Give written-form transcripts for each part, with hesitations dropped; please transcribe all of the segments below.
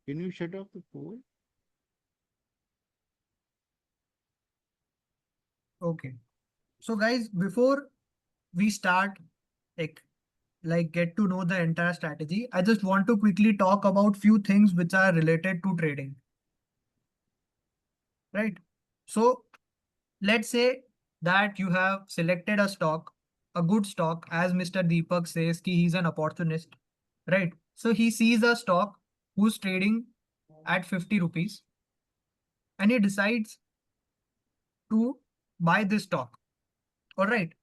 Can you shut off the phone? Okay. So guys, before we start, like, get to know the entire strategy, I just want to quickly talk about few things which are related to trading, right? So let's say that you have selected a stock, a good stock, as Mr. Deepak says, ki he's an opportunist, right? So he sees a stock who's trading at 50 rupees and he decides to buy this stock. All right.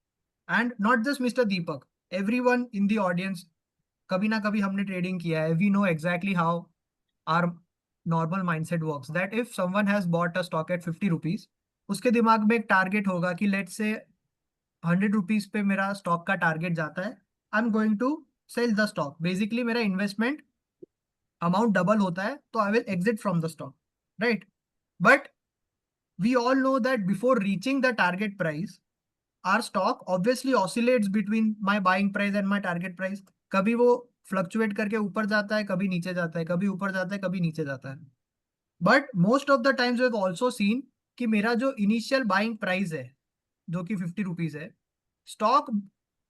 And not just Mr. Deepak, everyone in the audience, कभी ना कभी हमने trading किया है. We know exactly how our normal mindset works. That if someone has bought a stock at 50 rupees, उसके दिमाग में एक टारगेट होगा कि let's say 100 रुपीज पे मेरा स्टॉक का टारगेट जाता है, I am going to sell the stock. Basically मेरा इन्वेस्टमेंट अमाउंट डबल होता है तो I will exit from the stock, right? But we all know that before reaching the target price our stock obviously oscillates between my buying price and my target price. कभी वो fluctuate करके ऊपर जाता है, कभी नीचे जाता है, कभी ऊपर जाता है, कभी नीचे जाता है. But most of the times we have also seen कि मेरा जो इनिशियल बाइंग प्राइस है जो कि 50 रुपीज है, stock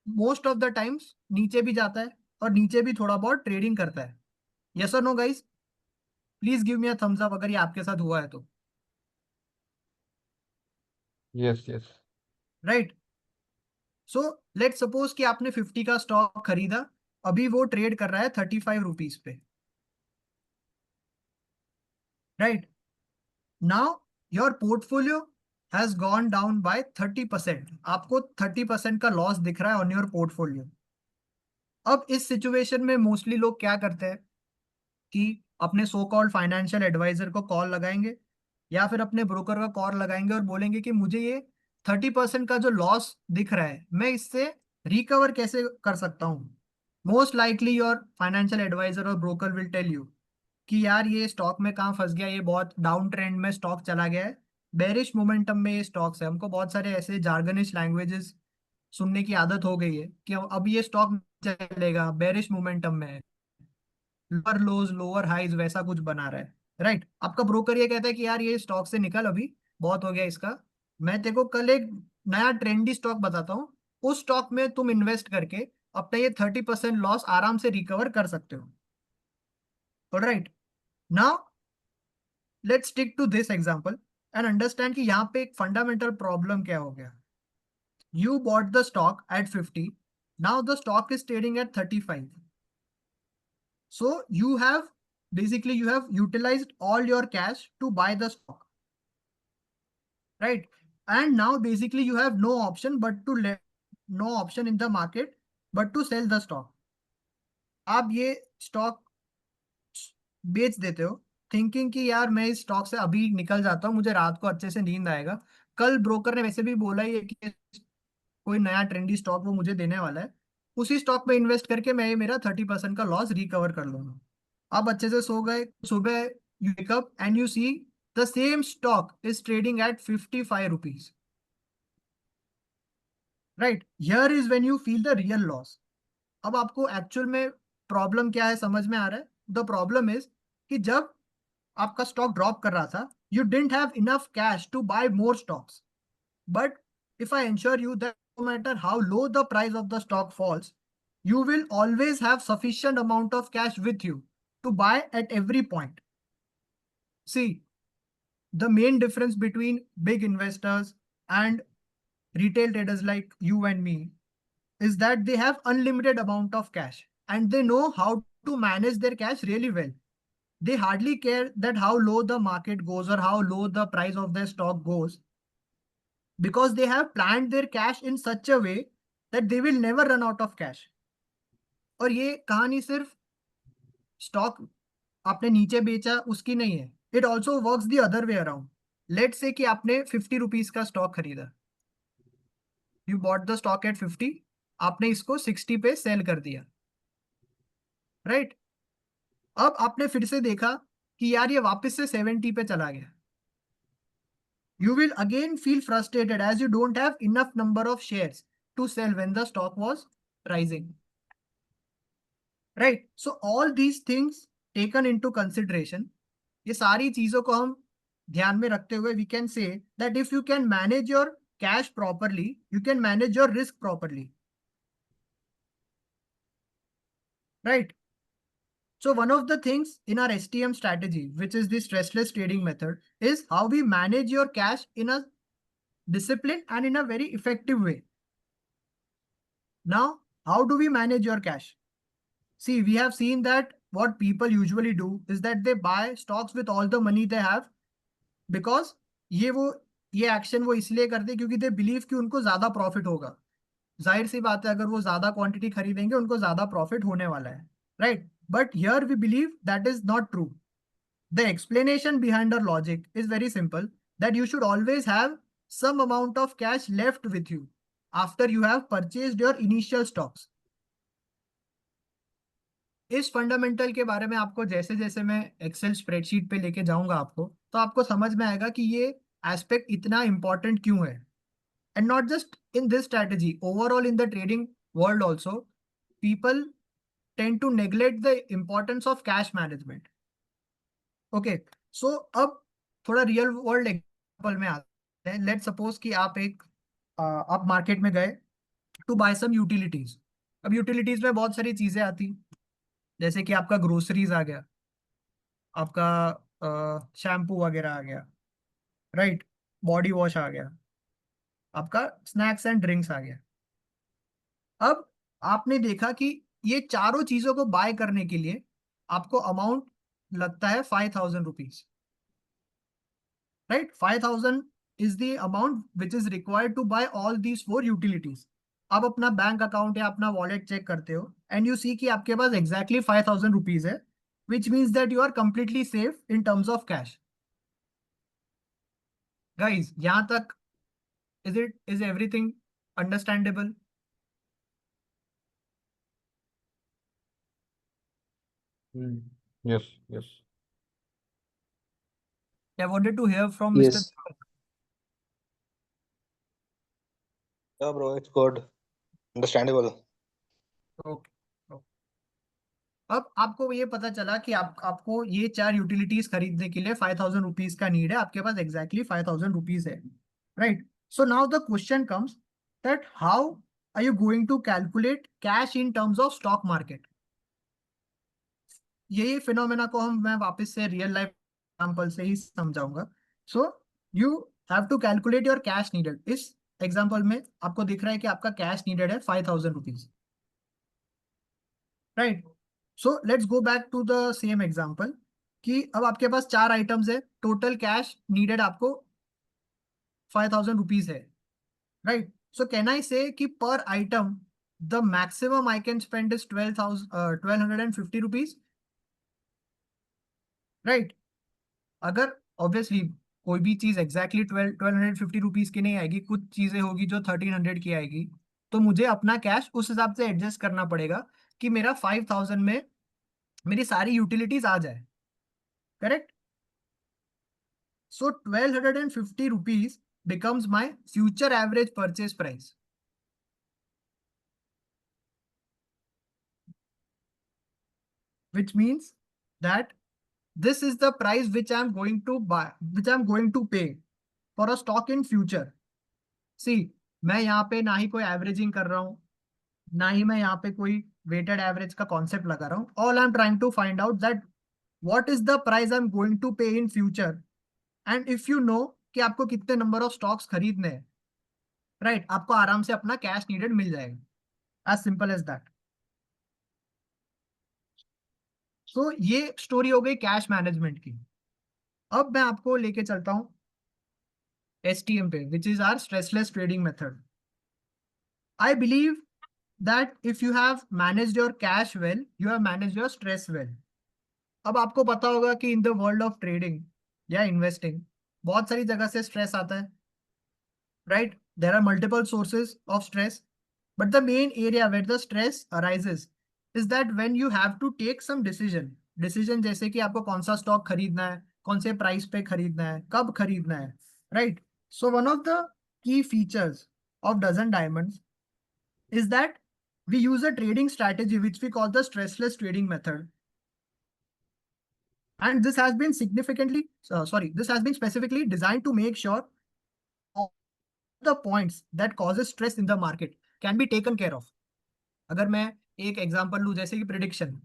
most of the times नीचे भी जाता है और नीचे भी थोड़ा बहुत ट्रेडिंग करता है. यस और no guys? Please give me a thumbs up अगर ये आपके साथ हुआ है तो. Yes yes. Right. So let suppose कि आपने 50 का स्टॉक खरीदा, अभी वो ट्रेड कर रहा है 35 रुपीज पे. Right. Now your portfolio has gone down by 30%. आपको 30% का लॉस दिख रहा है ऑन योर पोर्टफोलियो. अब इस सिचुएशन में मोस्टली लोग क्या करते हैं कि अपने सो कॉल्ड फाइनेंशियल एडवाइजर को कॉल लगाएंगे या फिर अपने ब्रोकर का कॉल लगाएंगे और बोलेंगे कि मुझे ये 30% का जो लॉस दिख रहा है मैं इससे रिकवर कैसे कर सकता हूँ. Most likely your financial advisor और ब्रोकर विल टेल यू कि यार ये स्टॉक में कहाँ फंस गया, ये बहुत डाउन ट्रेंड में स्टॉक चला गया है, बेरिश मोमेंटम में ये स्टॉक्स है. हमको बहुत सारे ऐसे जार्गनिश लैंग्वेजेस सुनने की आदत हो गई है कि अब ये स्टॉक चलेगा, बेरिश मोमेंटम में है, लोअर लोज लोअर हाइज वैसा कुछ बना रहा है. राइट. आपका ब्रोकर ये कहता है कि यार ये स्टॉक से निकल, अभी बहुत हो गया इसका, मैं तेरे को कल एक नया ट्रेंडी स्टॉक बताता हूँ, उस स्टॉक में तुम इन्वेस्ट करके अपना ये 30% लॉस आराम से रिकवर कर सकते हो. Right. Now let's stick to this example and understand कि यहाँ पे एक फंडामेंटल प्रॉब्लम क्या हो गया. You bought the stock at 50. Now the stock is trading at 35. So you have utilized all your cash to buy the stock, right? And now basically you have no option but to let no option in the market but to sell the stock. आप ये stock बेच देते हो thinking कि यार मैं इस stock से अभी निकल जाता हूँ, मुझे रात को अच्छे से नींद आएगा, कल ब्रोकर ने वैसे भी बोला ही है कि कोई नया ट्रेंडी स्टॉक वो मुझे देने वाला है, उसी स्टॉक में इन्वेस्ट करके मैं ये मेरा 30% का लॉस रिकवर कर लूंगा. आप अच्छे से सो गए, सुबह you wake up and you see the same stock is trading eight 55 rupees. Right. Here is when you feel the real loss. अब आपको एक्चुअल में प्रॉब्लम क्या है समझ में आ रहा है. द प्रॉब्लम इज कि जब आपका स्टॉक ड्रॉप कर रहा था you didn't have enough cash to buy more stocks. But if I ensure you that no matter how low the price of the stock falls, you will always have sufficient amount of cash with you to buy at every point. See, the main difference between big investors and retail traders like you and me is that they have unlimited amount of cash and they know how to manage their cash really well. They hardly care that how low the market goes or how low the price of their stock goes, because they have planned their cash in such a way that they will never run out of cash. और ये कहानी सिर्फ stock आपने नीचे बेचा उसकी नहीं है, it also works the other way around. Let say कि आपने 50 रुपीज का स्टॉक खरीदा, you bought the stock at 50, आपने इसको 60 पे सेल कर दिया. राइट. अब आपने फिर से देखा कि यार ये वापस से 70 पे चला गया. You will again feel frustrated as you don't have enough number of shares to sell when the stock was rising. Right. So all these things taken into consideration, ये सारी चीजों को हम ध्यान में रखते हुए we can say that if you can manage your cash properly, you can manage your risk properly, right? So one of the things in our STM strategy, which is the stressless trading method, is how we manage your cash in a disciplined and in a very effective way. Now, how do we manage your cash? See, we have seen that what people usually do is that they buy stocks with all the money they have, because ये वो ये action वो इसलिए करते हैं क्योंकि they believe कि उनको ज्यादा प्रॉफिट होगा। जाहिर सी बात है, अगर वो ज्यादा क्वांटिटी खरीदेंगे उनको ज्यादा प्रॉफिट होने वाला है, right? But here we believe that is not true. The explanation behind our logic is very simple, that you should always have some amount of cash left with you after you have purchased your initial stocks. इस fundamental के बारे में आपको जैसे जैसे मैं Excel spreadsheet पे लेके जाऊंगा आपको, तो आपको समझ में आएगा कि ये एस्पेक्ट इतना इंपॉर्टेंट क्यों है। And not just in this strategy, overall in the trading world also people tend to neglect the importance of cash management. Okay, so अब थोड़ा रियल वर्ल्ड एग्जांपल में आते हैं। लेट सपोज कि आप मार्केट में गए टू बाय सम यूटिलिटीज। अब यूटिलिटीज में बहुत सारी चीजें आती, जैसे कि आपका ग्रोसरीज आ गया, आपका शैम्पू वगैरह आ गया, राइट? बॉडी वॉश आ गया, आपका स्नैक्स एंड ड्रिंक्स आ गया। अब आपने देखा कि ये चारों चीजों को बाय करने के लिए आपको अमाउंट लगता है 5,000 rupees, right? 5,000 is the amount which is required to buy all these four utilities. आप अपना बैंक अकाउंट या अपना वॉलेट चेक करते हो एंड यू सी कि आपके पास एग्जैक्टली 5,000 रुपीज है, which means that you are completely safe in terms of cash. Guys, यहां तक is everything understandable? Hmm. Yes, yes. I wanted to hear from mister. Yes. Yeah, bro, it's good. Understandable. Okay, अब आपको ये पता चला कि आपको ये चार यूटिलिटीज खरीदने के लिए 5,000 रुपीज का नीड है, आपके पास एग्जैक्टली 5,000 रुपीज है, right? So now the question comes that how are you going to calculate cash in terms of stock market? यही फिनोमेना को मैं वापस से रियल लाइफ एग्जांपल से ही समझाऊंगा। So you have to calculate your cash needed. इस example में आपको दिख रहा है कि आपका कैश नीडेड है 5,000 rupees, right? So let's go back to the same example कि अब आपके पास चार आइटम्स है, टोटल कैश नीडेड आपको 5,000 रुपीज है, राइट? सो कैन आई से कि पर item the maximum I can spend is 1,250 rupees, right? अगर ऑब्वियसली कोई भी चीज एग्जैक्टली 1,250 रुपीज की नहीं आएगी, कुछ चीजें होगी जो 1,300 की आएगी, तो मुझे अपना कैश उस हिसाब से एडजस्ट करना पड़ेगा कि मेरा 5,000 में मेरी सारी यूटिलिटीज आ जाए, correct? So 1,250 rupees becomes my future average purchase price. Which means that this is the price which I'm going to buy, which I'm going to pay for a stock in future. See, मैं यहाँ पे ना ही कोई averaging कर रहा हूँ, ना ही मैं यहाँ पे कोई वेटेड एवरेज का कॉन्सेप्ट लगा रहा हूँ। All I am trying to find out that what is the price I am going to pay in future, and if you know कि आपको कितने नंबर ऑफ स्टॉक्स खरीदने हैं, राइट, आपको आराम से अपना कैश नीडेड मिल जाएगा। As simple as that. So ये स्टोरी हो गई कैश मैनेजमेंट की। अब मैं आपको लेके चलता हूं एसटीएम पे, which is our stressless trading method. I believe that if you have managed your cash well, you have managed your stress well. अब आपको पता होगा कि in the world of trading या इन्वेस्टिंग बहुत सारी जगह से स्ट्रेस आता है, right? There are multiple sources of stress, but the main area where the stress arises is that when you have to take some decision जैसे कि आपको कौन सा स्टॉक खरीदना है, कौन से प्राइस पे खरीदना है, कब खरीदना है, right? So one of the key features of dozen diamonds is that we use a trading strategy which we call the stressless trading method. And this has been this has been specifically designed to make sure all the points that causes stress in the market can be taken care of. अगर मैं एक example लूं, जैसे कि prediction,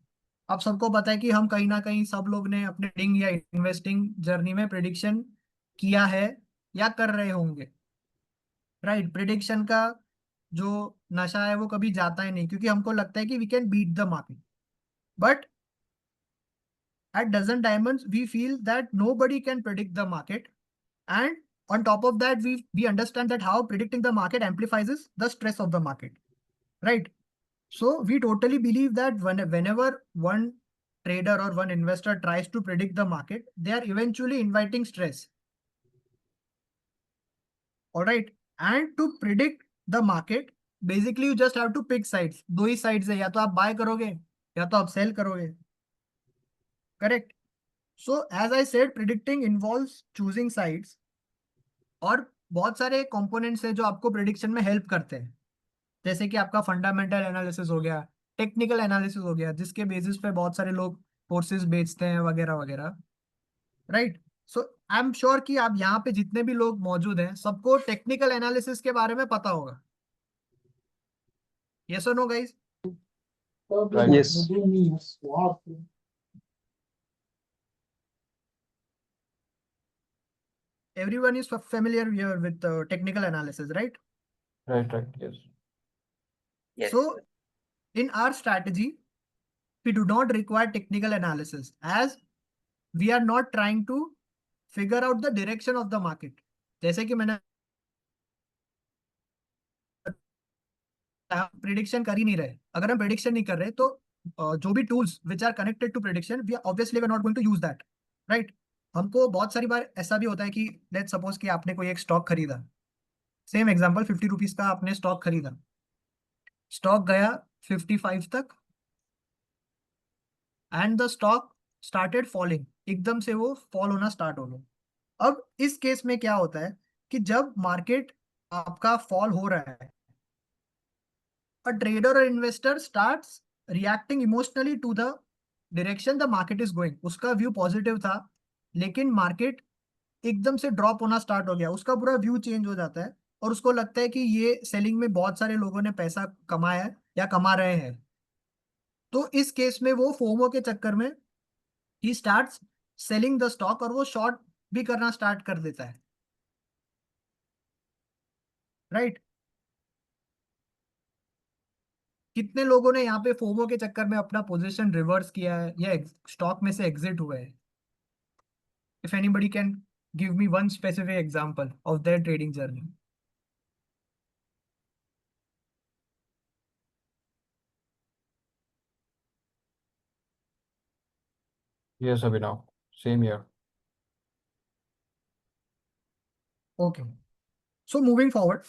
आप सबको पता है कि हम कहीं ना कहीं सब लोग ने अपने ट्रेडिंग या इन्वेस्टिंग जर्नी में प्रिडिक्शन किया है या कर रहे होंगे, राइट? प्रिडिक्शन का जो नशा है वो कभी जाता ही नहीं, क्योंकि हमको लगता है कि we can beat the market, but at dozen diamonds we feel that nobody can predict the market, and on top of that we understand that how predicting the market amplifies the stress of the market, right? So we totally believe that whenever one trader or one investor tries to predict the market, they are eventually inviting stress. All right. And to predict the market, basically you just have to pick sides. दो ही sides है, या तो आप buy करोगे या तो आप sell करोगे. Correct. So as I said, predicting involves choosing sides, और बहुत सारे कंपोनेंट्स है जो आपको प्रिडिक्शन में हेल्प करते हैं, जैसे कि आपका फंडामेंटल एनालिसिस हो गया, टेक्निकल एनालिसिस हो गया, जिसके बेसिस पे बहुत सारे लोग कोर्सेज बेचते हैं वगैरह वगैरह, right? So I am sure कि आप यहाँ पे जितने भी लोग मौजूद हैं सबको टेक्निकल एनालिसिस के बारे में पता होगा. यस और no guys? Right. Yes. Everyone is familiar here with technical analysis, right? Right, right. Yes. Yes. So in our strategy we do not require technical analysis, as we are not trying to figure out the direction of the market. जैसे कि मैंने prediction कर ही नहीं रहे, अगर हम prediction नहीं कर रहे तो जो भी tools which are connected to prediction we obviously we are not going to use that, right? हमको बहुत सारी बार ऐसा भी होता है कि लेट्स सपोज कि आपने कोई एक स्टॉक खरीदा, सेम एग्जांपल, 50 रुपीज का आपने स्टॉक खरीदा, स्टॉक गया 55 तक and the stock started falling, एकदम से वो फॉल होना स्टार्ट हो गया. अब इस केस में क्या होता है कि जब मार्केट आपका फॉल हो रहा है, a trader or investor starts reacting emotionally to the direction the market is going. उसका व्यू पॉजिटिव था, लेकिन मार्केट एकदम से ड्रॉप होना स्टार्ट हो गया, उसका पूरा व्यू चेंज हो जाता है और उसको लगता है कि ये सेलिंग में बहुत सारे लोगों ने पैसा कमाया है या कमा रहे हैं. तो इस केस में वो फोमो के चक्कर में he starts selling the stock, और वो शॉर्ट भी करना स्टार्ट कर देता है, राइट? कितने लोगों ने यहाँ पे फोमो के चक्कर में अपना पोजीशन रिवर्स किया है या स्टॉक में से एग्जिट हुए हैं? If anybody can give me one specific example of their trading journey. Yes, Abhinav. Same here. Okay. So moving forward,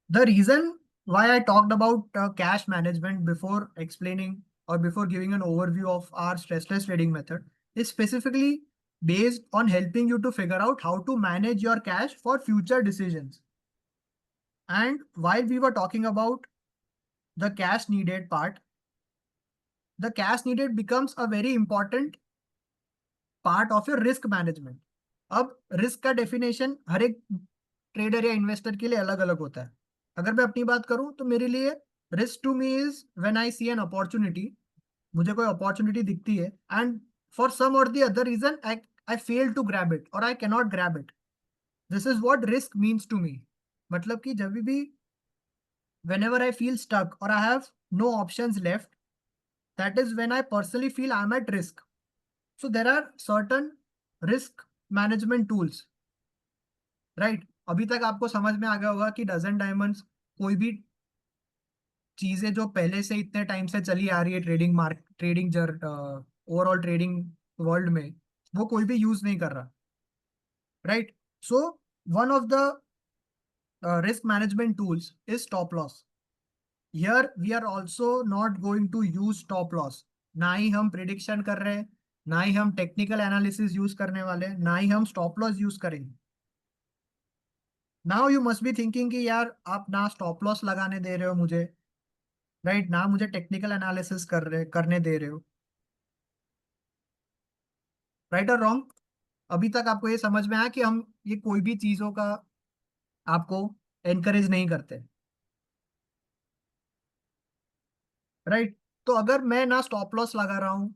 the reason why I talked about cash management before explaining or before giving an overview of our stressless trading method is specifically based on helping you to figure out how to manage your cash for future decisions. And while we were talking about the cash needed part, the cash needed becomes a very important part of your risk management. अब risk का definition हर एक trader या investor के लिए अलग अलग होता है. अगर मैं अपनी बात करूं तो मेरे लिए risk to me is when I see an opportunity, मुझे कोई अपॉर्चुनिटी दिखती है एंड फॉर सम और the other reason I fail to grab it और I can not grab it. This is what risk means to me. मतलब कि जब भी whenever I feel stuck or I have no options left, that is when I personally feel I'm at risk. So there are certain risk management tools, right? अभी तक आपको समझ में आ गया होगा कि डजन डायमंड्स कोई भी चीजें जो पहले से इतने टाइम से चली आ रही है ट्रेडिंग ओवरऑल ट्रेडिंग वर्ल्ड में, वो कोई भी यूज नहीं कर रहा, right? So one of the risk management tools is stop loss. Here we are also not going to use stop loss. ना ही हम प्रिडिक्शन कर रहे हैं, ना ही हम टेक्निकल एनालिसिस यूज करने वाले हैं, ना ही हम स्टॉप लॉस यूज करेंगे. Now you must be thinking कि यार आप ना स्टॉप लॉस लगाने दे रहे हो मुझे, राइट? ना मुझे टेक्निकल एनालिसिस करने दे रहे हो, राइट और रॉन्ग? अभी तक आपको ये समझ में आया कि हम ये कोई भी चीजों का आपको एनकरेज नहीं करते, राइट? तो अगर मैं ना स्टॉप लॉस लगा रहा हूं,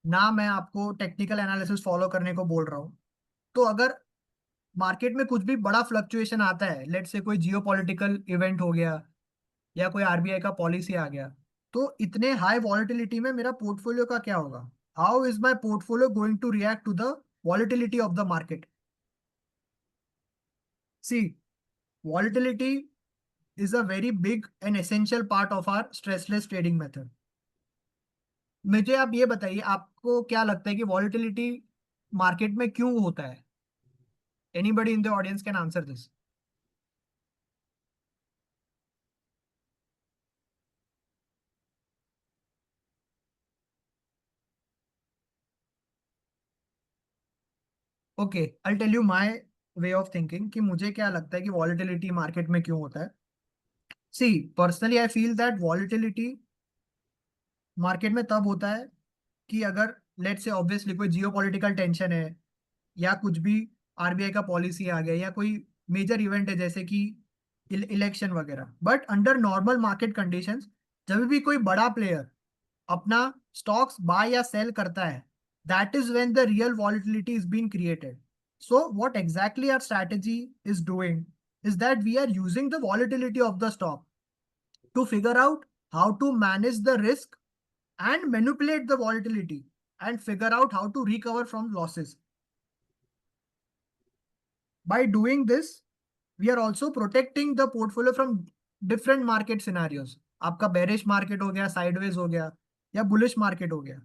ना मैं आपको टेक्निकल एनालिसिस फॉलो करने को बोल रहा हूं, तो अगर मार्केट में कुछ भी बड़ा फ्लक्चुएशन आता है, लेट से कोई जियो पॉलिटिकल इवेंट हो गया या कोई आरबीआई का पॉलिसी आ गया, तो इतने हाई वॉलेटिलिटी में मेरा पोर्टफोलियो का क्या होगा? How is my portfolio going to react to the volatility of the market? See, volatility is a very big and essential part of our stressless trading method. मुझे आप ये बताइए, आपको क्या लगता है कि वॉलेटिलिटी मार्केट में क्यों होता है? Anybody in the audience can answer this? Okay, I tell you my way of thinking कि मुझे क्या लगता है कि वॉलेटिलिटी मार्केट में क्यों होता है. See, personally I feel that volatility market में तब होता है कि अगर लेट्स से ऑब्वियसली कोई जियो पॉलिटिकल टेंशन है, या कुछ भी आरबीआई का पॉलिसी आ गया, या कोई मेजर इवेंट है जैसे कि इलेक्शन वगैरह. But under normal market conditions, जब भी कोई बड़ा प्लेयर अपना स्टॉक्स बाय या सेल करता है, that is when the real volatility is being created. So what exactly our strategy is doing is that we are using the volatility of the stock to figure out how to manage the risk and manipulate the volatility and figure out how to recover from losses. By doing this, we are also protecting the portfolio from different market scenarios. आपका bearish market हो गया, sideways हो गया, या bullish market हो गया,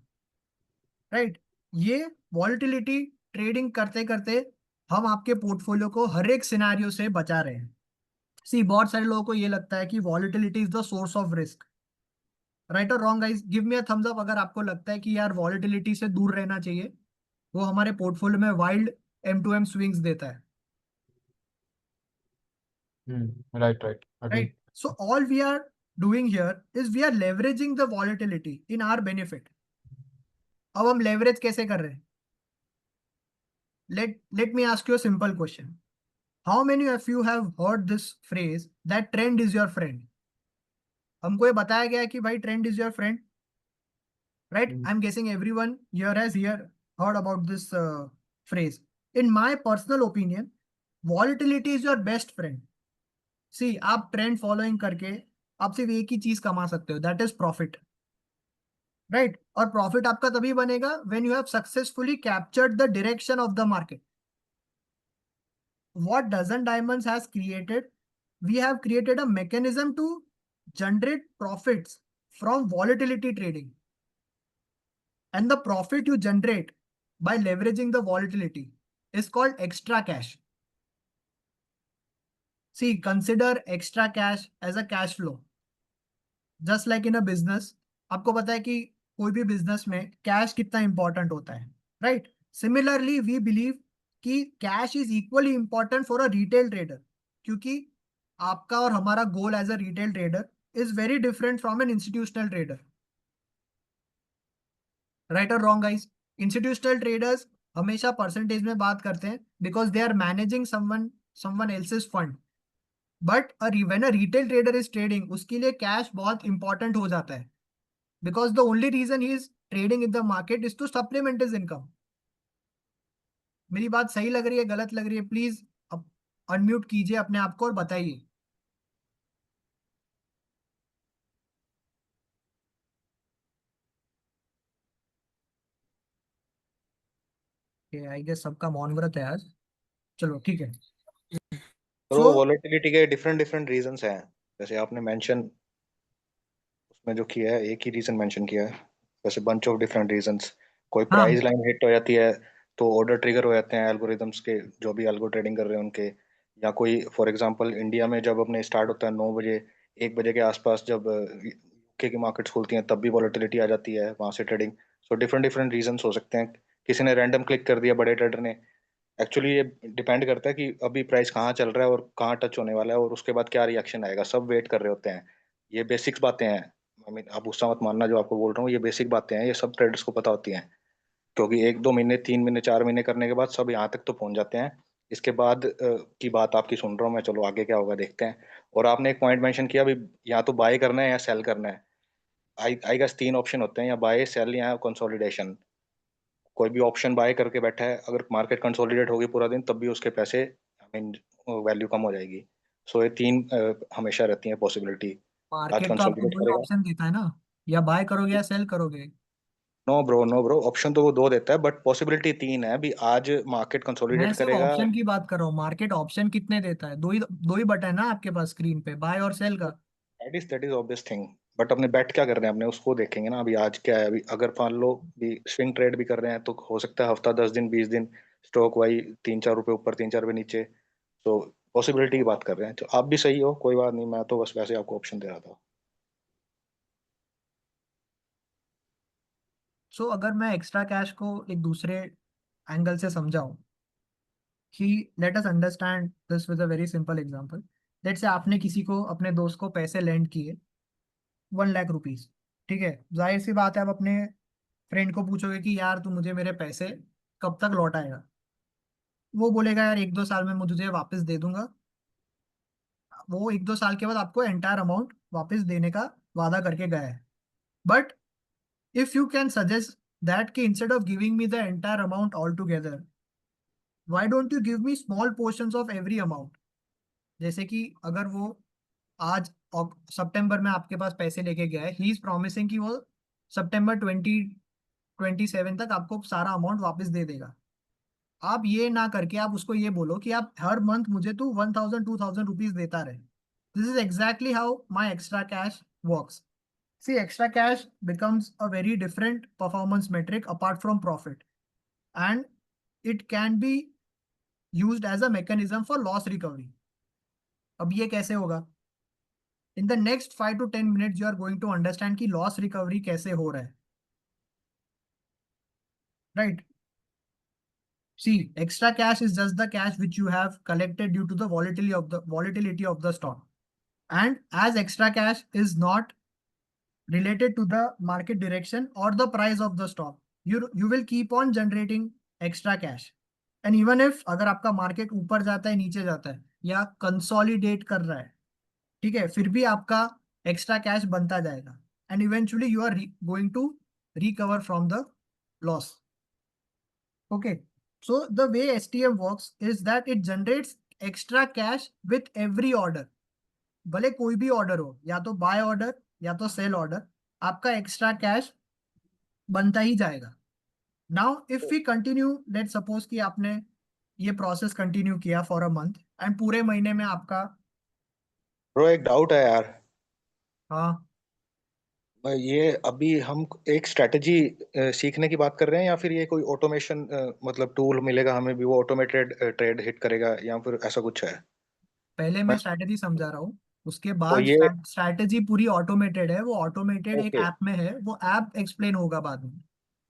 right? ये volatility trading करते करते हम आपके पोर्टफोलियो को हर एक सिनेरियो से बचा रहे हैं. सी, बहुत सारे लोगों को ये लगता है कि volatility is the source of risk. Right और wrong guys? Give me a thumbs up अगर आपको लगता है कि यार वॉलेटिलिटी से दूर रहना चाहिए, वो हमारे पोर्टफोलियो में वाइल्ड M2M स्विंग्स देता है. Right, right. Agree. Right? So all we are doing here is we are leveraging the volatility in our benefit. अब हम लेवरेज कैसे कर रहे हैं? Let me ask you a simple question. How many of you have heard this phrase that trend is your friend? हमको ये बताया गया है कि भाई trend is your friend, right? Hmm. I'm guessing everyone here has heard about this phrase. In my personal opinion, volatility is your best friend. See, आप trend following करके आप सिर्फ एक ही चीज कमा सकते हो, दैट इज प्रॉफिट, राइट? और प्रॉफिट आपका तभी बनेगा when you have successfully captured the direction of the market. What Dozen Diamonds has created, we have created a mechanism to generate profits from volatility trading. And the profit you generate by leveraging the volatility is called extra cash. See, consider extra cash as a cash flow. Just like in a business, आपको पता है कि कोई भी business में cash कितना important होता है, राइट? सिमिलरली वी बिलीव कि cash is equally important for a retail trader, क्योंकि आपका और हमारा goal as a retail trader is very different from an institutional trader. Right और रॉन्ग गाइस? इंस्टीट्यूशनल ट्रेडर्स हमेशा परसेंटेज में बात करते हैं because they are managing someone else's fund. But when a retail trader is trading, उसके लिए cash बहुत important हो जाता है because the only reason he is trading in the market is to supplement his income. मेरी बात सही लग रही है, गलत लग रही है? प्लीज अनम्यूट कीजिए अपने आप को और बताइए. आई गेस सबका मौन व्रत है आज. चलो ठीक है. और सो वो वॉलेटिलिटी के डिफरेंट डिफरेंट रीजंस हैं, जैसे आपने मेंशन उसमें जो किया है, एक ही रीजन मेंशन किया है, वैसे बंच ऑफ डिफरेंट रीजंस. कोई हाँ, प्राइस लाइन हिट हो जाती है तो ऑर्डर ट्रिगर हो जाते हैं एल्गोरिदम्स के, जो भी एल्गो ट्रेडिंग कर रहे हैं उनके. या कोई फॉर एग्जांपल इंडिया में जब अपने स्टार्ट होता है 9 बजे, 1 बजे के आसपास जब यूके की मार्केट्स खुलती हैं, तब भी वॉलेटिलिटी आ जाती है वहां से trading. So different different reasons हो सकते हैं. किसी ने रैंडम क्लिक कर दिया बड़े ट्रेडर ने. एक्चुअली ये डिपेंड करता है कि अभी प्राइस कहाँ चल रहा है और कहाँ टच होने वाला है और उसके बाद क्या रिएक्शन आएगा, सब वेट कर रहे होते हैं. ये बेसिक्स बातें हैं. आई मीन आप गुस्सा मत मानना जो आपको बोल रहा हूँ, ये बेसिक बातें हैं, ये सब ट्रेडर्स को पता होती हैं. क्योंकि 1-2 महीने 3 महीने 4 महीने करने के बाद सब यहाँ तक तो पहुंच जाते हैं। इसके बाद की बात आपकी सुन रहा हूँ मैं, चलो आगे क्या होगा देखते हैं। और आपने एक पॉइंट मेंशन किया अभी, या तो बाय करना है या सेल करना है। आई गेस 3 ऑप्शन होते हैं, या बाय, सेल या कंसोलिडेशन। कोई भी ऑप्शन बाय करके बैठा है, अगर मार्केट कंसोलिडेट होगी पूरा दिन तब भी उसके पैसे, आई मीन, वैल्यू कम हो जाएगी। सो ये तीन हमेशा रहती है पॉसिबिलिटी। आज मार्केट तो आपको कंसोलिडेट दो ही करेगा। ऑप्शन देता है ना, या बाय करोगे या सेल करोगे। No bro, no bro, option तो वो दो देता है बट पॉसिबिलिटी तीन है। अभी आज मार्केट मैं कंसोलिडेट सिर्फ करेगा। ऑप्शन की बात कर रहा हूँ, मार्केट ऑप्शन कितने देता है? दो ही बटन है ना आपके पास स्क्रीन पे, बाय और सेल का। That is obvious thing. But अपने बेट क्या कर रहे हैं, अपने उसको देखेंगे ना। अभी आज क्या है, अभी अगर मान लो भी स्विंग ट्रेड भी कर रहे हैं तो हो सकता है हफ्ता 10 दिन 20 दिन स्टॉक वही 3-4 रुपए ऊपर 3-4 रुपए नीचे। तो पॉसिबिलिटी की बात कर रहे हैं, तो आप भी सही हो, कोई बात नहीं, मैं तो बस वैसे आपको ऑप्शन दे रहा था। सो अगर मैं एक्स्ट्रा कैश को एक दूसरे एंगल से समझाऊं कि let us understand this with a very simple example. Let say आपने किसी को, अपने दोस्त को पैसे लेंड किए 1 लाख रुपीज। ठीक है, जाहिर सी बात है, आप अपने फ्रेंड को पूछोगे कि यार तू मुझे मेरे पैसे कब तक लौटाएगा। वो बोलेगा यार 1-2 साल में मैं तुझे वापस दे दूंगा। वो 1-2 साल के बाद आपको एंटायर अमाउंट वापस देने का वादा करके गया है। But if you can suggest that कि instead of giving me the entire amount all together, why don't you give me small portions of every amount. जैसे कि अगर वो आज सितंबर में आपके पास पैसे लेके गया है, ही इज प्रॉमिसिंग कि वो सितंबर 2027 तक आपको सारा अमाउंट वापस दे देगा। आप ये ना करके आप उसको ये बोलो कि आप हर मंथ मुझे तू 1,000-2,000 रुपीज देता रहे। This is exactly how my extra cash works. See, extra cash becomes a very different performance metric apart from profit, and it can be used as a mechanism for loss recovery. अब ये कैसे होगा? In the next 5 to 10 minutes, you are going to understand कि loss recovery कैसे हो रहा है, right? See, extra cash is just the cash which you have collected due to the volatility of the stock, and as extra cash is not related to the market direction or the price of the stock, you will keep on generating extra cash. And even if अगर आपका market ऊपर जाता है नीचे जाता है या consolidate कर रहा है, ठीक है, फिर भी आपका एक्स्ट्रा कैश बनता जाएगा, and eventually you are going to recover from the loss. Okay, so the way STM works is that it generates extra cash with every order. भले कोई भी ऑर्डर हो, या तो बाय ऑर्डर या तो सेल ऑर्डर, आपका एक्स्ट्रा कैश बनता ही जाएगा। Now if we continue, let suppose कि आपने ये प्रोसेस कंटिन्यू किया फॉर अ मंथ, एंड पूरे महीने में आपका, ब्रो एक डाउट है यार। हाँ, ये अभी हम एक स्ट्रेटजी सीखने की बात कर रहे हैं, या फिर ये कोई ऑटोमेशन मतलब टूल मिलेगा हमें भी, वो ऑटोमेटेड ट्रेड हिट करेगा, या फिर ऐसा कुछ है? पहले मैं मैं स्ट्रैटेजी समझा रहा हूँ, उसके तो बाद ये स्ट्रैटेजी पूरी ऑटोमेटेड है, वो ऑटोमेटेड एक ओके, ऐप में है, वो ऐप एक्सप्लेन होगा बाद में।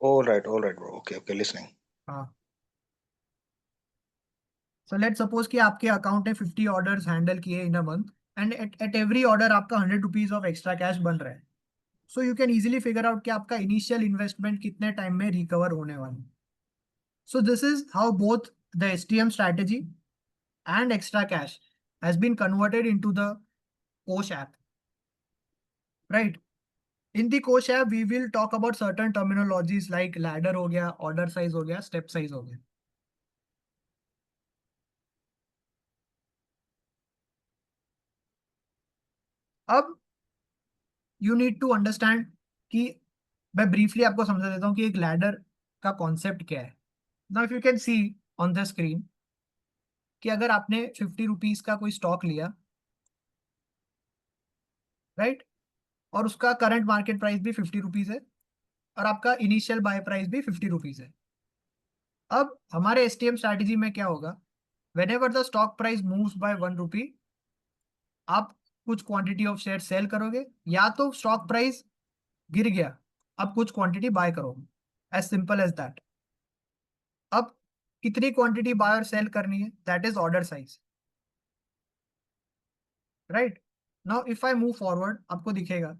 All right bro, okay okay, listening. हाँ, सो लेट सपोज कि आपके अकाउंट ने 50 ऑर्डर्स हैंडल किए in a month, and at every order आपका 100 रुपीज ऑफ एक्स्ट्रा कैश बन रहा है। So you can easily figure out कि आपका इनिशियल इन्वेस्टमेंट कितने टाइम में रिकवर होने वाला है। So this is how both the STM strategy and extra cash has been converted into the Kosh app, right? In the Kosh app, we will talk about certain terminologies like ladder हो गया, order size हो गया, step size हो गया. अब you need to understand कि मैं briefly आपको समझा देता हूँ कि एक ladder का concept क्या है. Now if you can see on the screen कि अगर आपने 50 रुपीज का कोई स्टॉक लिया, राइट, और उसका करंट मार्केट प्राइस भी 50 रुपीज है, और आपका इनिशियल बाय प्राइस भी 50 रुपीज है। अब हमारे एसटीएम स्ट्रैटेजी में क्या होगा? whenever the stock price moves by 1 rupee, आप कुछ क्वांटिटी ऑफ शेयर सेल करोगे, या तो स्टॉक प्राइस गिर गया, आप कुछ क्वांटिटी बाय करोगे, एज सिंपल एज दैट। अब कितनी क्वांटिटी बाय और सेल करनी है, that is order size, right? Now if I move forward, आपको दिखेगा,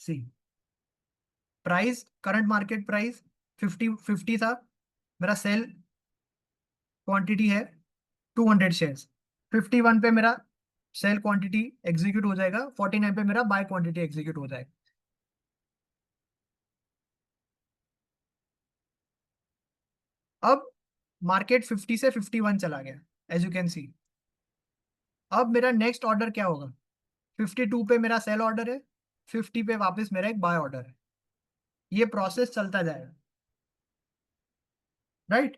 सी प्राइस, करंट मार्केट प्राइस 50 था, मेरा सेल क्वांटिटी है 200 शेयर्स, 51 पे मेरा सेल क्वांटिटी एग्जीक्यूट हो जाएगा, 49 पे मेरा बाय क्वांटिटी एग्जीक्यूट हो जाएगा। अब मार्केट 50 से 51 चला गया, एज यू कैन सी। अब मेरा नेक्स्ट ऑर्डर क्या होगा? 52 पे मेरा सेल ऑर्डर है, 50 पे वापस मेरा एक बाय ऑर्डर है। ये प्रोसेस चलता जाएगा, right?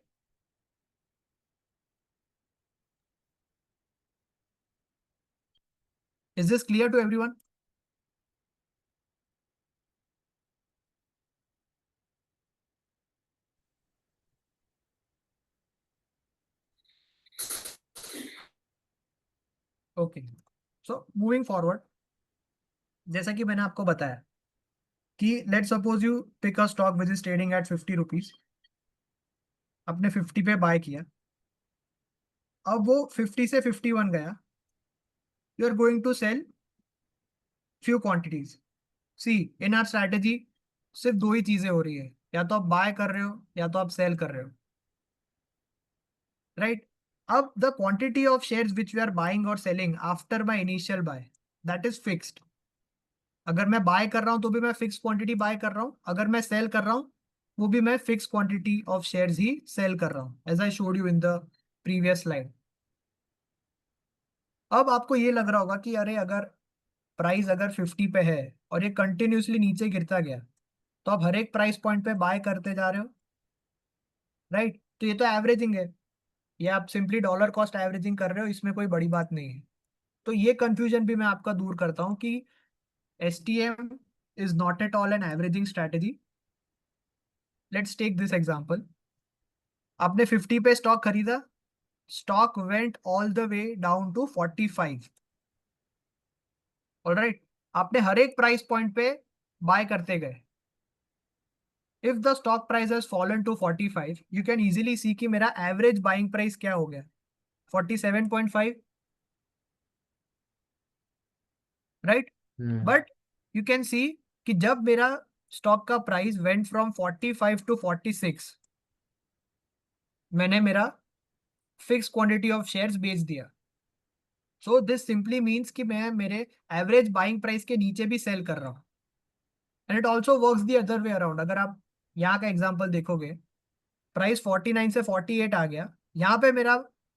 Is this clear to everyone? Okay, so moving forward, जैसा कि मैंने आपको बताया कि let suppose you pick a stock which is trading at 50 rupees, आपने 50 पे बाय किया, अब वो 50 से 51 गया, you are going to sell few quantities. See, in our strategy सिर्फ दो ही चीजें हो रही है, या तो आप बाय कर रहे हो या तो आप सेल कर रहे हो, राइट? अब the quantity of shares which we are buying और selling after my initial buy, that is fixed. अगर मैं बाय कर रहा हूं तो भी मैं फिक्स क्वांटिटी बाय कर रहा हूं, अगर मैं सेल कर रहा हूं वो भी मैं फिक्स क्वांटिटी ऑफ शेयर्स ही सेल कर रहा हूं, as I showed you in the previous slide. अब आपको ये लग रहा होगा कि अरे अगर प्राइस अगर 50 पे है और ये कंटिन्यूसली नीचे गिरता गया तो आप हर एक प्राइस पॉइंट पे बाय करते जा रहे हो, राइट? तो ये तो एवरेजिंग है, ये आप सिंपली डॉलर कॉस्ट एवरेजिंग कर रहे हो, इसमें कोई बड़ी बात नहीं है। तो ये कंफ्यूजन भी मैं आपका दूर करता हूँ कि STM is not at all an averaging strategy. Let's take this example, आपने 50 पे स्टॉक खरीदा, stock went all the way down to 45, alright? आपने हर एक प्राइस पॉइंट पे बाय करते गए। If the stock price has fallen to 45, you can easily see कि मेरा एवरेज बाइंग प्राइस क्या हो गया, 47.5, right? But you can see कि जब मेरा स्टॉक का प्राइस वेंट फ्रॉम 45 टू 46, मैंने मेरा फिक्स क्वांटिटी ऑफ शेयर्स बेच दिया। सो दिस सिंपली मीन्स कि मैं मेरे एवरेज बाइंग प्राइस के नीचे भी सेल कर रहा हूँ। And it also works the other way around. अगर आप यहाँ का एग्जाम्पल देखोगे, प्राइस 49 से 48 आ गया, यहाँ पे मेरा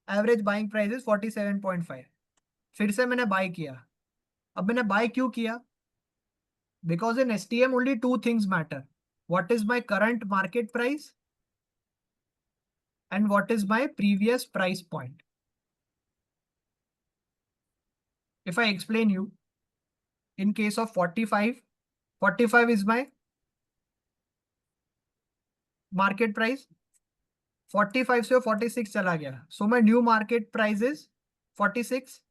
एवरेज बाइंग प्राइस इज 47.5, फिर से मैंने बाय किया। अब मैंने बाय क्यों किया? Because in STM only two things matter, what is my current market price and what is my previous price point. If I explain you, in case of 45, 45 is my market price, 45 से 46 चला गया, so my new market price is 46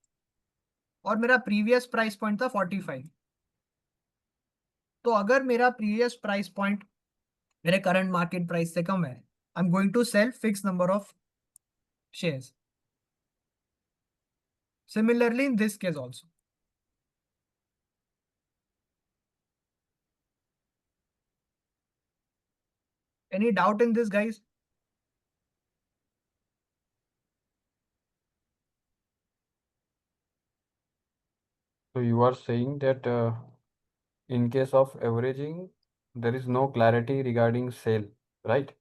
और मेरा previous price point था 45। तो अगर मेरा previous price point मेरे current market price से कम है, I'm going to sell fixed number of shares. Similarly in this case also. Any doubt in this, guys? So you are saying that in case of averaging, there is no clarity regarding sale, right?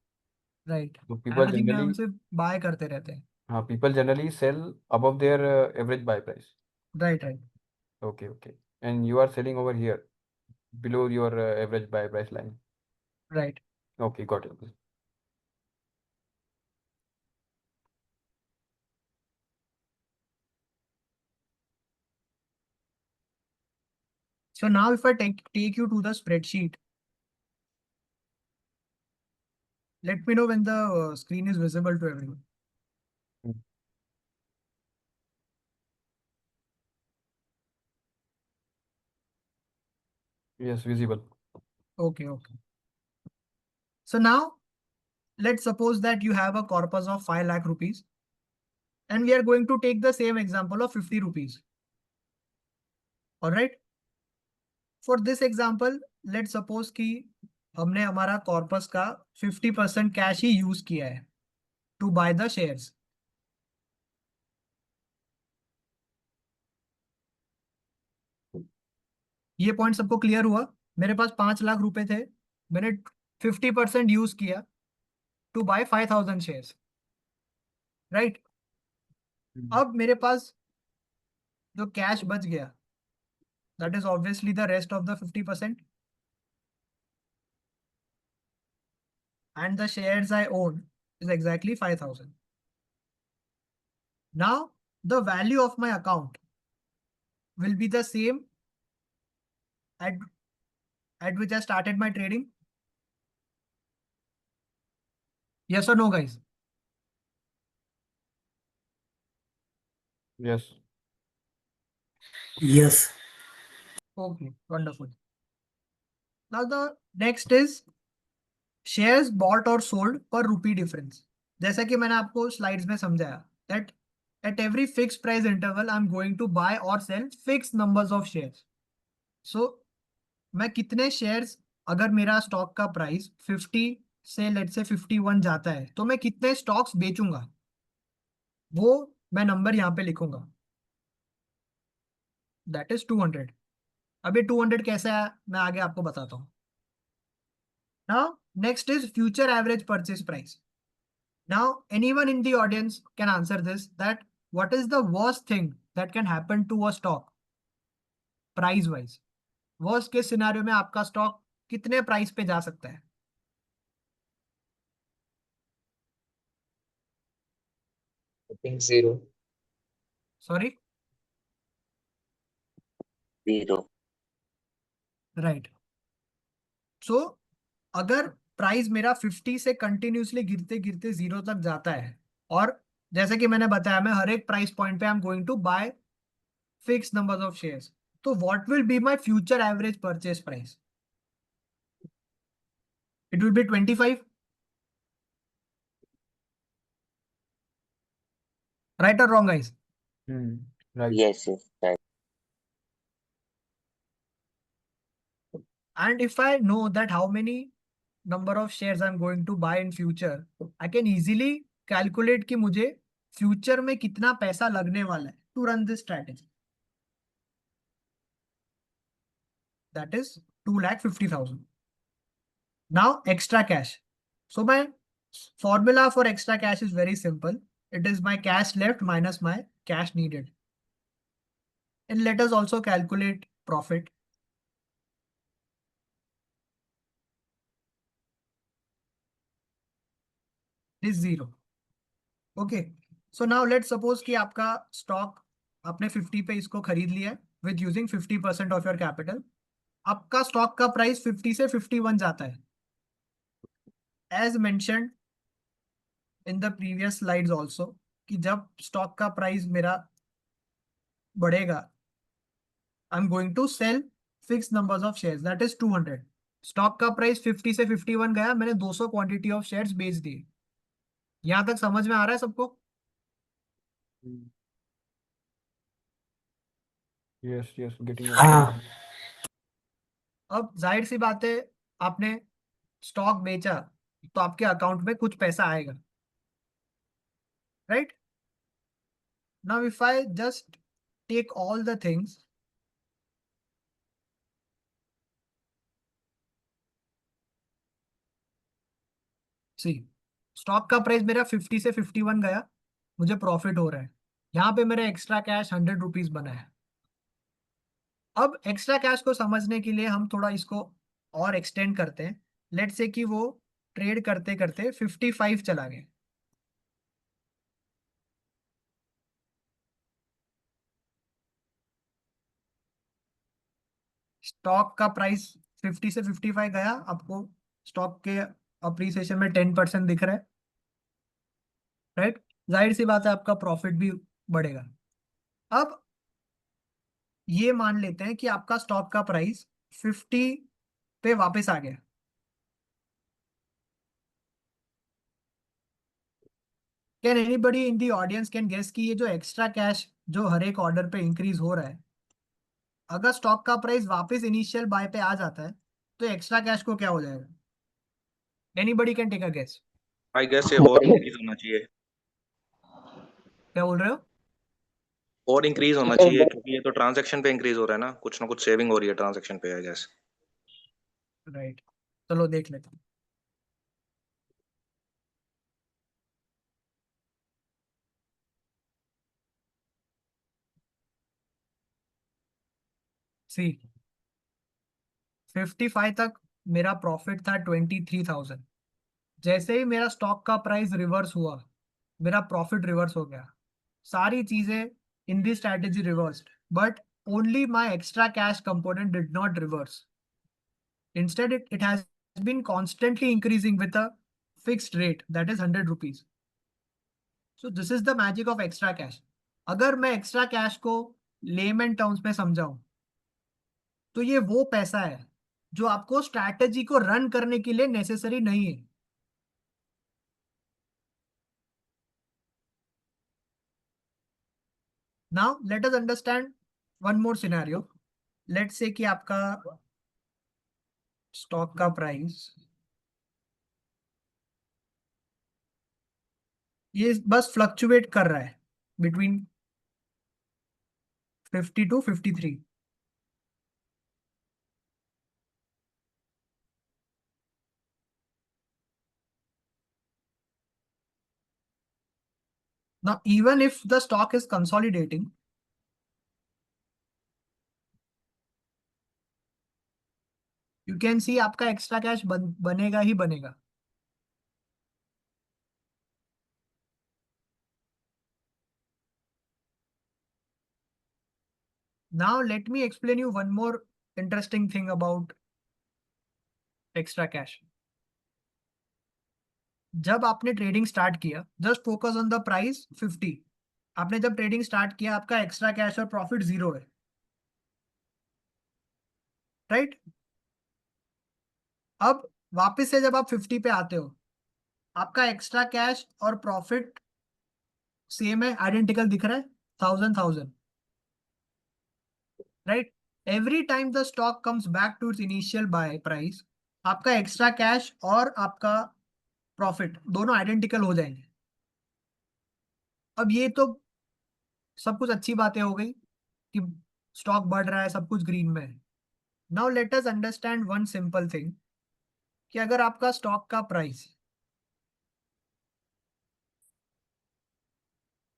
Right. So people Averaging में हम generally, सिर्फ buy करते रहते हैं। people generally sell above their average buy price. Right, right. Okay, okay. And you are selling over here below your average buy price line. Right. Okay, got it. So now if I take you to the spreadsheet, let me know when the screen is visible to everyone. Yes, visible. Okay, okay. So now let's suppose that you have a corpus of 5 lakh rupees and we are going to take the same example of 50 rupees. All right. For this example, let's suppose कि हमने हमारा corpus का 50% cash ही use किया है to by the shares. ये point सबको clear हुआ? मेरे पास 5 लाख रुपए थे, मैंने 50% यूज किया टू बाय 5,000 शेयर्स, राइट? अब मेरे पास जो कैश बच गया, that is obviously the rest of the 50%, and the shares I own is exactly 5,000. Now, the value of my account will be the same at, at which I started my trading. Yes or no, guys? Yes. Yes. Okay, wonderful. Now, the next is shares bought or sold per rupee difference. जैसा कि मैंने आपको slides में समझाया, that at every fixed price interval I'm going to buy or sell fixed numbers of shares. So मैं कितने shares, अगर मेरा स्टॉक का प्राइस 50 से लेट से 51 जाता है, तो मैं कितने स्टॉक्स बेचूंगा, वो मैं नंबर यहाँ पे लिखूंगा, दैट इज 200। अभी 200 कैसे आया मैं आगे आपको बताता हूँ। Now next is future average purchase price. Now anyone in the audience can answer this, that what is the worst thing that can happen to a stock price wise? Worst के scenario में आपका stock कितने price पे जा सकता है? I think 0. Sorry, 0. Right. सो अगर price मेरा 50 से कंटिन्यूसली गिरते गिरते 0 तक जाता है, और जैसे कि मैंने बताया मैं हर एक प्राइस पॉइंट पे I am going to buy fix numbers of shares, तो what will be my future average purchase price? It will be 25, right और wrong guys? Right. Yes, yes, right. And if I know that how many number of shares I'm going to buy in future, I can easily calculate कि मुझे future में कितना पैसा लगने वाला है to run this strategy, that is 2,50,000। Now extra cash. So my formula for extra cash is very simple. It is my cash left minus my cash needed. And let us also calculate profit. It is 0. Okay. So now let's suppose कि आपका stock आपने 50 पे इसको खरीद लिया है with using 50% of your capital. आपका stock का प्राइस 50 से 51 जाता है। As mentioned in the previous slides also, कि जब स्टॉक का प्राइस मेरा बढ़ेगा, I'm going to sell fixed numbers of shares, that is 200. Stock का प्राइस 50 से 51 गया, मैंने 200 क्वांटिटी ऑफ शेयर्स बेच दिए। यहां तक समझ में आ रहा है सबको? Yes, yes, getting your हाँ. point. अब जाहिर सी बात है, आपने स्टॉक बेचा तो आपके अकाउंट में कुछ पैसा आएगा, right? Now if I just take all the things, see stock का प्राइस मेरा 50 से 51 गया, मुझे प्रॉफिट हो रहा है, यहाँ पे मेरा एक्स्ट्रा कैश 100 रुपीज बना है। अब एक्स्ट्रा कैश को समझने के लिए हम थोड़ा इसको और एक्सटेंड करते हैं। लेट्स से कि वो ट्रेड करते करते 55 चला गया, स्टॉक का प्राइस 50 से 55 गया, आपको स्टॉक के अप्रिसिएशन में 10% दिख रहा है, राइट? जाहिर सी बात है आपका प्रॉफिट भी बढ़ेगा। अब ये मान लेते हैं कि आपका स्टॉक का प्राइस 50 पे वापस आ गया। Can anybody in the audience can guess कि ये जो एक्स्ट्रा कैश जो हर एक ऑर्डर पे इंक्रीज हो रहा है, अगर स्टॉक का प्राइस वापस इनिशियल बाय पे आ जाता है तो एक्स्ट्रा कैश को क्या हो जाएगा? Anybody can take a guess. I guess ये और इंक्रीज होना चाहिए, क्या बोल रहे हो? और इंक्रीज होना चाहिए, क्योंकि ये तो ट्रांजैक्शन पे इंक्रीज हो रहा है ना कुछ सेविंग हो रही है ट्रांजैक्शन पे, आई गेस। राइट, चलो देख लेते हैं। सी 55 तक मेरा प्रॉफिट था 23,000। जैसे ही मेरा स्टॉक का प्राइस रिवर्स हुआ, मेरा प्रॉफिट रिवर्स हो गया। सारी चीजें in the strategy reversed, but only my extra cash component did not reverse. Instead, it has been constantly increasing with a fixed rate, that is 100 rupees. So this is the magic of extra cash. अगर मैं extra cash को lemon terms में समझाऊं, तो ये वो पैसा है जो आपको स्ट्रैटेजी को रन करने के लिए नेसेसरी नहीं है। Now let us understand one more scenario. Let's say कि आपका स्टॉक का प्राइस ये बस फ्लक्चुएट कर रहा है between 50 to 53। Now, even if the stock is consolidating, you can see आपका एक्स्ट्रा कैश बनेगा ही बनेगा। Now let me explain you one more interesting thing about extra cash. जब आपने ट्रेडिंग स्टार्ट किया, just focus on the price 50। आपने जब trading start किया, आपका एक्स्ट्रा कैश और प्रॉफिट 0 है, राइट? अब वापस से जब आप 50 पे आते हो, आपका एक्स्ट्रा कैश और प्रॉफिट सेम है, आइडेंटिकल दिख रहा है, 1000 right? Every time the stock comes back to its initial buy price, आपका एक्स्ट्रा कैश और आपका प्रॉफिट दोनों आइडेंटिकल हो जाएंगे। अब ये तो सब कुछ अच्छी बातें हो गई कि स्टॉक बढ़ रहा है, सब कुछ ग्रीन में है। Now let us understand one simple thing, कि अगर आपका स्टॉक का प्राइस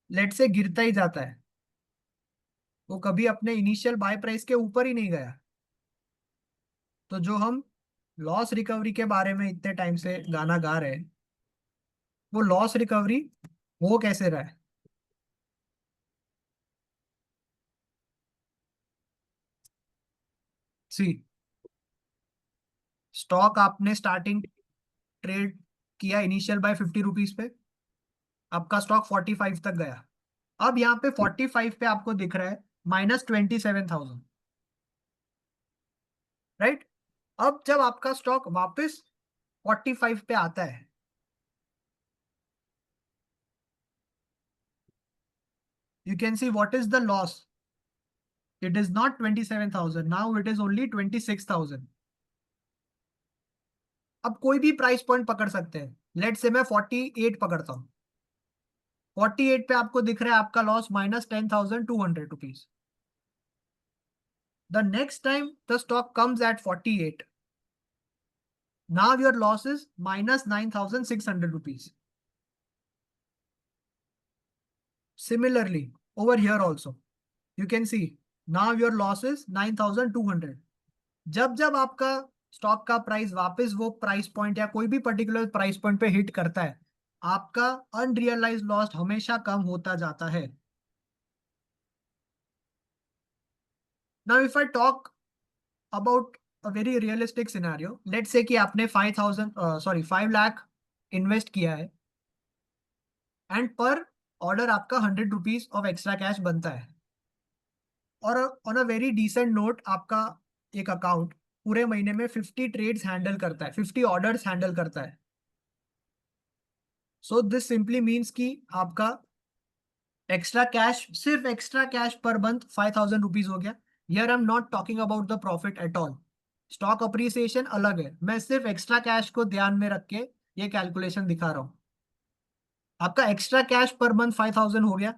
लेट से गिरता ही जाता है, वो कभी अपने इनिशियल बाय प्राइस के ऊपर ही नहीं गया, तो जो हम लॉस रिकवरी के बारे में इतने टाइम से गाना गा रहे हैं, वो लॉस रिकवरी हो कैसे रहा है? सी स्टॉक आपने स्टार्टिंग ट्रेड किया इनिशियल बाय 50 रुपीज पे, आपका स्टॉक 45 तक गया। अब यहाँ पे 45 पे आपको दिख रहा है -27,000, राइट? अब जब आपका स्टॉक वापस 45 पे आता है, you can see what is the loss. It is not 27,000, now it is only 26,000। अब कोई भी प्राइस पॉइंट पकड़ सकते हैं, लेट से मैं 48 पकड़ता हूँ। 48 पे आपको दिख रहा है आपका loss -10,200 rupees. The next time the stock comes at 48, now your loss is -9,600 rupees। Similarly, over here also, you can see now your loss is 9,200। जब जब आपका स्टॉक का प्राइस वापस वो प्राइस पॉइंट या कोई भी पर्टिकुलर प्राइस पॉइंट पे हिट करता है, आपका अनरियलाइज लॉस हमेशा कम होता जाता है। Now if I talk about a very realistic scenario, let's say कि आपने 5 लाख इन्वेस्ट किया है, एंड पर ऑर्डर आपका 100 रुपीज ऑफ एक्स्ट्रा कैश बनता है, और on a very decent note आपका एक अकाउंट पूरे महीने में 50 ट्रेड्स हैंडल करता है, 50 ऑर्डर्स हैंडल करता है। सो दिस सिंपली मीन्स कि आपका एक्स्ट्रा कैश, सिर्फ extra cash per month 5,000 rupees हो गया। Here I am not talking about the profit at all. Stock appreciation अलग है। मैं सिर्फ एक्स्ट्रा कैश को ध्यान में रख के ये कैलकुलेशन दिखा रहा हूं। आपका एक्स्ट्रा कैश पर मंथ 5,000 हो गया।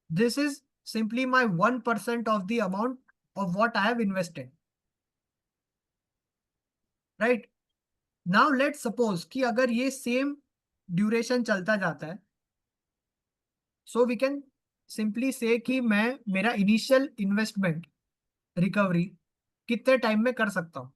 This is simply my 1% of the amount of what I have invested, right. Now let suppose कि अगर ये सेम ड्यूरेशन चलता जाता है, सो वी कैन सिंपली से कि मैं मेरा इनिशियल इन्वेस्टमेंट रिकवरी कितने टाइम में कर सकता हूं।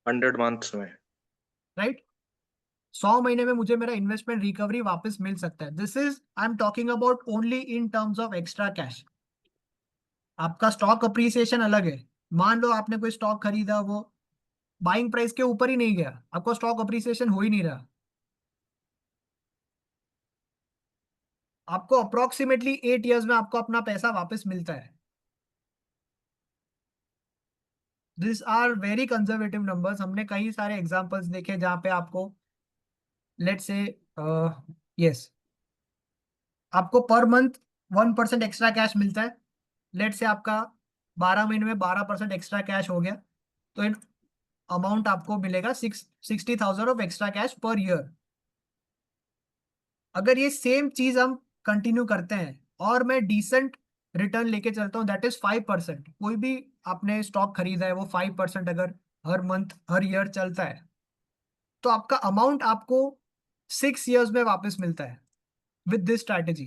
हंड्रेड मंथ्स में। राइट, 100 महीने में मुझे मेरा इन्वेस्टमेंट रिकवरी वापस मिल सकता है। This is I am talking about only in terms of extra cash. आपका स्टॉक अप्रिसिएशन अलग है। मान लो आपने कोई स्टॉक खरीदा, वो बाइंग प्राइस के ऊपर ही नहीं गया, आपको स्टॉक अप्रिसिएशन हो ही नहीं रहा, आपको अप्रोक्सीमेटली 8 ईयर्स में आपको अपना पैसा वापस मिलता है। This are very conservative numbers. हमने कई सारे एग्जांपल्स देखे जहां पे आपको लेट्स से यस आपको पर मंथ 1% एक्स्ट्रा कैश मिलता है। लेट से आपका 12 महीने में 12% एक्स्ट्रा कैश हो गया, तो इन अमाउंट आपको मिलेगा 60,000 of extra cash per year. अगर ये सेम चीज हम कंटिन्यू करते हैं और मैं डिसेंट रिटर्न लेके चलता हूँ, दैट इज 5%। कोई भी आपने स्टॉक खरीदा है, वो 5% अगर हर मंथ हर ईयर चलता है, तो आपका अमाउंट आपको 6 ईयर्स में वापस मिलता है with this strategy.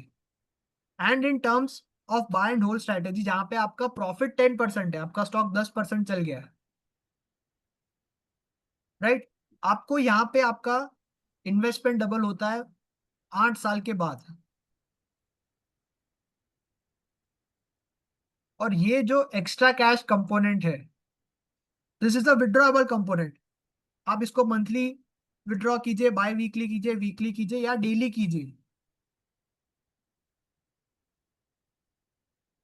And in terms of buy and hold strategy, जहां पे आपका प्रॉफिट 10% है, आपका स्टॉक 10% चल गया है, राइट, आपको यहाँ पे आपका इन्वेस्टमेंट डबल होता है 8 साल के बाद। और ये जो एक्स्ट्रा कैश कंपोनेंट है, this is the withdrawable component. आप इसको मंथली विड्रॉ कीजिए, बाय वीकली कीजिए, वीकली कीजिए या डेली कीजिए।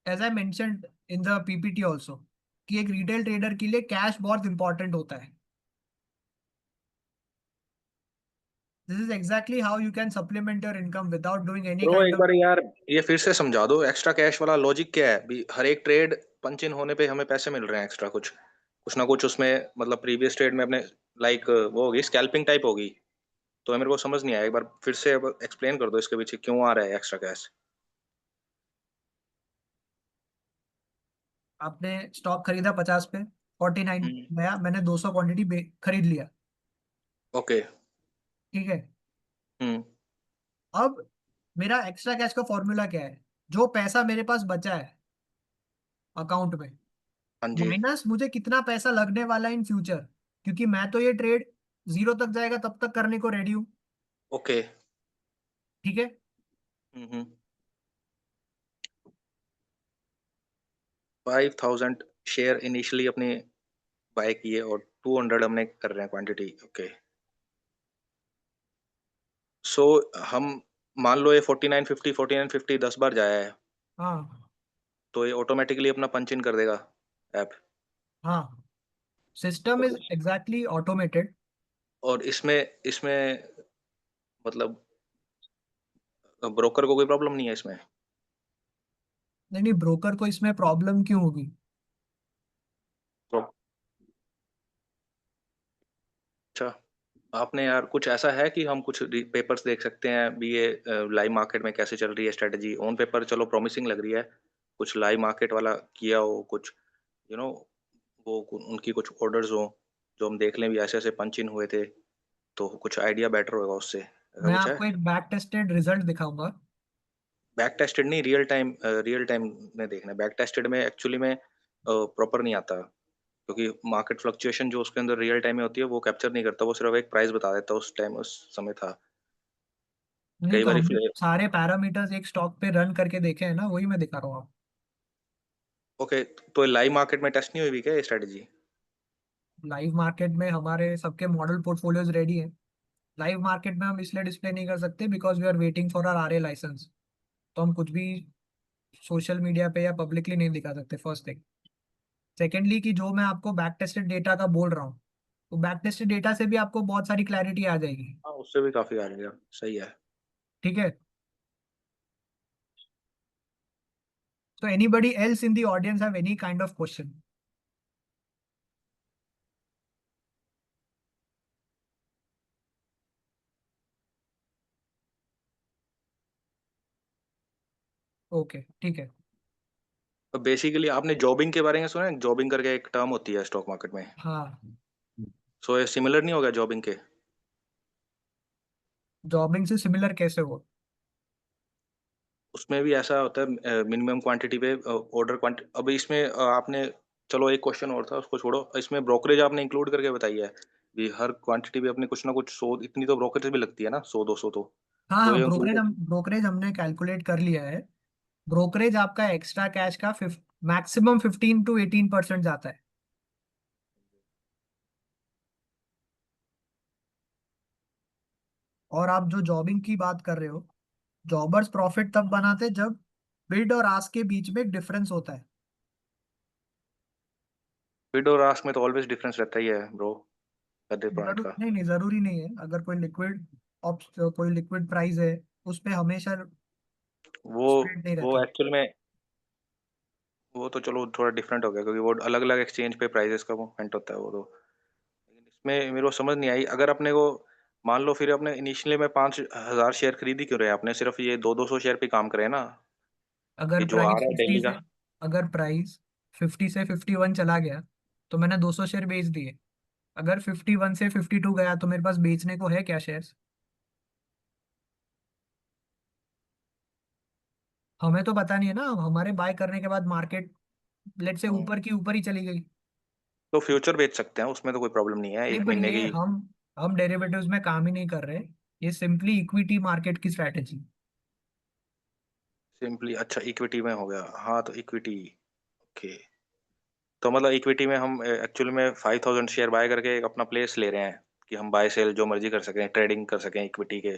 As I mentioned in the PPT also कि एक रिटेल ट्रेडर के लिए कैश बहुत इंपॉर्टेंट होता है। This is exactly how you can supplement your income without doing any bro kind एक ऑफ। बार यार ये फिर से समझा दो, एक्स्ट्रा कैश वाला लॉजिक क्या है भी? हर एक ट्रेड पंच इन होने पे हमें पैसे मिल रहे हैं एक्स्ट्रा, कुछ कुछ ना कुछ उसमें, मतलब प्रीवियस ट्रेड में अपने लाइक वो होगी स्कैल्पिंग टाइप होगी। तो मेरे को समझ नहीं आया, एक बार फिर से एक्सप्लेन कर दो इसके पीछे क्यों आ रहा है एक्स्ट्रा कैश। आपने स्टॉक खरीदा 50 पे, 49 गया, मैंने 200 क्वांटिटी खरीद लिया, ओके। ठीक है। हम्म। अब मेरा एक्स्ट्रा कैश का फॉर्मूला क्या है? जो पैसा मेरे पास बचा है अकाउंट में, हाँ जी। माइनस मुझे कितना पैसा लगने वाला है इन फ्यूचर, क्योंकि मैं तो ये ट्रेड जीरो तक जाएगा तब तक करने को रेडी हूँ, ओके। ठीक है। हम्म। 5,000 शेयर इनिशियली अपने बाय किए और 200 हमने कर रहे हैं क्वांटिटी, ओके। सो हम मान लो ये 4950 10 बार जाया है, हाँ तो ये ऑटोमेटिकली अपना पंच इन कर देगा ऐप। हाँ, सिस्टम इज एग्जैक्टली ऑटोमेटेड। और इसमें इसमें मतलब ब्रोकर को कोई प्रॉब्लम नहीं है इसमें? नहीं नहीं, ब्रोकर को इसमें प्रॉब्लम क्यों होगी? तो अच्छा, आपने यार कुछ ऐसा है कि हम कुछ पेपर्स देख सकते हैं भी ये लाइव मार्केट में कैसे चल रही है स्ट्रेटजी? ऑन पेपर चलो प्रॉमिसिंग लग रही है, कुछ लाइव मार्केट वाला किया हो कुछ, यू नो, उनकी कुछ ऑर्डर्स हो जो हम देख लें भी ऐसे ऐसे पंच इन हुए थे, तो कुछ आइडिया बेटर होगा उससे। ऐसा मैं कुछ है? आपको एक बैक टेस्टेड रिजल्ट दिखाऊंगा। बैक टेस्टेड नहीं, रियल टाइम में देखना है। बैक टेस्टेड में एक्चुअली में प्रॉपर नहीं आता, क्योंकि मार्केट फ्लक्चुएशन जो उसके अंदर रियल टाइम में होती है वो कैप्चर नहीं करता, वो सिर्फ एक प्राइस बता देता है उस टाइम उस समय था। नहीं, कई तो बार हमने सारे पैरामीटर्स एक स्टॉक पे रन करके देखे हैं ना, वही मैं दिखा रहा हूँ। ओके, तो लाइव मार्केट में टेस्ट नहीं हुई भी क्या ये स्ट्रेटजी? लाइव मार्केट में हमारे सबके मॉडल पोर्टफोलियोज रेडी है। लाइव मार्केट में हम इसलिए डिस्प्ले नहीं कर सकते because we are waiting for our RA licence. तो हम कुछ भी सोशल मीडिया पे या पब्लिकली नहीं दिखा सकते, फर्स्ट थिंग। सेकेंडली कि जो मैं आपको बैक टेस्टेड डेटा का बोल रहा हूँ, तो बैक टेस्टेड डेटा से भी आपको बहुत सारी क्लैरिटी आ जाएगी। हाँ, उससे भी काफी आ जाएगा, सही है। ठीक है। तो anybody else in the audience have any kind of question? Okay, ठीक है। तो बेसिकली आपने जॉबिंग के बारे में सुना है? जॉबिंग करके एक टर्म होती है स्टॉक मार्केट में। हाँ, सो ये सिमिलर नहीं होगा जॉबिंग के? जॉबिंग से सिमिलर कैसे हो? उसमें भी ऐसा होता है मिनिमम क्वांटिटी पे ऑर्डर क्वांटिटी। अभी इसमें आपने, चलो एक क्वेश्चन और था उसको छोड़ो, इसमें ब्रोकरेज आपने इंक्लूड करके बताई है कि हर क्वांटिटी पे अपने कुछ ना कुछ 100 इतनी तो ब्रोकरेज भी लगती है ना, 100-200 हाँ तो हाँ, ये इंक्लूड। ब्रोकरेज हमने कैलकुलेट कर लिया है। ब्रोकरेज आपका एक्स्ट्रा कैश का मैक्सिमम 15 to 18% जाता है। और आप जो जॉबिंग की बात कर रहे हो, जॉबर्स प्रॉफिट तब बनाते हैं जब बिड और आस्क के बीच में एक डिफरेंस होता है। बिड और आस्क में तो ऑलवेज डिफरेंस रहता ही है ब्रो, कर पॉइंट का। नहीं नहीं, जरूरी नहीं है। अगर कोई लिक्विड प्राइस है, उस पे हमेशा वो स्प्रेड नहीं वो रहता। एक्चुअल में, वो तो चलो थोड़ा डिफरेंट हो गया क्योंकि वो अलग अलग एक्सचेंज पे प्राइजेस का मूवमेंट होता है वो तो। लेकिन इसमें मेरे को समझ नहीं आई, अगर अपने को मान लो फिर अपने इनिशियली में 5,000 शेयर खरीदी क्यों रहे, आपने सिर्फ ये 200 शेयर पे काम करे ना, अगर कि जो आ प्राइस रहा है फिफ्टी डेली से का। अगर प्राइस 50 से 51 चला गया, तो मैंने 200 शेयर बेच दिए। अगर 51 से 52 गया, तो मेरे पास बेचने को है क्या शेयर्स? हमें तो पता नहीं है ना, हमारे बाय करने के बाद मार्केट लेट से हम्म, ऊपर ही चली गई। तो फ्यूचर बेच सकते हैं, उसमें तो कोई प्रॉब्लम नहीं है, नहीं, एक पर महीने ये की। हम डेरिवेटिव्स में काम ही नहीं कर रहे। ये सिंपली इक्विटी मार्केट की स्ट्रैटेजी। सिंपली, अच्छा इक्विटी में हो गया, हाँ तो इक्विटी, ओके। तो मतलब इक्विटी में हम एक्चुअल में 5,000 शेयर बाय करके एक अपना प्लेस ले रहे हैं कि हम बाय सेल जो मर्जी कर सकें, ट्रेडिंग कर सकें इक्विटी के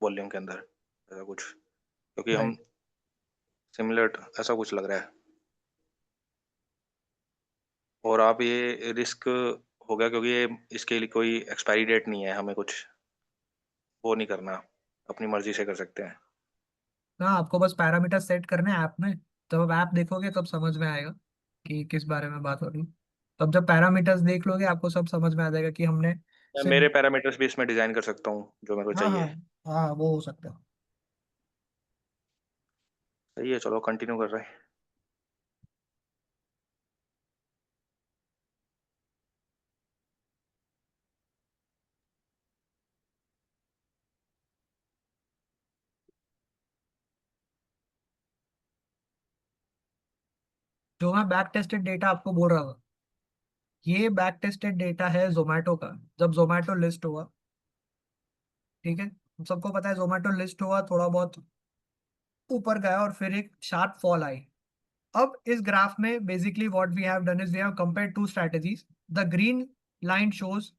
वॉल्यूम के अंदर, ऐसा कुछ, क्योंकि हम राइट। सिमिलर, ऐसा कुछ लग रहा है। और आप ये रिस्क हो गया क्योंकि ये इसके लिए कोई एक्सपायरी डेट नहीं है, हमें कुछ वो नहीं करना, अपनी मर्जी से कर सकते हैं। हाँ, आपको बस पैरामीटर सेट करने हैं ऐप में। जब आप ऐप देखोगे तब समझ में आएगा कि किस बारे में बात हो रही है। तब जब पैरामीटर्स देख लोगे, आपको सब समझ में आ जाएगा कि हमने मैं सिर्फ। मेरे पैरामीटर्स भी इसमें डिजाइन कर सकता हूँ जो मेरे को हाँ हाँ चाहिए। हाँ, वो हो सकता है। सही है, चलो कंटिन्यू कर रहे हैं। जो मैं बैक टेस्टेड डेटा आपको बोल रहा था, ये बैक टेस्टेड डेटा है जोमेटो का। जब जोमेटो लिस्ट हुआ, ठीक है, हम सबको पता है जोमेटो लिस्ट हुआ, थोड़ा बहुत ऊपर गया और फिर एक शार्प फॉल आई। अब इस ग्राफ में basically what we have done is we have compared two strategies. The green line shows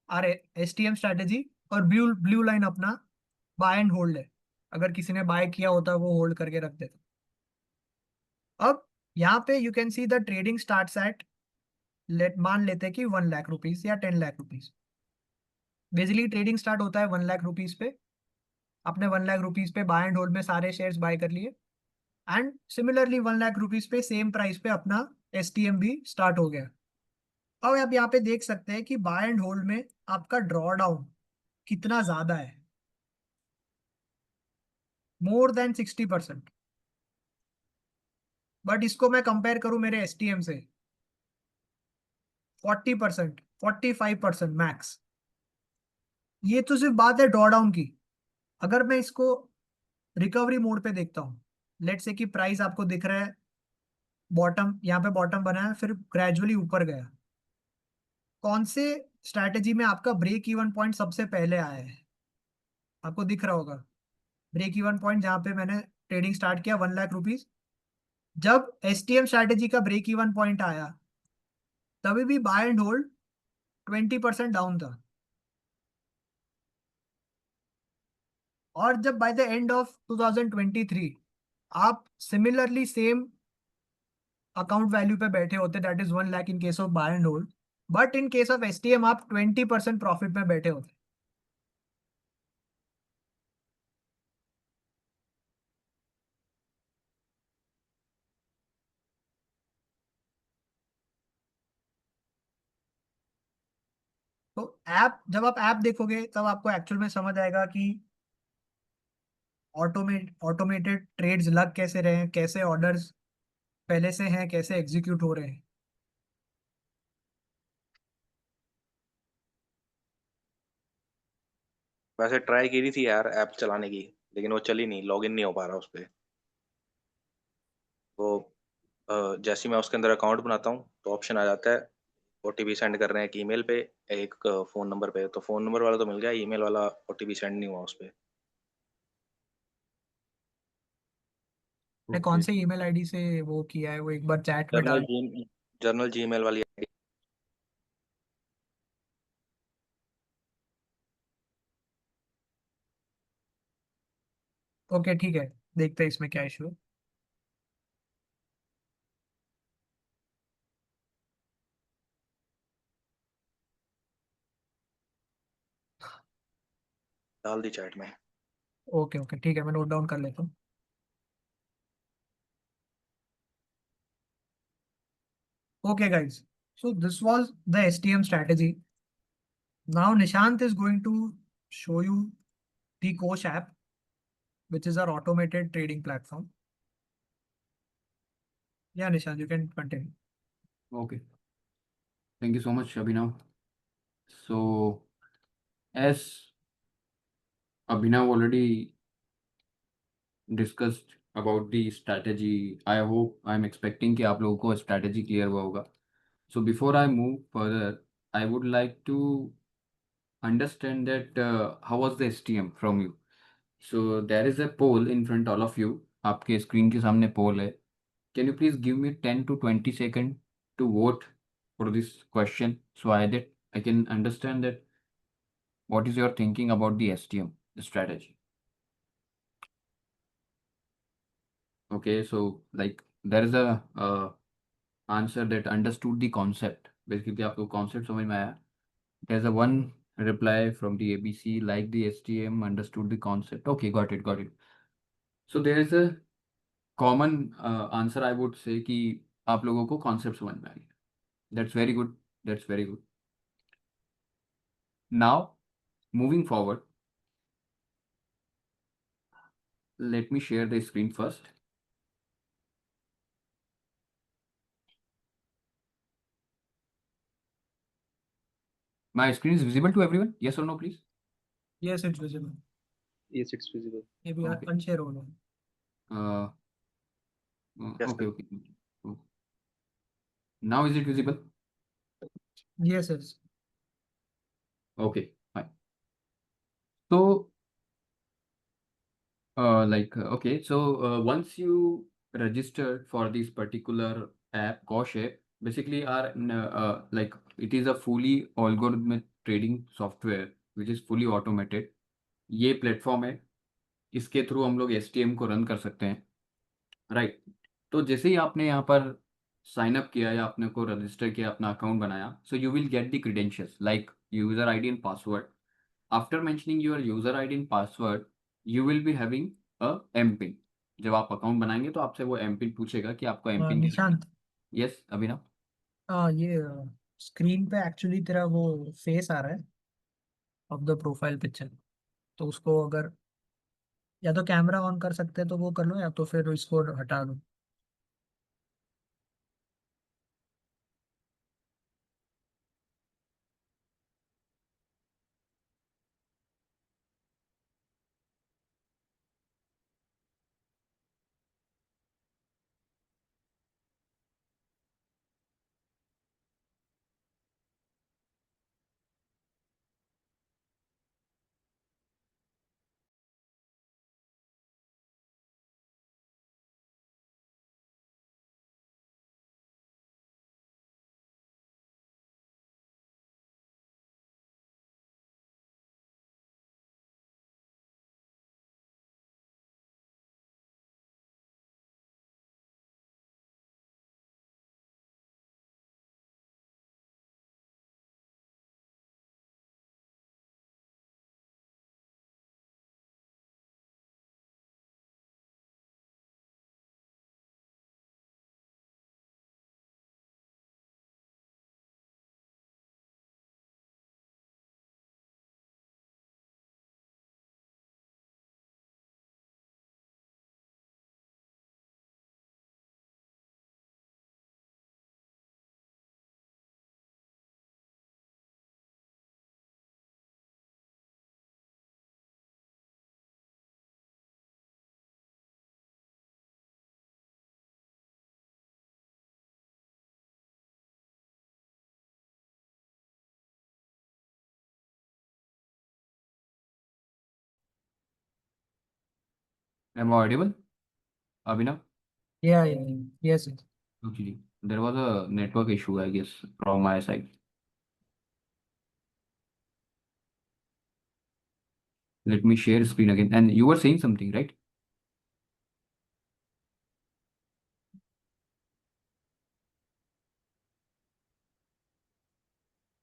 our STM strategy, और ब्लू ब्लू लाइन अपना बाय एंड होल्ड है। अगर किसी ने बाय किया होता, वो होल्ड करके रख देता। अब यहाँ पे you can see the trading starts at, let मान लेते हैं कि 1 लाख रुपीज या 10 lakh rupees. Basically trading start होता है 1 लाख रुपीज पे। आपने 1 लाख रुपीज पे बाय एंड होल्ड में सारे शेयर्स बाय कर लिए। एंड सिमिलरली 1 लाख रुपीज पे सेम प्राइस पे अपना एसटीएम भी स्टार्ट हो गया। अब आप यहाँ पे देख सकते हैं कि बाय एंड होल्ड में आपका ड्रॉ डाउन कितना ज्यादा है, मोर देन 60%। बट इसको मैं कंपेयर करूं मेरे एसटीएम से, 40%, 45% मैक्स। ये तो सिर्फ बात है ड्रॉ डाउन की। अगर मैं इसको रिकवरी मोड पे देखता हूँ, लेट से कि प्राइस आपको दिख रहा है बॉटम, यहाँ पे बॉटम बना है, फिर ग्रेजुअली ऊपर गया। कौन से स्ट्रैटेजी में आपका ब्रेक इवन पॉइंट सबसे पहले आया है? आपको दिख रहा होगा ब्रेक इवन पॉइंट, जहां पे मैंने ट्रेडिंग स्टार्ट किया 1 लाख रुपीज। जब एसटीएम स्ट्रैटेजी का ब्रेक इवन पॉइंट आया, तभी भी बाय एंड होल्ड 20% डाउन था। और जब बाय द एंड ऑफ 2023 आप सिमिलरली सेम अकाउंट वैल्यू पे बैठे होते, that is 1 lakh in case of buy and hold, but in case of STM आप 20% प्रॉफिट में बैठे होते। तो ऐप, जब आप ऐप देखोगे तब आपको एक्चुअल में समझ आएगा कि ऑटोमेटेड ट्रेड्स लग कैसे रहे हैं, कैसे ऑर्डर्स पहले से हैं, कैसे एग्जीक्यूट हो रहे हैं। वैसे ट्राई की थी यार ऐप चलाने की, लेकिन वो चली नहीं, लॉगिन नहीं हो पा रहा उस पे। वो जैसे ही मैं उसके अंदर अकाउंट बनाता हूँ तो ऑप्शन आ जाता है ओटीपी सेंड कर रहे हैं एक ईमेल पे, एक फ़ोन नंबर पे। तो फ़ोन नंबर वाला तो मिल गया, ईमेल वाला ओटीपी सेंड नहीं हुआ उस पे। ने कौन ओके। से ईमेल आईडी से वो किया है, वो एक बार चैट में जर्नल डाल। जी जर्नल जीमेल वाली आईडी। ओके ठीक है, देखते हैं इसमें क्या इशू है। डाल दी चैट में। ओके ओके ठीक है, मैं नोट डाउन कर लेता हूँ। Okay guys, so this was the STM strategy. Now Nishant is going to show you the Kosh app, which is our automated trading platform. Yeah, Nishant, you can continue. Okay. Thank you so much, Abhinav. So, as Abhinav already discussed about the strategy, I hope I'm expecting कि आप लोगों को strategy clear हुआ होगा. So before I move further, I would like to understand that how was the STM from you. So there is a poll in front all of you. आपके screen के सामने poll है. Can you please give me 10 to 20 seconds to vote for this question so I can understand that what is your thinking about the STM strategy. Okay, so like there is a answer that understood the concept. Basically, आपको concept समझ में आया. There's a one reply from the ABC like the STM understood the concept. Okay, got it, got it. So there is a common answer I would say कि आप लोगों को concept समझ में आ गया. That's very good. That's very good. Now, moving forward, let me share the screen first. My screen is visible to everyone? Yes or no, please? Yes, it's visible. Yes, it's visible. Maybe Okay. unshare हो. Uh, Yes, okay, sir. okay. Oh. Now is it visible? Yes, yes. Okay, fine. So, okay, so once you registered for this particular app, Kosh app, basically like it is a fully algorithmic trading software which is fully automated. ये platform है, इसके through हम लोग STM को run कर सकते हैं, right. तो जैसे ही आपने यहाँ पर साइन अप किया या आपने को रजिस्टर किया, अपना अकाउंट बनाया, so you will get the credentials like user ID and password. After mentioning your user ID and password, you will be having a M pin. जब आप अकाउंट बनाएंगे तो आपसे वो एम पिन पूछेगा कि आपको एम पिन क्या है. निशांत, यस अभिनव. ये स्क्रीन पे एक्चुअली तेरा वो फेस आ रहा है ऑफ द प्रोफाइल पिक्चर, तो उसको अगर या तो कैमरा ऑन कर सकते हैं तो वो कर लो, या तो फिर इसको हटा दो. Am I audible, Abhinav? Yeah, yeah, yeah. Yes, yes. Actually, there was a network issue, I guess, from my side. Let me share screen again. And you were saying something, right?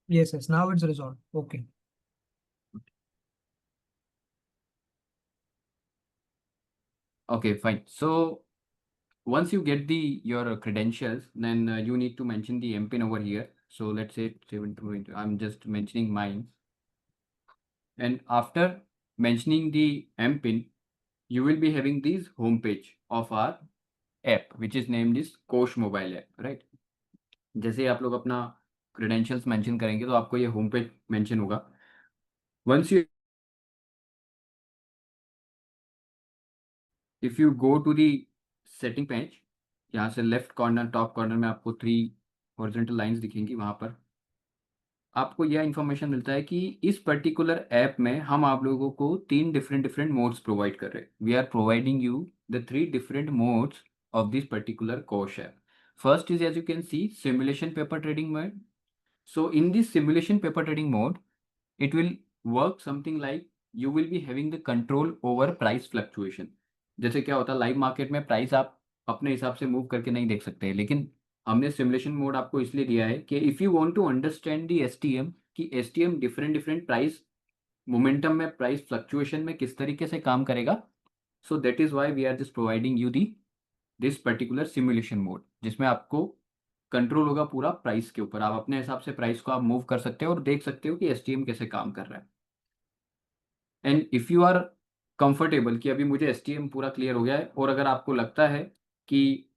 Yes, yes. Now it's resolved. Okay. Okay, fine. So once you get your credentials, then you need to mention the MPIN over here. So let's say 720. I'm just mentioning mine. And after mentioning the MPIN, you will be having this homepage of our app, which is named is कोश mobile app, right? जैसे ही आप लोग अपना credentials mention करेंगे तो आपको ये home page mention होगा. Once you if you go to the setting page, यहाँ से लेफ्ट कॉर्नर टॉप कॉर्नर में आपको 3 हॉरिजॉन्टल लाइंस दिखेंगी. वहाँ पर आपको यह इन्फॉर्मेशन मिलता है कि इस पर्टिकुलर ऐप में हम आप लोगों को 3 डिफरेंट मोड्स प्रोवाइड कर रहे हैं. We are providing you the 3 different modes of this particular course app. First is, as you can see, simulation paper trading mode. So in this simulation paper trading mode, it will work something like you will be having the control over price fluctuation. जैसे क्या होता है live market में price आप अपने हिसाब से move करके नहीं देख सकते, लेकिन हमने सिमुलेशन मोड आपको इसलिए दिया है कि if you want to understand the STM कि एसटीएम डिफरेंट प्राइस मोमेंटम में प्राइस फ्लक्चुएशन में किस तरीके से काम करेगा. So that is why we are just providing you the this particular simulation mode, जिसमें आपको कंट्रोल होगा पूरा प्राइस के ऊपर. आप अपने हिसाब से प्राइस को आप मूव कर सकते हो और देख सकते हो कि एसटीएम कैसे काम कर रहा है. And if you are comfortable कि अभी मुझे एसटीएम पूरा क्लियर हो गया है और अगर आपको लगता है कि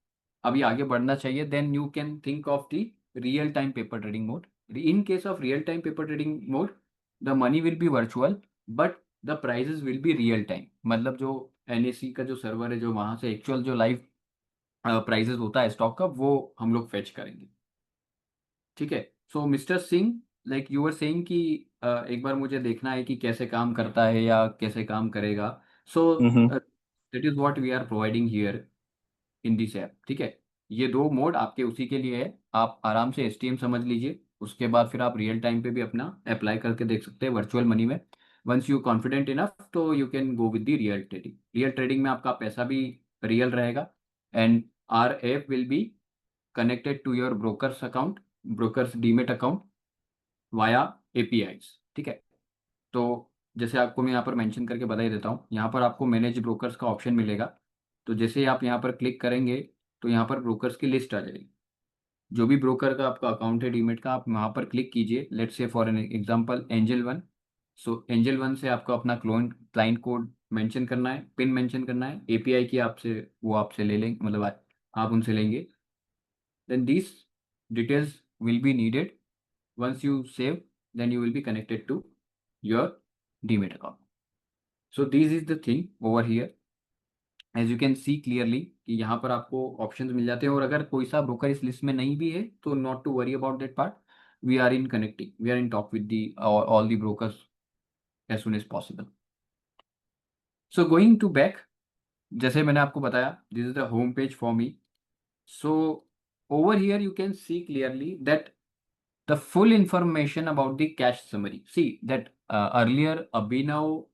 अभी आगे बढ़ना चाहिए, then you can think of the real time paper trading mode. In case of real time paper trading mode, the money will be virtual but the prices will be real time. मतलब जो NSC का जो server है, जो वहाँ से actual जो live prices होता है स्टॉक का, वो हम लोग फेच करेंगे. ठीक है. So mister Singh, like you were saying कि एक बार मुझे देखना है कि कैसे काम करता है या कैसे काम करेगा. So hmm. That is what we are providing here in this app. ठीक है. ये 2 मोड आपके उसी के लिए है. आप आराम से एसटीएम समझ लीजिए, उसके बाद फिर आप रियल टाइम पे भी अपना अप्लाई करके देख सकते हैं वर्चुअल मनी में. वंस यू कॉन्फिडेंट इनफ तो you can go with the real trading. Real trading में आपका पैसा भी रियल रहेगा and our app will be connected to your broker's account, broker's demat account via APIs. ठीक है. तो जैसे आपको मैं यहाँ पर मेंशन करके बता ही देता हूँ, यहाँ पर आपको मैनेज ब्रोकर्स का ऑप्शन मिलेगा. तो जैसे ही आप यहाँ पर क्लिक करेंगे तो यहाँ पर ब्रोकर्स की लिस्ट आ जाएगी. जो भी ब्रोकर का आपका अकाउंट है डीमेट का, आप वहाँ पर क्लिक कीजिए. Let's say for an example angel one. So angel one से आपको अपना क्लाइंट कोड मेंशन करना है, पिन मेंशन करना है. एपीआई की आपसे वो आपसे ले लेंगे, मतलब आप उनसे लेंगे. Then these details will be needed. Once you save, then you will be connected to your Demat account. So this is the thing over here. As you can see clearly कि यहाँ पर आपको options मिल जाते हैं. और अगर कोई सा broker इस list में नहीं भी है तो not to worry about that part. We are in connecting. We are in talk with the all the brokers as soon as possible. So going to back, जैसे मैंने आपको बताया, this is the home page for me. So over here you can see clearly that the full information about the cash summary. See that earlier Abhinav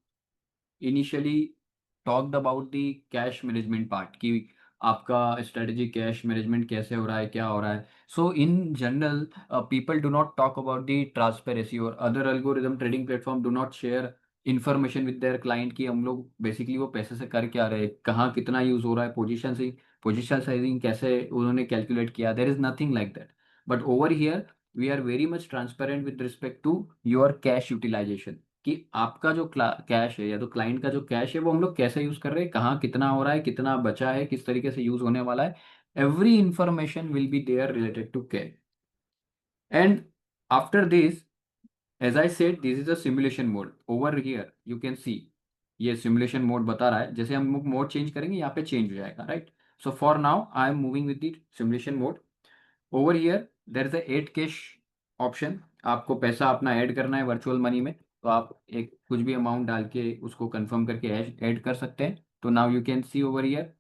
initially talked about the cash management part कि आपका strategy cash management कैसे हो रहा है, क्या हो रहा है. So in general, people do not talk about the transparency or other algorithm trading platform do not share information with their client कि हम लोग basically वो पैसे से कर क्या रहे हैं, कहाँ कितना यूज हो रहा है, पोजीशन साइजिंग कैसे उन्होंने कैलकुलेट किया. There is nothing like that. But over here we are very much transparent with respect to your cash utilisation कि आपका जो कैश है या तो क्लाइंट का जो कैश है वो हम लोग कैसे यूज कर रहे हैं, कहाँ कितना हो रहा है, कितना बचा है, किस तरीके से यूज होने वाला है. Every information will be there related to cash. And after this, as I said, this is a simulation mode. Over here you can see ये सिमुलेशन मोड बता रहा है. जैसे हम मोड चेंज करेंगे यहाँ पे चेंज हो जाएगा, right. So for now I am moving with the simulation mode. Over here there is a add cash option. आपको पैसा अपना ऐड करना है वर्चुअल मनी में, तो आप एक कुछ भी अमाउंट डाल के उसको कंफर्म करके ऐड कर सकते हैं. तो now you can see over here,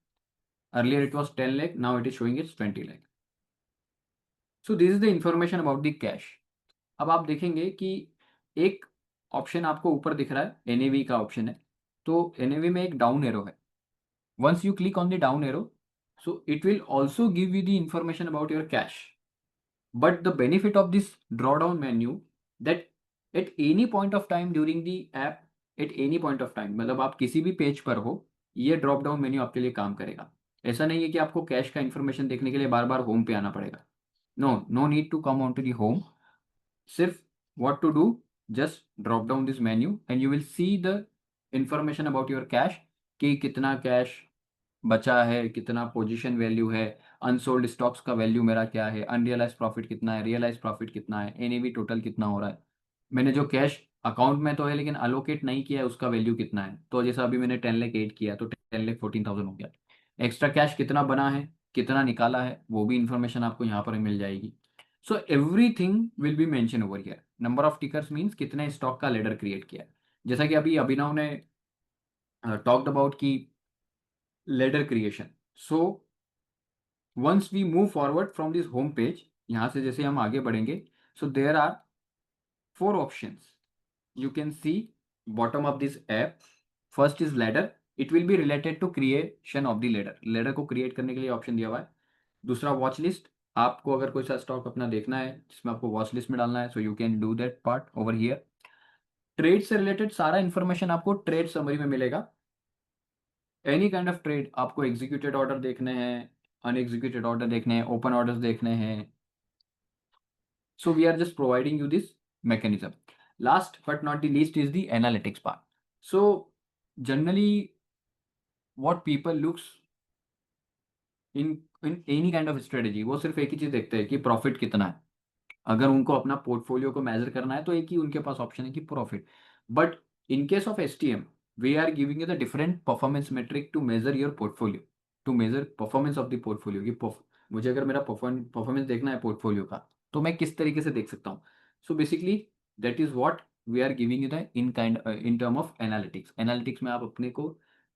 earlier it was 10 lakh, now it is showing it's 20 lakh. So this is the information about the cash. अब आप देखेंगे कि एक ऑप्शन आपको ऊपर दिख रहा है, एनएवी का ऑप्शन है. तो एनएवी में एक डाउन एरो है. Once you click on the down arrow, so it will also give you the information about your cash. But the benefit of this draw down menu, that at any point of time during the app, at any point of time, मतलब आप किसी भी page पर हो, ये drop down menu आपके लिए काम करेगा. ऐसा नहीं है कि आपको कैश का इन्फॉर्मेशन देखने के लिए बार बार होम पे आना पड़ेगा. No need to come on to the home. सिर्फ what to do, just drop down this menu and you will see the information about your cash, कि कितना कैश बचा है, कितना पोजीशन वैल्यू है, अनसोल्ड स्टॉक्स का वैल्यू मेरा क्या है, अनरियलाइज प्रॉफिट कितना है, रियलाइज प्रॉफिट कितना है, एनएवी टोटल कितना हो रहा है, मैंने जो कैश अकाउंट में तो है लेकिन अलोकेट नहीं किया है उसका वैल्यू कितना है. तो जैसा अभी मैंने 10 लाख 8 किया तो 10 लाख 14,000 हो गया. एक्स्ट्रा कैश कितना बना है, कितना निकाला है, वो भी इंफॉर्मेशन आपको यहाँ पर मिल जाएगी. So everything will be mention over here. Number of tickers means कितने स्टॉक का लेडर क्रिएट किया है. जैसा कि अभी अभिनव ने टॉक्ड अबाउट की ladder creation. So once we move forward from this home page, यहाँ से जैसे हम आगे बढ़ेंगे, so there are 4 options. You can see bottom of this app. First is ladder. It will be related to creation of the ladder. Ladder को create करने के लिए ऑप्शन दिया हुआ है. दूसरा वॉच लिस्ट. आपको अगर कोई सा स्टॉक अपना देखना है जिसमें आपको वॉच लिस्ट में डालना है, so you can do that part over here. Trade से रिलेटेड सारा इंफॉर्मेशन आपको ट्रेड समरी में मिलेगा. एनी काइंड ऑफ ट्रेड, आपको एग्जीक्यूटेड ऑर्डर देखने हैं, अनएग्जीक्यूटेड ऑर्डर देखने हैं, ओपन ऑर्डर्स देखने हैं. So we are just providing you this mechanism. Last but not the least is the analytics part. So generally what people looks in any kind of strategy, वो सिर्फ एक ही चीज देखते हैं कि प्रॉफिट कितना है. अगर उनको अपना पोर्टफोलियो को मेजर करना है तो एक ही उनके पास ऑप्शन है कि profit. But in case of STM we are giving you the different performance metric to measure your portfolio, to measure performance of the portfolio. कि मुझे अगर मेरा परफॉर्मेंस देखना है पोर्टफोलियो का तो मैं किस तरीके से देख सकता हूँ. So basically that is what we are giving you the in term of analytics. Analytics में आप अपने को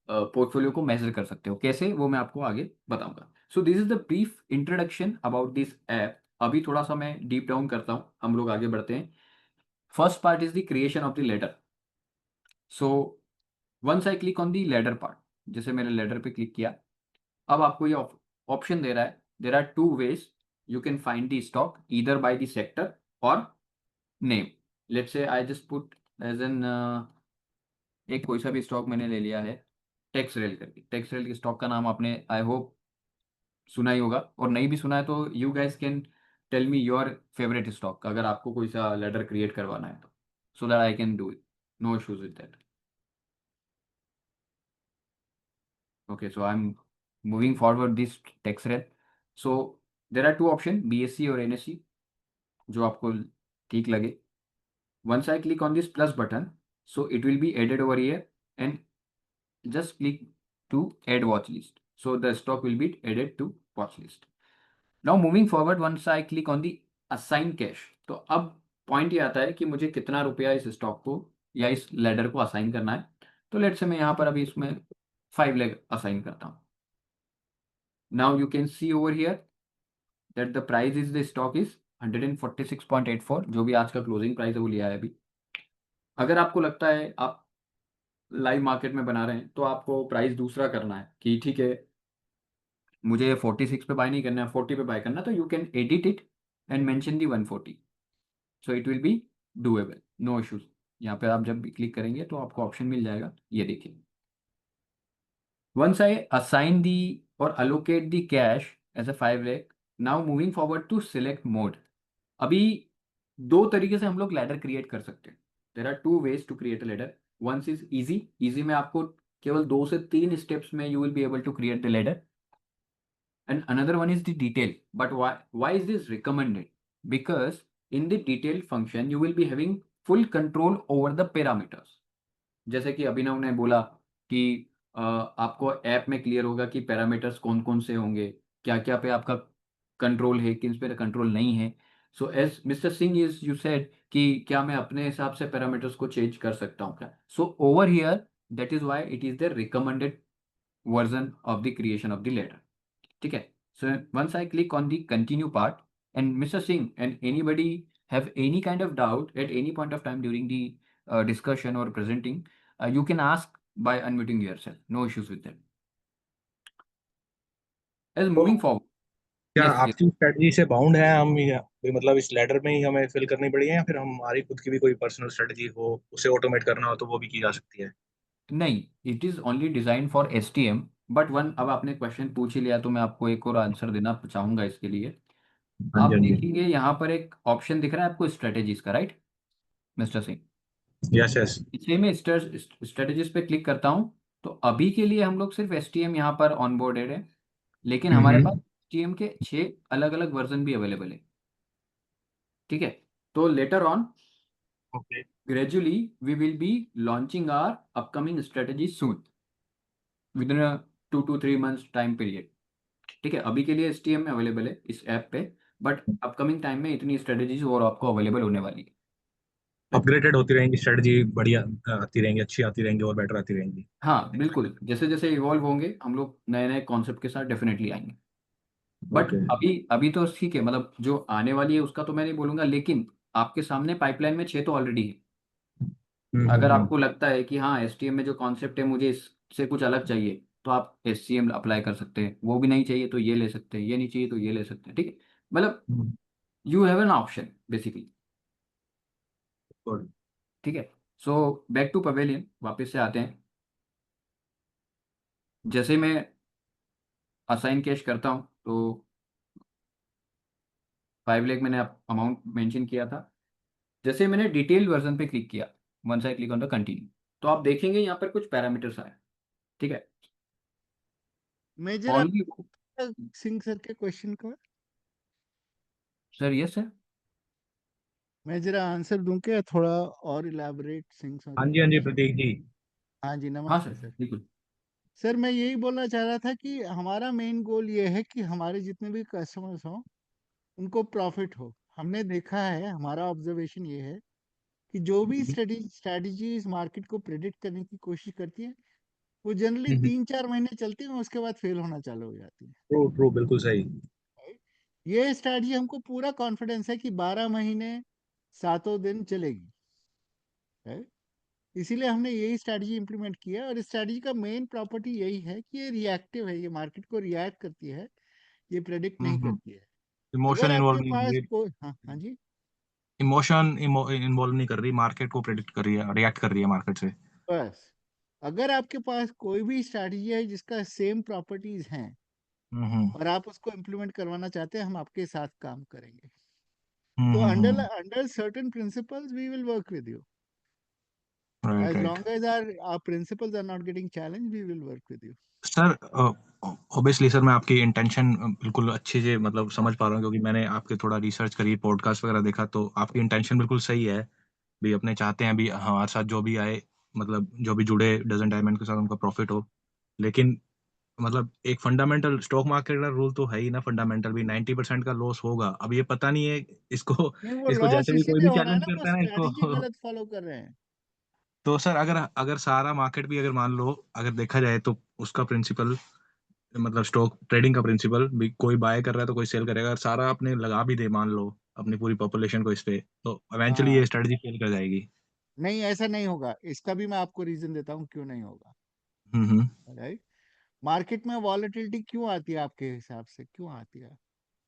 पोर्टफोलियो को मेजर कर सकते हो. कैसे, वो मैं आपको आगे बताऊंगा. सो this is the brief introduction about this app. अभी थोड़ा सा मैं डीप डाउन करता हूँ, हम लोग आगे बढ़ते हैं. First part is the creation of the ladder. So once I click on the ladder part, जैसे मैंने लेडर पे क्लिक किया, अब आपको ये ऑप्शन दे रहा है. There are 2 ways you can find the stock, either by the sector or name. Let's say I just put as an एक कोई सा भी स्टॉक मैंने ले लिया है टेक्सरेल करके. टेक्सरेल के स्टॉक का नाम आपने आई होप सुना ही होगा, और नहीं भी सुना है तो you guys can tell me your favourite stock अगर आपको कोई सा लेडर क्रिएट करवाना है तो, so that I can do it. No issues with that. Okay, so I am moving forward this टेक्सरेल. So there are 2 option, BSE और NSE, जो आपको ठीक लगे. Once I click on this plus button, so it will be added over here and just click to add watch list. So the stock will be added to watch list. Now moving forward, once I click on the assign cash, तो अब point ये आता है कि मुझे कितना रुपया इस स्टॉक को या इस लेडर को असाइन करना है. तो लेट्स से मैं यहाँ पर अभी इसमें 5 लाख असाइन करता हूँ. Now you can see over here that the price is the stock is 146.84, जो भी आज का क्लोजिंग प्राइस है वो लिया है अभी. अगर आपको लगता है आप लाइव मार्केट में बना रहे हैं तो आपको प्राइस दूसरा करना है कि ठीक है मुझे 46 पे बाय नहीं करना है, 40 पे बाय करना है, तो you can edit it and mention the 140. So it will be doable, no issues. यहाँ पे आप जब भी क्लिक करेंगे तो आपको ऑप्शन मिल जाएगा, ये देखिए. वंस आई असाइन दी और allocate the cash as a 5 lakh, now moving forward to select mode. अभी 2 तरीके से हम लोग लैडर क्रिएट कर सकते हैं. There are 2 ways to create a ladder. Once is easy में आपको केवल 2 से 3 स्टेप्स में you will be able to create the ladder. And another one is the detail. But why is this recommended? Because in the detailed function you will be having full control over the parameters. जैसे कि अभिनव ने बोला कि आपको app में clear होगा कि parameters कौन कौन से होंगे, क्या क्या पे आपका कंट्रोल है, किन पे कंट्रोल नहीं है. So as mister Singh is you said कि क्या मैं अपने हिसाब से पैरामीटर्स को चेंज कर सकता हूँ क्या. So over here that is why it is the recommended version of the creation of the letter. ठीक है. So once I click on the continue part, and Mr. Singh and anybody have any kind of doubt at any point of time during the discussion or presenting, you can ask by unmuting yourself. No issues with that. As तो moving forward, क्या yes, yes. आपकी strategy से bound है हम, या भी मतलब इस लेटर में ही हमें फिल करनी पड़ेगी, या फिर हमारी खुद की भी कोई पर्सनल स्ट्रेटजी हो, उसे ऑटोमेट करना हो तो वो भी की जा सकती है? नहीं, it is only design for STM, but one, अब आपने क्वेश्चन पूछ ही लिया तो मैं आपको एक और आंसर देना चाहूंगा इसके लिए. हाँ आप जी, हाँ जी। देखेंगे यहाँ पर एक ऑप्शन दिख रहा है आपको स्ट्रेटेजीज का, right mister Singh? Yes yes. इसलिए मैं स्ट्रेटेजीज पे क्लिक करता हूँ. तो अभी के लिए हम लोग सिर्फ एसटीएम यहाँ पर ऑनबोर्डेड है, लेकिन हमारे पास एसटीएम के 6 अलग अलग वर्जन भी अवेलेबल है. ठीक है. तो later on okay. gradually we will be launching our upcoming strategy soon within a 2 to 3 months time period. ठीक है. अभी के लिए एसटीएम में अवेलेबल है इस ऐप पे, बट अपकमिंग टाइम में इतनी स्ट्रेटेजीज और आपको अवेलेबल होने वाली है. अपग्रेडेड होती रहेंगी स्ट्रेटजी, बढ़िया आती रहेंगी, अच्छी आती रहेंगी और बेटर आती रहेंगी। हाँ बिल्कुल, जैसे जैसे इवॉल्व होंगे हम लोग नए नए कॉन्सेप्ट के साथ डेफिनेटली आएंगे. But okay. अभी अभी तो ठीक है, मतलब जो आने वाली है उसका तो मैं नहीं बोलूंगा, लेकिन आपके सामने पाइपलाइन में 6 तो ऑलरेडी है. अगर आपको लगता है कि हाँ एसटीएम में जो कॉन्सेप्ट है मुझे इससे कुछ अलग चाहिए, तो आप एससीएम अप्लाई कर सकते हैं. वो भी नहीं चाहिए तो ये ले सकते हैं, ये नहीं चाहिए तो ये ले सकते हैं. ठीक है. मतलब you have an option basically. Good. ठीक है. सो बैक टू पवेलियन वापस से आते हैं. जैसे मैं असाइन कैश करता हूँ तो 5 लाख मैंने अमाउंट मेंशन किया था. जैसे मैंने डिटेल वर्जन पे क्लिक किया, one side click on the continue, तो आप देखेंगे यहाँ पर कुछ पैरामीटर्स आए. ठीक है. मैं जरा ओनली सिंह सर के क्वेश्चन का सर, यस सर. मैं जरा आंसर दूं क्या, थोड़ा और इलाबोरेट सिंह सर हाँ के जी, हाँ जी क्वेश्चन? प्रतीक जी। हाँ जी, हाँ नमस्ते सर, सर. बिल्कुल. सर मैं यही बोलना चाह रहा था कि हमारा मेन गोल ये है कि हमारे जितने भी कस्टमर्स हों उनको प्रॉफिट हो. हमने देखा है, हमारा ऑब्जर्वेशन ये है कि जो भी स्ट्रेटजीज मार्केट को प्रेडिक्ट करने की कोशिश करती है वो जनरली 3-4 महीने चलती है, उसके बाद फेल होना चालू हो जाती है. ट्रू ट्रू, बिल्कुल सही। ये स्ट्रेटजी हमको पूरा कॉन्फिडेंस है कि 12 महीने 7 दिन चलेगी. right? इसीलिए हमने यही स्ट्रैटेजी इंप्लीमेंट किया, और इस स्ट्रैटेजी का मेन प्रॉपर्टी यही है कि ये रिएक्टिव है, ये मार्केट को रिएक्ट करती है, ये प्रेडिक्ट नहीं करती है. इमोशन अगर इन्वॉल्व आपके नहीं कर पास रही, कोई, हाँ हाँ जी, इमोशन इन्वॉल्व नहीं कर रही, मार्केट को प्रेडिक्ट कर रही है, रिएक्ट कर रही है मार्केट से। बस अगर आपके पास कोई भी स्ट्रैटेजी है जिसका सेम प्रॉपर्टीज हैं हम्म और आप उसको इम्प्लीमेंट करवाना चाहते हैं, हम आपके साथ काम करेंगे. तो hmm. Under certain principles we will work with you. Right As right. long as our principles are not getting challenged, we will work with you. Sir obviously sir, मैं आपकी इंटेंशन बिल्कुल अच्छे से मतलब समझ पा रहा हूँ, क्योंकि मैंने आपके थोड़ा रिसर्च करी, पॉडकास्ट वगैरह देखा, तो आपकी इंटेंशन बिल्कुल सही है। भी अपने चाहते हैं भी हमारे साथ जो भी आए, मतलब जो भी जुड़े डजन डायमंड के साथ, उनका प्रॉफिट हो। लेकिन मतलब एक फंडामेंटल स्टॉक मार्केट का रूल तो है ही ना, फंडामेंटल भी 90% का लॉस होगा। अब ये पता नहीं है इसको, नहीं, वो इसको लॉस जैसे भी कोई इसीलिए भी हो रहा है चैलेंज ना, वो करता है ना स्ट्रैटेजी इसको। गलत फॉलो कर रहे हैं. तो सर अगर अगर सारा मार्केट भी अगर मान लो, अगर देखा जाए तो उसका प्रिंसिपल, मतलब स्टॉक ट्रेडिंग का प्रिंसिपल भी, कोई बाय कर रहा है तो कोई सेल करेगा, अगर सारा अपने लगा भी दे मान लो अपनी पूरी पॉपुलेशन को इस पे, तो इवेंचुअली हाँ, ये स्ट्रेटजी फेल कर जाएगी। नहीं ऐसा नहीं होगा. इसका भी मैं आपको रीजन देता हूँ क्यों नहीं होगा. हम्म। राइट. मार्केट में वॉलेटिलिटी क्यों आती है आपके हिसाब से, क्यों आती है?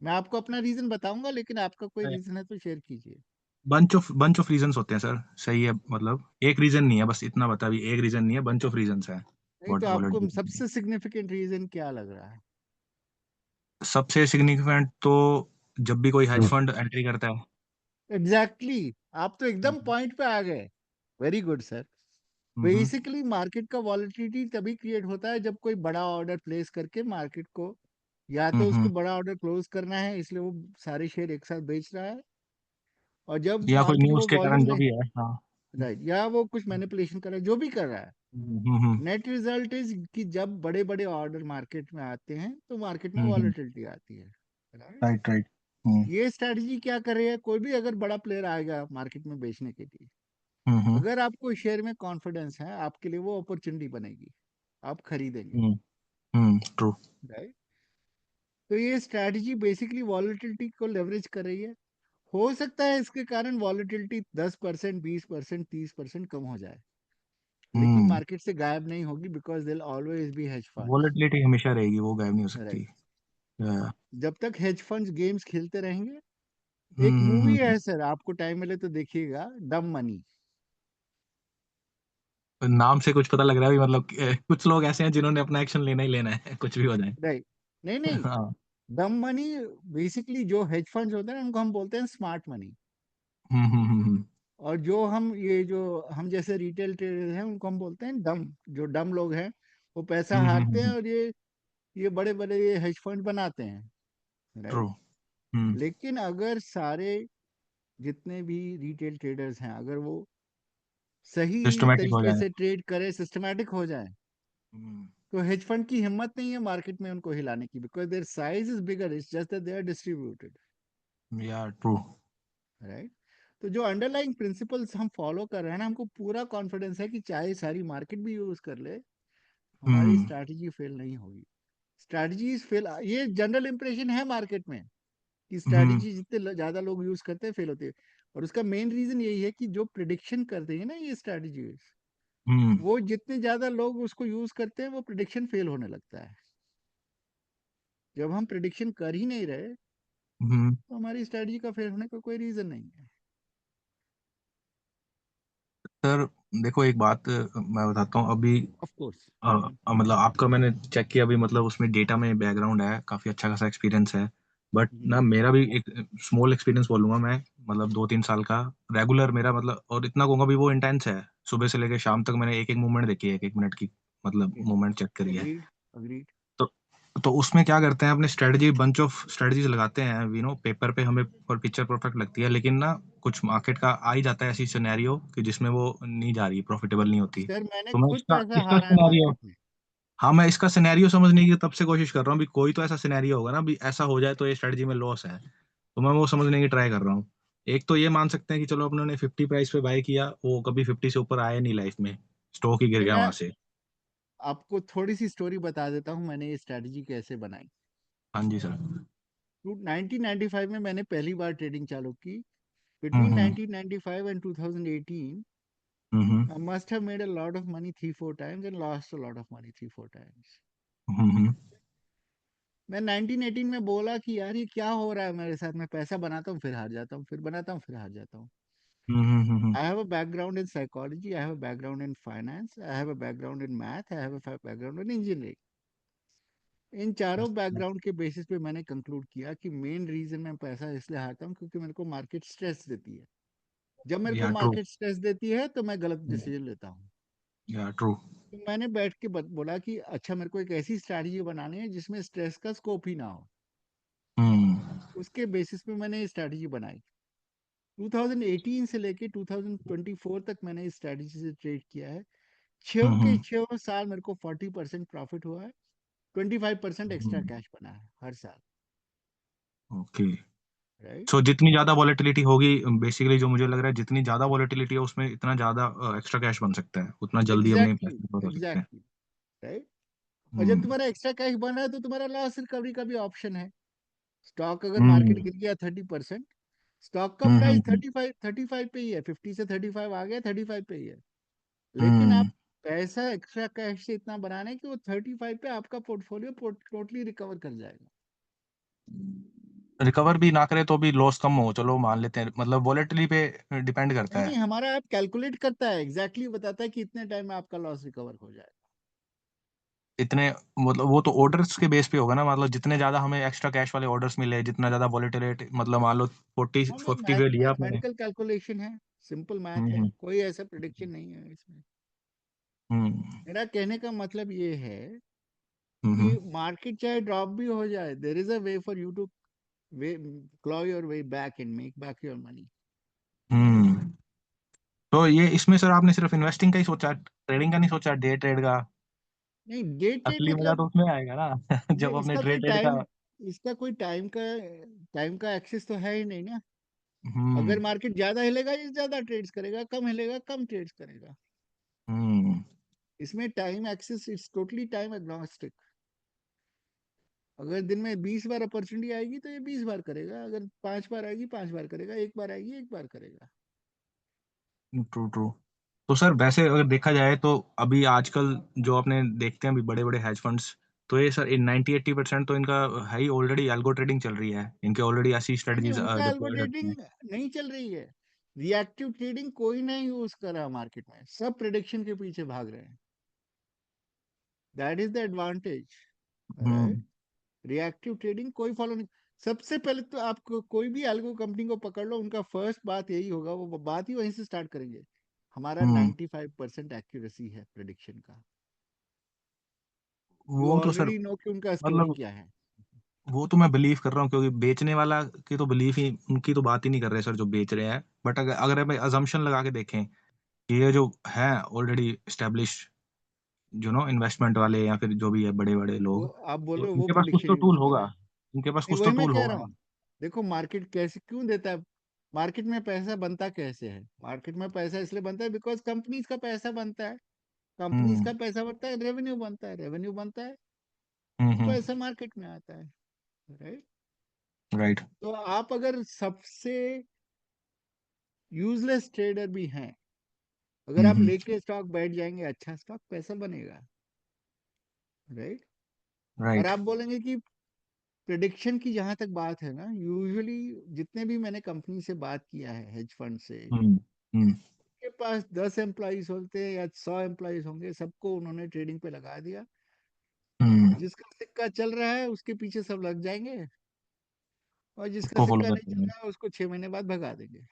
मैं आपको अपना रीजन बताऊंगा, लेकिन आपका कोई रीजन है तो शेयर कीजिए. बंच ऑफ रीजंस होते हैं सर, सही है, मतलब एक रीजन नहीं है, बस इतना बता भी, एक रीजन नहीं है, बंच ऑफ रीजंस है। नहीं तो आपको वॉलेटिलिटी सबसे सिग्निफिकेंट रीजन क्या लग रहा है? सबसे सिग्निफिकेंट तो जब भी कोई हेज फंड एंट्री करता है। एग्जैक्टली आप तो एकदम पॉइंट पे आ गए. Very good sir. हम्म बेसिकली मार्केट का वॉलेटिलिटी तभी क्रिएट होता है जब कोई बड़ा ऑर्डर प्लेस करके मार्केट को, या तो उसको हम्म। बड़ा ऑर्डर क्लोज करना है इसलिए वो सारे शेयर एक साथ बेच रहा है, और जब या कोई मार्केट न्यूज वो के कारण वॉल्यूम जो नहीं, भी है, हाँ। राइट, या वो कुछ मैनिपुलेशन कर रहा है, जो भी कर रहा है, हम्म। नेट रिजल्ट इज कि जब बड़े बड़े ऑर्डर मार्केट में आते हैं तो मार्केट में हम्म। वॉलेटिलिटी आती है. राइट. Right right. हम्म ये स्ट्रेटजी क्या कर रही है, कोई भी अगर बड़ा प्लेयर आएगा मार्केट में बेचने के लिए, हम्म अगर आपको शेयर में कॉन्फिडेंस है, आपके लिए वो अपॉर्चुनिटी बनेगी, आप खरीदेंगे. हम्म ट्रू। राइट। तो ये स्ट्रैटेजी बेसिकली वॉलेटिलिटी को लेवरेज कर रही है। हो सकता है इसके कारण वॉलेटिलिटी 10%, 20%, 30% कम हो जाए, लेकिन मार्केट से गायब नहीं होगी, because there always be hedge funds. Volatility हमेशा रहेगी, वो गायब नहीं हो सकती। राइट। जब तक हेज फंड्स गेम्स खेलते रहेंगे। एक मूवी हम्म। है सर, आपको टाइम मिले तो देखिएगा, डम मनी। नाम से कुछ पता लग रहा है भी, मतलब कुछ लोग ऐसे हैं जिन्होंने अपना एक्शन लेना ही लेना है कुछ भी हो जाए। राइट। नहीं नहीं, हाँ। डम मनी बेसिकली जो हेज फंड्स होते हैं ना, उनको हम बोलते हैं स्मार्ट मनी। हम्म। और जो हम ये जो हम जैसे रिटेल ट्रेडर हैं, उनको हम बोलते हैं डम। जो डम लोग हैं वो पैसा हारते हैं, और ये बड़े बड़े ये हेज फंड बनाते हैं। ट्रू। राइट। लेकिन अगर सारे जितने भी रिटेल ट्रेडर्स हैं, अगर वो सही सिस्टमेटिक हो तरीके जाए। से ट्रेड करे, सिस्टमेटिक हो जाए, तो हेज फंड की हिम्मत नहीं है मार्केट में उनको हिलाने की, because their size is bigger, it's just that they are distributed. या ट्रू। राइट। तो जो अंडरलाइंग प्रिंसिपल्स हम फॉलो कर रहे हैं ना, हमको पूरा कॉन्फिडेंस है कि चाहे सारी मार्केट भी यूज कर ले, हमारी हम्म स्ट्रैटेजी फेल नहीं होगी। स्ट्रैटेजीज फेल, ये जनरल इंप्रेशन है मार्केट में कि हम्म स्ट्रैटेजी जितने ज्यादा लोग यूज करते हैं फेल होती है। और उसका मेन रीजन यही है कि जो प्रिडिक्शन करते हैं ना ये स्ट्रैटेजीज, हम्म वो जितने ज्यादा लोग उसको यूज करते हैं, वो प्रिडिक्शन फेल होने लगता है। जब हम प्रिडिक्शन कर ही नहीं रहे, हम्म। तो हमारी स्ट्रैटेजी का फेल होने का कोई रीजन नहीं है। सर देखो एक बात मैं बताता हूँ अभी। Of course. मतलब आपका मैंने चेक किया अभी, मतलब उसमें डेटा में बैकग्राउंड है, काफी अच्छा खासा एक्सपीरियंस है। बट ना मेरा भी एक स्मॉल एक्सपीरियंस बोलूंगा मैं, मतलब 2-3 साल का रेगुलर मेरा, मतलब और इतना कहूंगा भी वो इंटेंस है। सुबह से लेकर शाम तक मैंने एक एक मूवमेंट देखी है, एक एक मिनट की, मतलब मूवमेंट चेक करी है। अग्रीड। अग्रीड। तो तो उसमें क्या करते हैं, अपने स्ट्रेटजी बंच ऑफ स्ट्रेटजीज लगाते हैं, पेपर पे हमें और पिक्चर परफेक्ट लगती है, लेकिन ना कुछ मार्केट का आ ही जाता है ऐसी सिनेरियो कि जिसमें वो नहीं जा रही, प्रॉफिटेबल नहीं होती। सर मैंने तो मैं खुद इसका पैसा इसका हारा है सिनेरियो, मार्केट में। हाँ मैं इसका सिनेरियो समझने की तब से कोशिश कर रहा हूँ भी, कोई तो ऐसा सिनेरियो होगा ना भी, ऐसा हो जाए तो ये स्ट्रेटजी में लॉस है, तो मैं वो समझने की ट्राई कर रहा हूँ। एक तो ये मान सकते हैं कि चलो अपने 50 प्राइस पे बाय किया, वो कभी 50 से ऊपर आया नहीं लाइफ में, स्टॉक ही गिर तो गया मैं वहां से। आपको थोड़ी सी स्टोरी बता देता हूँ, मैंने ये स्ट्रैटेजी कैसे बनाई। हाँ जी सर। 1995 में मैंने पहली बार ट्रेडिंग चालू की। Hmm between hmm 1995 and 2018 hmm I must have made a lot of money 3-4 times and lost a lot of money 3-4 times. हम्म मैं 1918 में बोला कि यार ये क्या हो रहा है मेरे साथ, मैं पैसा बनाता हूँ फिर हार जाता हूँ, फिर बनाता हूँ फिर हार जाता हूँ। हम्म। I have a background in psychology, I have a background in finance, I have a background in math, I have a background in engineering. इन चारों बैकग्राउंड के बेसिस पे मैंने कंक्लूड किया कि मेन रीजन मैं पैसा इसलिए हारता हूँ क्योंकि मेरे को मार्केट स्ट्रेस देती है। जब मेरे को या ट्रू। मार्केट स्ट्रेस देती है तो मैं गलत डिसीजन लेता हूँ। या ट्रू। तो मैंने बैठ के बोला कि अच्छा मेरे को एक ऐसी स्ट्रैटेजी बनानी है जिसमें स्ट्रेस का स्कोप ही ना हो। हम्म उसके बेसिस पे मैंने स्ट्रैटेजी बनाई। 2018 से लेके 2024 तक मैंने इस स्ट्रैटेजी से ट्रेड किया है। छह के हम्म। 6 साल मेरे को 40% प्रॉफिट हुआ है, 25% एक्स्ट्रा हम्म। कैश बना है हर साल। ओके। राइट। सो जितनी ज्यादा वॉलेटिलिटी होगी, बेसिकली जो मुझे लग रहा है, जितनी ज्यादा वॉलेटिलिटी है उसमें इतना ज्यादा एक्स्ट्रा कैश बन सकता है, उतना जल्दी अपने एग्जैक्टली। पैसे कवर हो सकते हैं। एग्जैक्टली। राइट। और जब हम्म तुम्हारा एक्स्ट्रा कैश बन रहा है तो तुम्हारा लॉस रिकवरी का भी ऑप्शन है। स्टॉक अगर मार्केट हम्म गिर गया 30%, स्टॉक का प्राइस हम्म 35 पे ही है, 50 से 35 आ गया, 35 पे ही है। लेकिन आप हम्म। पैसा एक्स्ट्रा कैश से इतना बनाना है कि वो 35 पे आपका पोर्टफोलियो टोटली रिकवर कर जाएगा। रिकवर भी ना करे तो भी लॉस कम हो, चलो मान लेते हैं, मतलब वॉलेटिलिटी पे डिपेंड करता नहीं है। नहीं, हमारा ऐप कैलकुलेट करता है, एग्जैक्टली बताता है कि इतने टाइम में आपका लॉस रिकवर हो जाएगा। इतने, मतलब वो तो ऑर्डर्स के बेस पे होगा ना, मतलब जितने ज्यादा हमें एक्स्ट्रा कैश वाले ऑर्डर्स मिले, जितना ज्यादा वॉलेटिलिटी, मतलब मान लो 40 हाँ, मैं 50 पे लिया आपने। मैथमेटिकल कैलकुलेशन है, सिंपल मैथ है, हम्म कोई ऐसा प्रिडिक्शन नहीं है इसमें। हम्म मेरा कहने का मतलब ये है कि हम्म मार्केट चाहे ड्रॉप भी हो जाए, there is a way for you to way claw your way back and make back your money. Hmm. तो ये इसमें सर आपने सिर्फ इन्वेस्टिंग का ही सोचा, ट्रेडिंग का नहीं सोचा, डे ट्रेड का? नहीं, डे ट्रेड असली मजा मतलब तो उसमें आएगा ना जब नहीं, अपने डे ट्रेड का। इसका कोई टाइम का एक्सेस तो है ही नहीं ना। हम्म अगर मार्केट ज्यादा हिलेगा ये ज्यादा ट्रेड्स करेगा, कम हिलेगा कम ट्रेड्स करेगा। हम्म। इसमें time access, it's totally time agnostic. अगर दिन में 20 बार अपॉर्चुनिटी आएगी तो ये 20 बार करेगा, अगर 5 बार आएगी 5 बार करेगा, 1 बार आएगी 1 बार करेगा। True true. तो सर वैसे अगर देखा जाए तो अभी आजकल जो अपने देखते हैं अभी बड़े बड़े हेज फंड्स, तो ये सर इन 90-80% तो इनका है ही ऑलरेडी एल्गो ट्रेडिंग चल रही है, इनके ऑलरेडी ऐसी नहीं नहीं, स्ट्रेटजीज उनका एल्गो डिप्लॉय रहती ट्रेडिंग हैं। नहीं चल रही है। रिएक्टिव ट्रेडिंग कोई नहीं यूज कर रहा मार्केट में, सब प्रिडिक्शन के पीछे भाग रहे हैं। That is the advantage, hmm right. Reactive trading कोई फॉलो नहीं। सबसे पहले तो आप कोई भी एल्गो कंपनी को पकड़ लो, उनका फर्स्ट बात यही होगा, वो बात ही वहीं से स्टार्ट करेंगे, हमारा हम्म 95% एक्यूरेसी है प्रिडिक्शन का। यू वो तो सर ऑलरेडी नो कि उनका स्टोरी मतलब क्या है। वो तो मैं बिलीव कर रहा हूँ, क्योंकि बेचने वाला की तो बिलीफ ही, उनकी तो बात ही नहीं कर रहे सर जो बेच रहे हैं। बट अगर अगर हम अजम्पशन लगा के देखें कि ये जो है ऑलरेडी स्टेब्लिश इन्वेस्टमेंट वाले या फिर जो भी है बड़े बड़े वो लोग, आप बोल तो रहे हो वो इनके पास कुछ प्रिडिक्शन तो यूज टूल कर रहे होगा। हैं। इनके पास नहीं, कुछ तो वही मैं टूल कह होगा रहा ना। हूँ। देखो मार्केट कैसे क्यों देता है, मार्केट में पैसा बनता कैसे है, मार्केट में पैसा इसलिए बनता है बिकॉज कंपनीज का पैसा बनता है, कंपनीज हम्म का पैसा बनता है, रेवेन्यू बनता है, रेवेन्यू बनता है तो हम्म। पैसा मार्केट में आता है, राइट। राइट। तो आप अगर सबसे यूजलेस ट्रेडर भी हैं, अगर आप हम्म। लेके स्टॉक बैठ जाएंगे, अच्छा स्टॉक पैसा बनेगा, राइट। और राइट। आप बोलेंगे कि प्रिडिक्शन की जहां तक बात है ना, यूजुअली जितने भी मैंने कंपनी से बात किया है हेज फंड से, हम्म हम्म के पास 10 एम्प्लॉइज होते हैं या 100 एम्प्लॉइज होंगे, सबको उन्होंने ट्रेडिंग पे लगा दिया, हम्म। जिसका सिक्का चल रहा है उसके पीछे सब लग जाएंगे, और जिसका उसको फॉलो सिक्का नहीं करते चल हैं। रहा है उसको 6 महीने बाद भगा देंगे।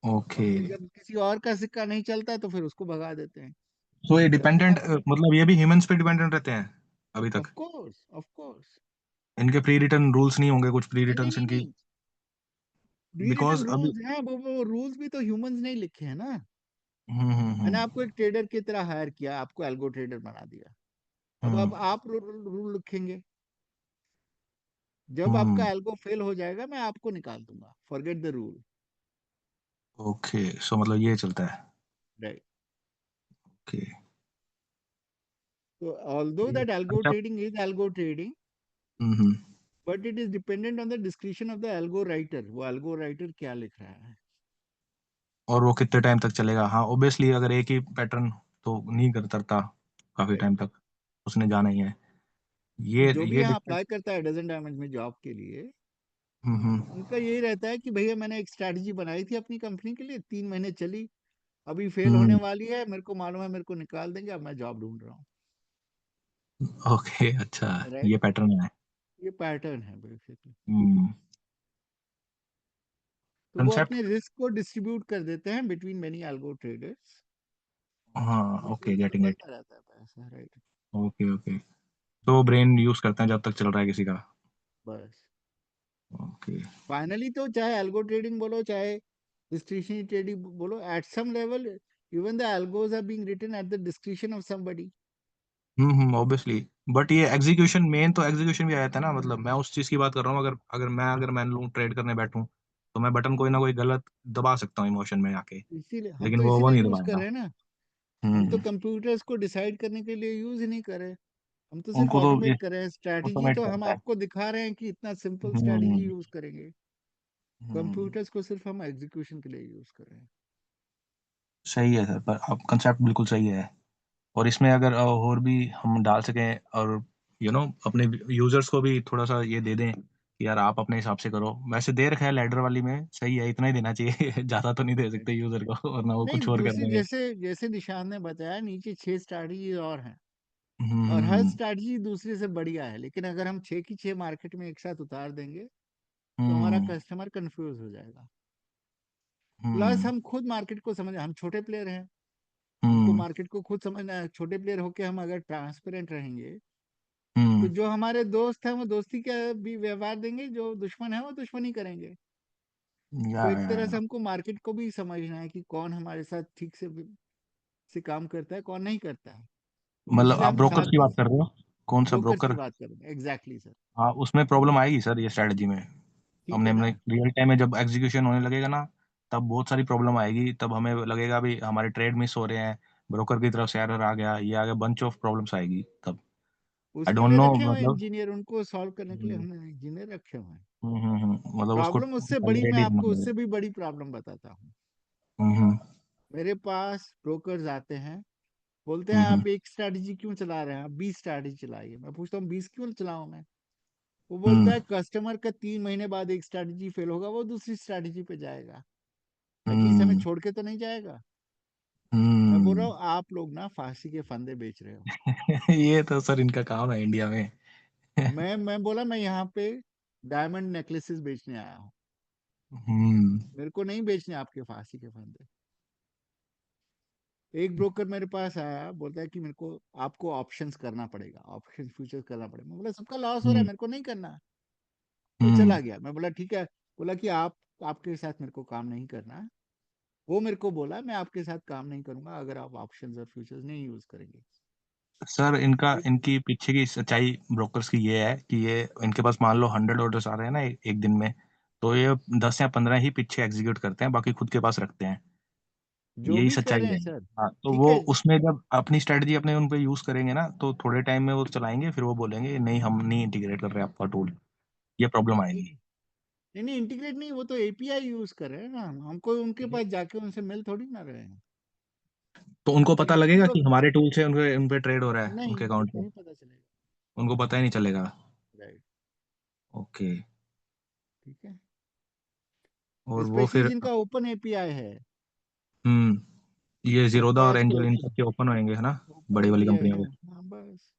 और ओके। फिर जब किसी और का सिक्का नहीं चलता है तो फिर उसको भगा देते हैं। तो ये जब भी डिपेंडेंट, आप, मतलब ये भी ह्यूमंस पे डिपेंडेंट रहते हैं अभी ऑफ तक। कोर्स ऑफ कोर्स, इनके प्री रिटर्न रूल्स नहीं होंगे, कुछ प्री नहीं नहीं रिटर्न्स नहीं इनकी? नहीं, प्री बिकॉज रिटन अभी रूल्स हैं, वो रूल्स भी तो ह्यूमंस नहीं लिखे हैं ना। मैंने आपको हम्म। एक ट्रेडर की तरह हायर किया, आपको एल्गो ट्रेडर बना दिया, अब हम्म आप रूल लिखेंगे, जब हम्म। आपका एल्गो फेल हो जाएगा मैं आपको निकाल दूंगा, फॉरगेट द रूल, ओके, सो मतलब ये चलता है। राइट। ओके। तो ऑल्दो ये दैट एल्गो अच्छा। Trading is algo trading, hmm. But it is dependent on the description of the algo writer, वो एल्गो राइटर क्या लिख रहा है। और वो कितने टाइम तक चलेगा? हाँ ऑब्वियसली, अगर एक ही पैटर्न तो नहीं कर सकता काफी Right. टाइम तक, उसने जाना ही है। तो ये जो भी ये यहाँ डिफरेंट। अप्लाई करता है डजन डायमंड में जॉब के लिए, हम्म। उनका यही रहता है कि भैया मैंने एक स्ट्रैटेजी बनाई थी अपनी कंपनी के लिए, 3 महीने चली, अभी फेल होने हम्म। वाली है, मेरे को मालूम है मेरे को निकाल देंगे, अब मैं जॉब ढूंढ रहा हूँ, ओके अच्छा, राइट। ये पैटर्न है। ये पैटर्न है बेसिकली। हम्म। तो वो कंसेप्ट। अपने रिस्क को डिस्ट्रीब्यूट कर देते हैं बिटवीन मेनी एल्गो ट्रेडर्स, हाँ जिससे ओके, उनका गेटिंग इट। बनता रहता है पैसा, राइट। Okay okay. तो ब्रेन यूज करते हैं जब तक चल रहा है किसी का। बस ओके। फाइनली तो चाहे एल्गो ट्रेडिंग बोलो चाहे डिस्क्रिशनरी ट्रेडिंग बोलो, at some level even the algos are being written at the description of somebody. Obviously. But ये एग्जीक्यूशन, मेन तो एग्जीक्यूशन भी आ जाता है ना, मतलब मैं उस चीज की बात कर रहा हूँ, अगर अगर मैं लूँ ट्रेड करने बैठूं, तो मैं बटन कोई ना कोई गलत दबा सकता हूँ इमोशन में आके, इसीलिए हम लेकिन तो वो इसीलिए नहीं यूज कर दबाएगा। रहे हैं ना, हम तो हम्म। कंप्यूटर्स को डिसाइड करने के लिए यूज ही नहीं कर रहे, हम तो सिर्फ उनको तो ये ऑटोमेट कर रहे हैं, स्ट्रैटेजी ऑटोमेट तो हम करता है। आपको दिखा रहे हैं कि इतना सिंपल स्ट्रैटेजी हम्म यूज करेंगे, हम्म। कंप्यूटर्स को सिर्फ हम एग्जीक्यूशन के लिए यूज कर रहे हैं। सही है सर, पर अब कंसेप्ट बिल्कुल सही है। और इसमें अगर और भी हम डाल सकें, और अपने यूजर्स को भी थोड़ा सा ये दे दें कि यार आप अपने हिसाब से करो। वैसे दे रखा है लैडर वाली में, सही है, इतना ही देना चाहिए ज्यादा तो नहीं दे Right. सकते यूजर को, वरना वो नहीं, कुछ और कर दूसरी देंगे। जैसे जैसे निशान ने बताया, नीचे 6 स्ट्रैटेजी और हैं, और हर हम्म स्ट्रैटेजी दूसरे से बढ़िया है, लेकिन अगर हम 6 की 6 मार्केट में एक साथ उतार देंगे तो हमारा हम्म कस्टमर कंफ्यूज हो जाएगा। प्लस हम्म हम खुद मार्केट को समझ, हम छोटे प्लेयर हैं, हमको हम्म मार्केट को खुद समझना है, छोटे प्लेयर होके हम अगर ट्रांसपेरेंट रहेंगे तो हम्म। जो हमारे दोस्त हैं वो दोस्ती का भी व्यवहार देंगे, जो दुश्मन है वो दुश्मनी करेंगे। तो एक तरह से या हमको मार्केट को भी समझना है कि कौन हमारे साथ ठीक से काम करता है, कौन नहीं करता है, तो मतलब इसलिए आप हम ब्रोकर्स की साथ में बात कर रहे हो? कौन सा ब्रोकर्स की ब्रोकर? बात कर रहे हैं, एग्जैक्टली सर। हाँ उसमें प्रॉब्लम आएगी सर ये स्ट्रेटजी में। ठीक हमने है हमने ना। रियल टाइम में जब एग्जीक्यूशन होने लगेगा ना, तब बहुत सारी प्रॉब्लम आएगी, तब हमें लगेगा भी हमारे ट्रेड मिस हो रहे हैं, ब्रोकर की तरफ से एरर आ गया, ये आ गया, बंच ऑफ प्रॉब्लम्स आएगी तब। आई उसके डोंट लिए नो रखे हुए मतलब। इंजीनियर, उनको सॉल्व करने के लिए हम्म हमने इंजीनियर रखे हुए हैं। मतलब उसको प्रॉब्लम उससे पहले बड़ी, मैं रेडी रहना आपको उससे पड़ेगा। भी बड़ी प्रॉब्लम बताता हूँ। हम्म मेरे पास ब्रोकर्स आते हैं, बोलते हैं हम्म आप एक स्ट्रैटेजी क्यों चला रहे हैं, आप 20 स्ट्रैटेजी चलाइए। मैं पूछता हूँ 20 क्यों चलाऊं मैं? वो बोलता हम्म है कस्टमर का 3 महीने बाद एक स्ट्रैटेजी फेल होगा, वो दूसरी स्ट्रैटेजी पे जाएगा, एटलीस्ट हमें हम्म छोड़ के तो नहीं जाएगा। मैं बोल रहा हम्म हूँ आप लोग ना फांसी के फंदे बेच रहे हो। ये तो सर इनका काम है इंडिया में। मैं बोला मैं यहाँ पे डायमंड नेकलेसेस बेचने आया हूँ, हम्म मेरे को नहीं बेचने आपके फांसी के फंदे। एक ब्रोकर मेरे पास आया, बोलता है कि मेरे को आपको ऑप्शंस करना पड़ेगा, ऑप्शन फ्यूचर्स करना पड़ेगा। मैं बोला सबका लॉस हो रहा है, हम्म मेरे को नहीं करना। वो हम्म चला गया। मैं बोला ठीक है। बोला कि आपके साथ मेरे को काम नहीं करना। वो मेरे को बोला मैं आपके साथ काम नहीं करूंगा अगर आप ऑप्शंस और फ्यूचर्स नहीं यूज करेंगे। सर इनका एक इनकी पीछे की सच्चाई ब्रोकर्स की ये है कि ये इनके पास मान लो 100 ऑर्डर्स आ रहे हैं ना एक दिन में, तो ये 10 या 15 ही पीछे एग्जीक्यूट करते हैं, बाकी खुद के पास रखते हैं। जो यही भी कर सच्चाई रहे हैं है। सर, हाँ, तो ठीक वो है। उसमें जब अपनी स्ट्रेटजी अपने उन पे यूज करेंगे ना, तो थोड़े टाइम में वो चलाएंगे, फिर वो बोलेंगे नहीं हम नहीं इंटीग्रेट कर रहे आपका टूल। ये प्रॉब्लम आएगी। नहीं नहीं, इंटीग्रेट नहीं, वो तो एपीआई यूज कर रहे हैं ना, हमको उनके पास जाके उनसे मिल थोड़ी ना रहे हैं। तो उनको ठीक पता है लगेगा उनको, कि हमारे टूल से उनके उन पे ट्रेड हो रहा है नहीं उनके अकाउंट पे। नहीं पता चलेगा। उनको पता ही नहीं चलेगा। राइट। ओके। ठीक है। और वो स्पेशली फिर जिनका ओपन एपीआई है, ये मेरे जीरोधा और पास एंजल कोई इन सबके ओपन होंगे है ना, ओपन बड़ी वाली एपीआई कंपनियों है, के। हाँ बस।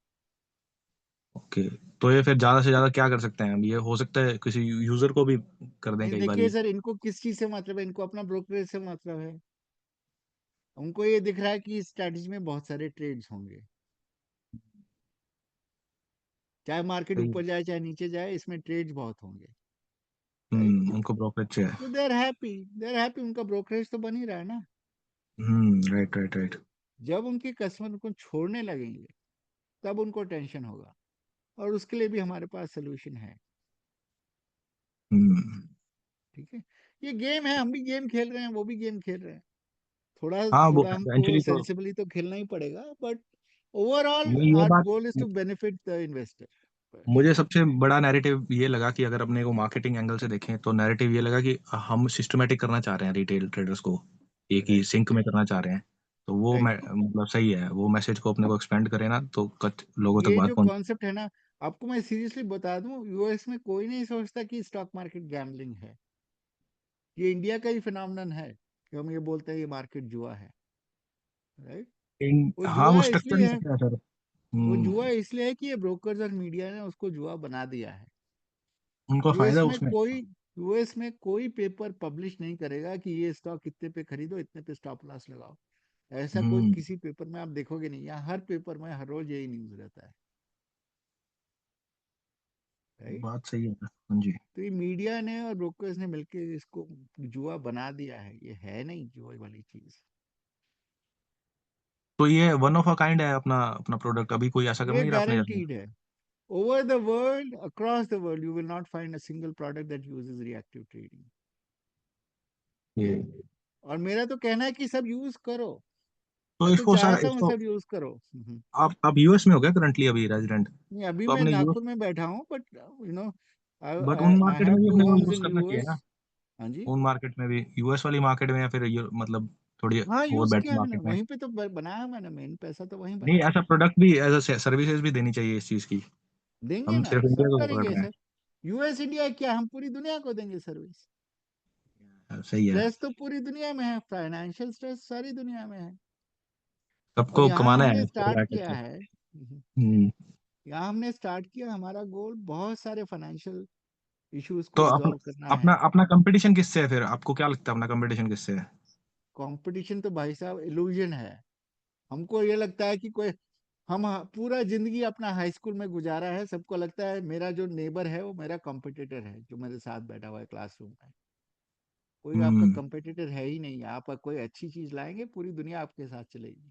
ओके। तो ये फिर ज्यादा से ज्यादा क्या कर सकते हैं, ये हो सकता है किसी यूजर को भी कर दें नहीं कई देखिए बारी। सर, इनको किस चीज से मतलब है, इनको अपना ब्रोकरेज से मतलब है। उनको ये दिख रहा है कि इस स्ट्रैटेजी में बहुत सारे ट्रेड्स होंगे, चाहे मार्केट सही। ऊपर जाए चाहे नीचे जाए, इसमें ट्रेड्स बहुत होंगे। राइट। उनको ब्रोकरेज चाहिए। तो दे आर हैप्पी, उनका ब्रोकरेज तो बन ही रहा है ना। Right right right. जब उनके कस्टमर को छोड़ने लगेंगे तब उनको टेंशन होगा, और उसके लिए भी हमारे पास सोल्यूशन है। हम्म ठीक है। ये गेम है, हम भी गेम खेल रहे हैं, वो भी गेम खेल रहे हैं। थोड़ा हाँ वो थोड़ा हमको इवेंचुअली तो सेंसिबली तो खेलना ही पड़ेगा, बट ओवरऑल ये आवर बात। Goal is to benefit the investor. बस। मुझे सबसे बड़ा नैरेटिव ये लगा कि अगर अपने को मार्केटिंग एंगल से देखें तो नैरेटिव ये लगा कि हम सिस्टमेटिक करना चाह रहे हैं रिटेल ट्रेडर्स को, एक ही राइट सिंक में करना चाह रहे हैं। तो वो राइट। मतलब सही है, वो मैसेज को अपने को एक्सपेंड करें ना तो लोगों तक ये बात जो पहुंच। कॉन्सेप्ट है ना, आपको मैं सीरियसली बता दूं, यूएस में कोई नहीं सोचता कि स्टॉक मार्केट गैम्बलिंग है। ये इंडिया का ही फिनोमिनन है कि हम ये बोलते हैं ये मार्केट जुआ है। राइट। वो हाँ वो जुआ स्ट्रक्चर इसलिए ही है, ऐसा है सर। वो हम्म जुआ इसलिए है कि ये ब्रोकर्स और मीडिया ने उसको जुआ बना दिया है। उनको फायदा यूएस है में उसमें। कोई यूएस में कोई पेपर पब्लिश नहीं करेगा कि ये स्टॉक इतने पे खरीदो, इतने पे स्टॉप लॉस लगाओ। ऐसा कोई हम्म किसी पेपर में आप देखोगे नहीं। यहाँ हर पेपर में हर रोज यही न्यूज रहता है। राइट। बात सही है हाँ जी। तो ये मीडिया ने और ब्रोकर्स ने मिलकर इसको जुआ बना दिया है, ये है नहीं जुआ वाली चीज। तो ये वन ऑफ अ काइंड है अपना अपना प्रोडक्ट, अभी कोई ऐसा कर ये नहीं रहा अपने जैसे। गारंटीड है। Over the world, across the world, you will not find a single product that uses reactive trading. ये और मेरा तो कहना है कि सब यूज करो। तो मैं तो इसको सर चाहता हूँ इसको सब यूज करो। आप यूएस में हो गया करंटली अभी रेजिडेंट? नहीं, अभी तो मैं अपने यूएस, नागपुर में बैठा हूँ, बट यू नो बट उन आई मार्केट हैव में भी टू अपने को होम्स यूज इन करना चाहिए यूएस। ना। हाँ जी। उन मार्केट में भी, यूएस वाली मार्केट में या फिर ये मतलब थोड़ी हाँ और यूज बेटर किया मैंने, मार्केट में। वहीं पे तो बनाया मैंने, मेन पैसा तो वहीं नहीं बनाया। ऐसा प्रोडक्ट भी एज अ सर्विसेज भी देनी चाहिए इस चीज की। देंगे हम ना, सिर्फ इंडिया सब को पकड़ करेंगे रहे सर। यूएस इंडिया क्या, हम पूरी दुनिया को देंगे सर्विस। हैं। सही है। स्ट्रेस तो पूरी दुनिया में है, फाइनेंशियल स्ट्रेस सारी दुनिया में है। और सबको यहाँ कमाना हमने है शेयर स्टार्ट मार्केट किया से। है, हम्म यहाँ हमने स्टार्ट किया, हमारा गोल बहुत सारे फाइनेंशियल इश्यूज तो को रिजॉल्व करना अपना है। अपना कंपटीशन किससे है फिर, आपको क्या लगता है अपना कंपटीशन किससे है? कंपटीशन तो भाई साहब इल्यूजन है। हमको ये लगता है कि कोई, हम पूरा जिंदगी अपना हाई स्कूल में गुजारा है, सबको लगता है मेरा जो नेबर है वो मेरा कॉम्पिटिटर है, जो मेरे साथ बैठा हुआ है क्लासरूम में। कोई आपका हम्म कॉम्पिटिटर है ही नहीं। आप कोई अच्छी चीज लाएंगे, पूरी दुनिया आपके साथ चलेगी।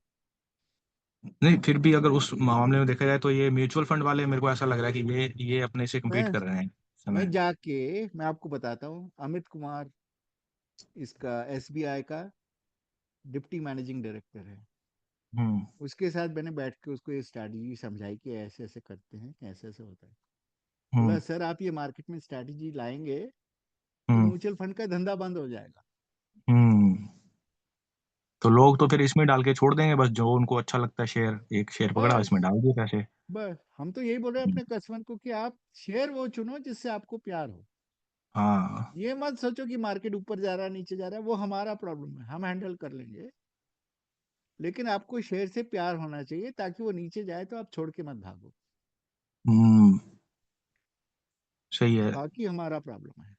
नहीं फिर भी अगर उस मामले में देखा जाए तो ये म्यूचुअल फंड वाले मेरे को ऐसा लग रहा है कि ये अपने से मैं कम्पीट कर रहे हैं इस मैं समय। जाके मैं आपको बताता हूँ, अमित कुमार इसका एसबीआई का डिप्टी मैनेजिंग डायरेक्टर है। उसके साथ मैंने बैठ के उसको ये स्ट्रैटेजी समझाई कि ऐसे ऐसे करते हैं, ऐसे ऐसे होता है। बोला सर आप ये मार्केट में स्ट्रैटेजी लाएंगे तो म्यूचुअल फंड का धंधा बंद हो जाएगा। तो लोग तो फिर इसमें डाल के छोड़ देंगे, बस जो उनको अच्छा लगता है शेयर, एक शेयर पकड़ा बस इसमें डाल दिए पैसे। बस हम तो यही बोल रहे हैं अपने कस्टमर को कि आप शेयर वो चुनो जिससे आपको प्यार हो। हाँ। ये मत सोचो कि मार्केट ऊपर जा रहा है नीचे जा रहा है, वो हमारा प्रॉब्लम है, हम हैंडल कर लेंगे। लेकिन आपको शेयर से प्यार होना चाहिए ताकि वो नीचे जाए तो आप छोड़ के मत भागो, हम्म। सही है। बाकी हमारा प्रॉब्लम है।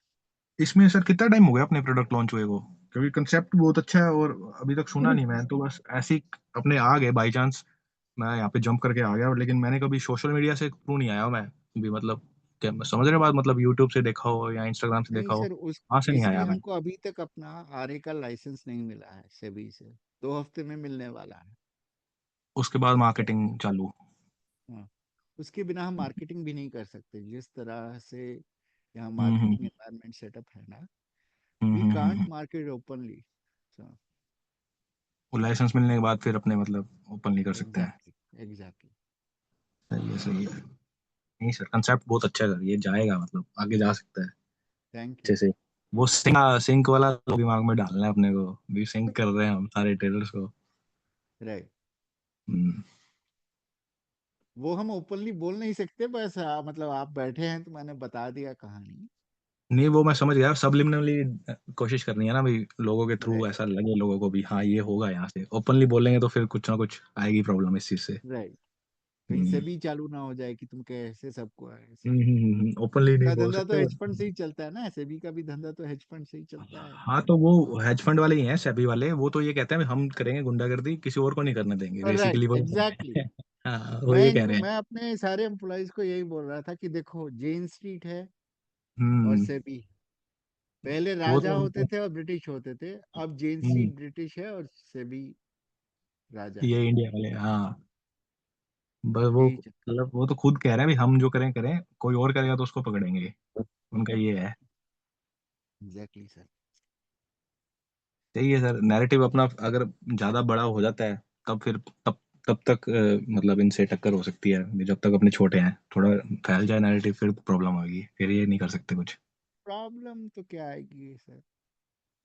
इसमें सर कितना टाइम हो गया अपने प्रोडक्ट लॉन्च हुए को? क्योंकि कंसेप्ट बहुत अच्छा है और अभी तक सुना नहीं, मैं तो बस ऐसे ही अपने आ गए बाई चांस, मैं यहाँ पे जंप करके आ गया, लेकिन मैंने कभी सोशल मीडिया से थ्रू नहीं आया मैं भी, मतलब क्या मैं समझ रहे बात, मतलब यूट्यूब से देखा हो या इंस्टाग्राम से नहीं देखा हो, सर, उस वहां से नहीं इसलिए आया मैं। हमको अभी तक अपना आरए का लाइसेंस नहीं मिला है सेबी से। 2 हफ्ते में मिलने वाला है। उसके बाद मार्केटिंग चालू। हाँ, उसके बिना हम मार्केटिंग भी नहीं कर सकते। जिस तरह से यहाँ हम्म मार्केटिंग हम्म एनवायरनमेंट सेटअप है ना, hmm we hmm hmm, can't hmm. Market openly. वो लाइसेंस मिलने के बाद फिर अपने मतलब ओपनली कर सकते हैं। Exactly exactly. सही है सही है। नहीं सर, कंसेप्ट बहुत अच्छा है सर, ये जाएगा मतलब आगे जा सकता है। Thank you. जैसे वो सिंक सिंक वाला दिमाग में डालना है अपने को भी, सिंक कर रहे हैं हम सारे ट्रेडर्स को। राइट, हम्म। वो हम ओपनली बोल नहीं सकते, बस मतलब आप बैठे हैं तो मैंने बता दिया कहानी। नहीं वो मैं समझ गया, सबलिमिनली कोशिश करनी है ना भाई, लोगों के थ्रू राइट ऐसा लगे लोगों को भी, हाँ ये होगा, यहाँ से ओपनली बोलेंगे तो फिर कुछ ना कुछ आएगी प्रॉब्लम इस चीज से। राइट। कहीं से हम्म भी चालू ना हो जाए कि तुम कैसे सबको ऐसे। ओपनली नहीं का बोल धंधा तो सकते हेज बस। फंड से ही चलता है ना, सेबी का भी धंधा तो हेज फंड से ही चलता है। हाँ तो वो हेज फंड वाले ही हैं सेबी वाले, वो तो ये कहते हैं हम करेंगे गुंडागर्दी, किसी और को नहीं करने देंगे, राइट बेसिकली वो ये कह एग्जैक्टली। रहे हैं। हाँ वो ये कह रहे हैं। मैं अपने सारे एम्प्लॉयज को यही बोल रहा था कि देखो, जेन स्ट्रीट है और हम्म। सेबी। पहले वो राजा तो होते उनको। थे और ब्रिटिश होते थे, अब जेन हम्म। स्ट्रीट ब्रिटिश है और सेबी राजा है। ये इंडिया वाले, हाँ। बस वो यही चक्कर। मतलब वो तो खुद कह रहे हैं भी हम जो करें करें, कोई और करेगा तो उसको पकड़ेंगे, उनका ये है। Exactly sir. सही है सर, नैरेटिव अपना अगर ज्यादा बड़ा हो जाता है तब फिर तब तब तक मतलब इनसे टक्कर हो सकती है, जब तक अपने छोटे हैं थोड़ा फैल जाए नैरेटिव फिर प्रॉब्लम होगी, फिर ये नहीं कर सकते कुछ। प्रॉब्लम तो क्या आएगी सर,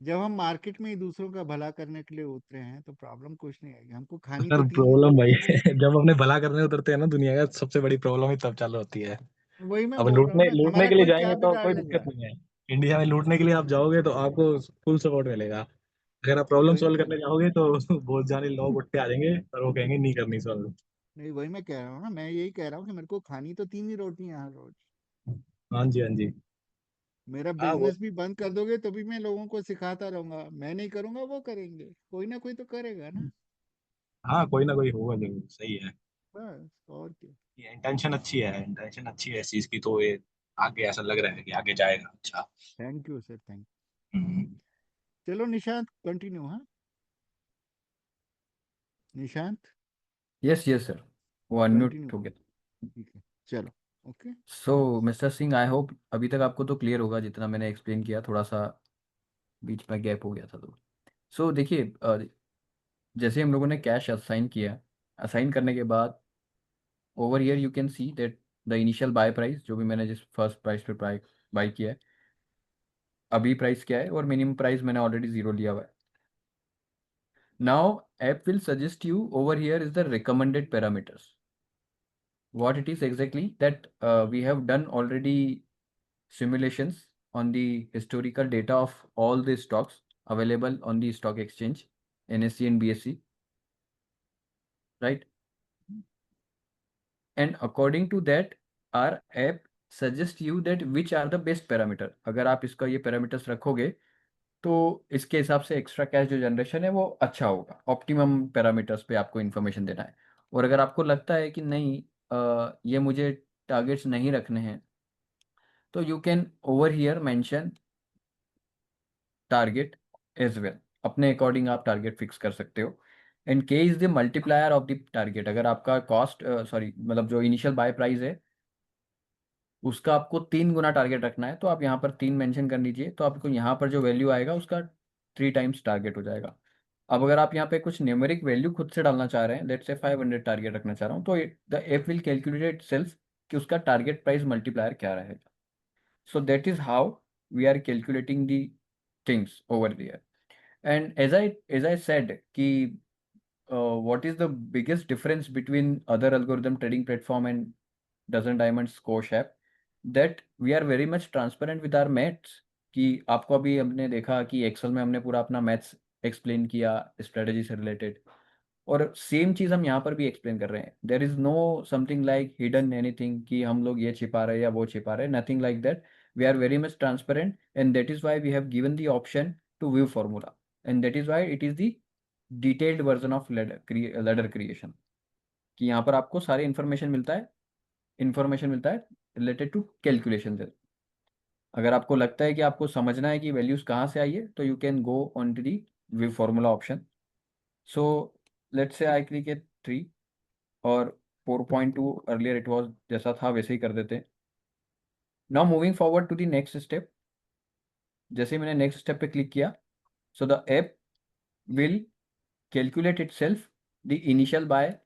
जब हम मार्केट में ही दूसरों का भला करने के लिए उतरे हैं तो प्रॉब्लम कुछ नहीं आएगी। हमको खानी सर तो तीन ही प्रॉब्लम रोटी भाई है ना। जब अपने भला करने उतरते हैं ना, दुनिया का सबसे बड़ी प्रॉब्लम ही तब चालू होती है। वही मैं अब बोल रहा हूँ लूटने ना, लूटने हमारा के लिए कोई क्या जाएंगे तो बिगाड़ कोई दिक्कत लेगा। नहीं है। इंडिया में लूटने के लिए आप जाओगे तो आपको फुल सपोर्ट मिलेगा। अगर आप प्रॉब्लम वही सॉल्व मैं करने जाओगे तो बहुत जाने लोग उठ के आ जाएंगे और वो कहेंगे नहीं करनी सॉल्व। नहीं, वही मैं कह रहा हूँ ना, मैं यही कह रहा हूँ कि मेरे को खानी तो तीन ही रोटी है हर रोज। हाँ जी हाँ जी। मेरा हाँ वो। बिजनेस भी बंद कर दोगे तो भी मैं लोगों को सिखाता रहूंगा, मैं नहीं करूंगा वो करेंगे, कोई ना कोई तो करेगा ना। हाँ कोई ना कोई होगा जरूर, सही है। बस और क्या। ये इंटेंशन अच्छी है, इंटेंशन अच्छी है इस चीज की, तो ये आगे ऐसा लग रहा है कि आगे जाएगा अच्छा। Thank you sir, thank. हम्म। चलो निशांत, कंटिन्यू। हाँ निशांत, यस यस सर, वो अनम्यूट कंटिन्यू। हो गया। ठीक है, चलो। Okay. So mister Singh, I hope अभी तक आपको तो क्लियर होगा जितना मैंने एक्सप्लेन किया, थोड़ा सा बीच में गैप हो गया था तो। सो देखिए, जैसे हम लोगों ने कैश असाइन किया, असाइन करने के बाद over here you can see that the initial buy price, जो भी मैंने जिस फर्स्ट प्राइस पे बाय किया है, अभी प्राइस क्या है, और मिनिमम प्राइस मैंने ऑलरेडी जीरो लिया हुआ है। Now app will suggest you over here is the recommended parameters, what it is exactly that we have done already simulations on the historical data of all the stocks available on the stock exchange, NSE and BSE, right? And according to that, our app suggests you that which are the best parameter. अगर आप इसका ये parameters रखोगे तो इसके हिसाब से extra cash जो जनरेशन है वो अच्छा होगा, ऑप्टिमम पैरामीटर्स पे आपको इन्फॉर्मेशन देना है। और अगर आपको लगता है कि नहीं, ये मुझे टारगेट्स नहीं रखने हैं, तो you can over here mention target as well, अपने अकॉर्डिंग आप टारगेट फिक्स कर सकते हो। And K is the multiplier of the target, अगर आपका कॉस्ट सॉरी मतलब जो इनिशियल बाय प्राइस है उसका आपको 3 गुना टारगेट रखना है, तो आप यहाँ पर 3 मेंशन कर लीजिए, तो आपको यहाँ पर जो वैल्यू आएगा उसका 3 टाइम्स टारगेट हो जाएगा। अब अगर आप यहाँ पे कुछ न्यूमेरिक वैल्यू खुद से डालना चाह रहे हैं, लेट्स से 500 टारगेट रखना चाह रहा हूँ, तो the app will calculate self कि उसका टारगेट प्राइस मल्टीप्लायर क्या रहेगा. So that is how we are calculating the things over there. And as I said कि what is the biggest difference between other algorithm trading platform and Dozen Diamonds Scosh app, that we are very much transparent with our maths. कि आपको अभी हमने देखा कि Excel में हमने पूरा अपना मैथ्स एक्सप्लेन किया स्ट्रेटजी से रिलेटेड, और सेम चीज़ हम यहाँ पर भी एक्सप्लेन कर रहे हैं. There is know something like hidden anything कि हम लोग ये छिपा रहे हैं या वो छिपा रहे हैं, nothing like that. We are very much transparent and that is why we have given the option to view formula, and that is why it is the detailed version of ladder creation. कि यहाँ पर आपको सारी information मिलता है related to calculation. अगर आपको लगता है कि आपको समझना है कि वैल्यूज़ कहाँ से आई है, तो you can go on to the view formula option. So let's say I click at 3 और 4.2 अर्लियर इट वाज जैसा था वैसे ही कर देते हैं. Now moving forward to the next step. जैसे ही मैंने नेक्स्ट स्टेप पे क्लिक किया, so the app will calculate itself the initial buy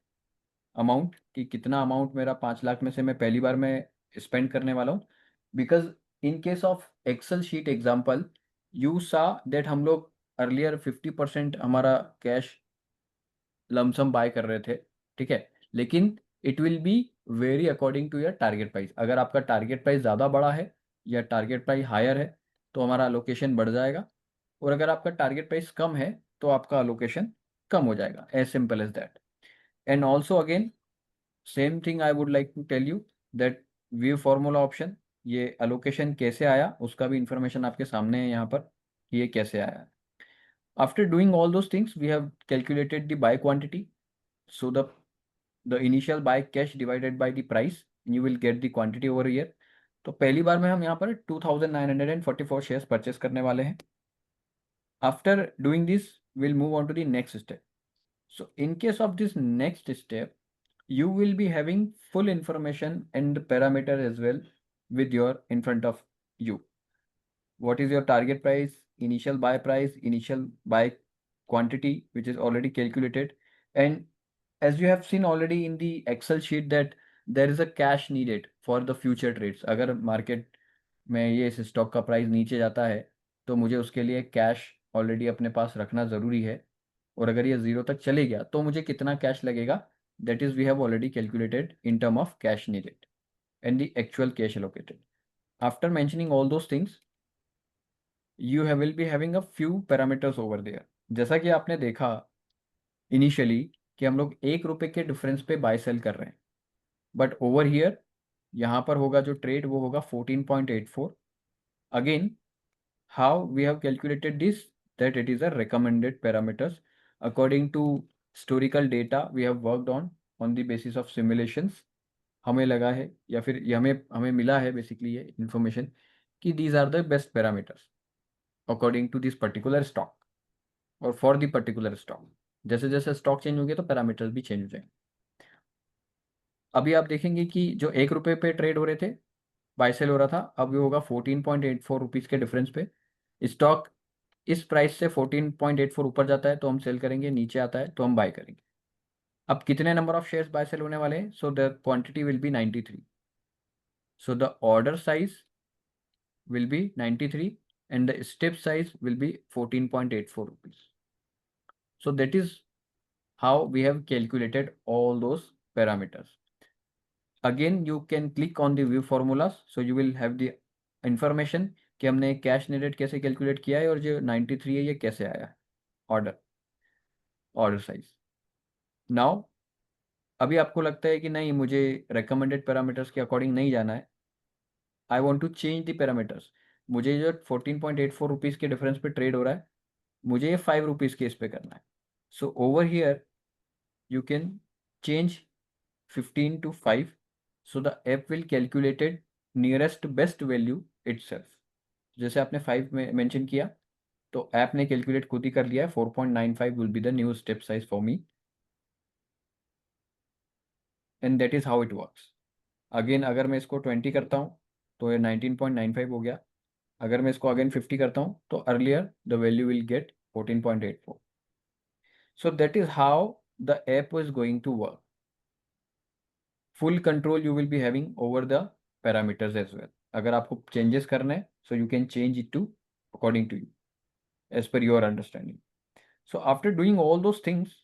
amount कि कितना अमाउंट मेरा 5 लाख में से मैं पहली बार में स्पेंड करने वाला हूँ. Because in case of Excel sheet example you saw that हम लोग अर्लियर 50% हमारा कैश लमसम बाय कर रहे थे, ठीक है. लेकिन it will be very according to your target price. अगर आपका टारगेट प्राइस ज़्यादा बड़ा है या टारगेट प्राइस हायर है तो हमारा अलोकेशन बढ़ जाएगा, और अगर आपका टारगेट प्राइस कम है तो आपका अलोकेशन कम हो जाएगा. As simple as that. And also again same thing I would like to tell you that view formula option, ये अलोकेशन कैसे आया उसका भी इंफॉर्मेशन आपके सामने है यहाँ पर कि ये कैसे आया है. After doing all those things, we have calculated the buy quantity. So the initial buy cash divided by the price, you will get the quantity over here. तो पहली बार में हम यहाँ पर 2944 शेयर्स परचेस करने वाले हैं. After doing this, we'll move on to the next step. So in case of this next step, you will be having full information and parameter as well with your in front of you. What is your target price, initial buy price, initial buy quantity, which is already calculated. And as you have seen already in the Excel sheet that there is a cash needed for the future trades. अगर market में ये इस stock का price नीचे जाता है तो मुझे उसके लिए कैश ऑलरेडी अपने पास रखना ज़रूरी है, और अगर ये ज़ीरो तक चले गया तो मुझे कितना कैश लगेगा, that is we have already calculated in term of cash needed and the actual cash allocated. After mentioning all those things, you will be having a few parameters over there. जैसा कि आपने देखा initially कि हम लोग 1 रुपए के difference पे बाय सेल कर रहे हैं, बट ओवर हियर यहाँ पर होगा जो ट्रेड वो होगा 14.84. Again how we have calculated this, that it is a recommended parameters according to historical data we have worked on the basis of simulations. हमें लगा है या फिर ये हमें मिला है बेसिकली ये इन्फॉर्मेशन कि these are the best parameters according to this particular stock और फॉर द पर्टिकुलर स्टॉक. जैसे जैसे स्टॉक चेंज होंगे तो पैरामीटर्स भी चेंज हो जाएंगे. अभी आप देखेंगे कि जो 1 रुपये पे ट्रेड हो रहे थे, बाय सेल हो रहा था, अब ये होगा 14.84 रुपीज़ के डिफरेंस पे. स्टॉक इस प्राइस से 14.84 ऊपर जाता है तो हम सेल करेंगे, नीचे आता है तो हम बाय करेंगे. अब कितने number of shares buy sell होने वाले हैं, so the quantity will be 93. So the order size will be 93 and the step size will be 14.84 rupees. So that is how we have calculated all those parameters. Again, you can click on the view formulas, so you will have the information कि हमने cash needed कैसे calculate किया है और जो 93 है ये कैसे आया है ऑर्डर साइज. नाउ अभी आपको लगता है कि नहीं मुझे रिकमेंडेड पैरामीटर्स के अकॉर्डिंग नहीं जाना है, I want to change the parameters. मुझे जो 14.84 रुपीज़ के डिफरेंस पे ट्रेड हो रहा है मुझे ये 5 रुपीज़ के इस पे करना है. So over here you can change 15 to 5. So the app will calculated nearest best value itself. जैसे आपने 5 में मेंशन किया तो ऐप ने कैलकुलेट खुद ही कर लिया है. 4.95 will be the new step size for me, and that is how it works. Again अगर मैं इसको 20 करता हूँ तो ये 19.95 हो गया. अगर मैं इसको अगेन 50 करता हूँ तो earlier the value will get 14.84. So that is how the app is going to work. Full control you will be having over the parameters as well. अगर आपको changes करना है, so you can change it to according to you, as per your understanding. So after doing all those things,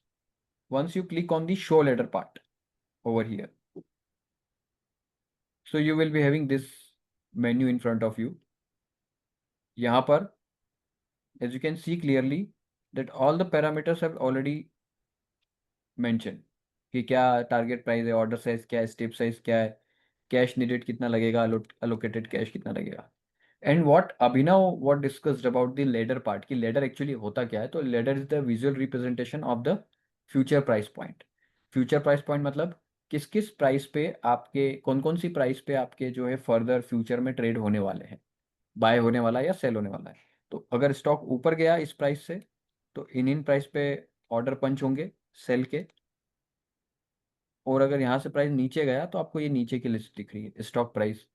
once you click on the show ladder part over here, so you will be having this menu in front of you. यहाँ पर as you can see clearly that all the parameters have already mentioned कि क्या target price है, order size क्या है, step size क्या है, cash needed कितना लगेगा, अलोकेटेड कैश कितना लगेगा. And what Abhinav what discussed about the ladder part, कि लेडर एक्चुअली होता क्या है. तो ladder is the visual representation of the future price point. Future price point मतलब किस किस प्राइस पे आपके, कौन कौन सी प्राइस पे आपके जो है फर्दर फ्यूचर में ट्रेड होने वाले हैं, बाय होने वाला है या सेल होने वाला है. तो अगर स्टॉक ऊपर गया इस प्राइस से, तो इन प्राइस पे ऑर्डर पंच होंगे सेल के. और अगर यहाँ से प्राइस नीचे गया तो आपको ये नीचे की लिस्ट दिख रही है, स्टॉक प्राइस,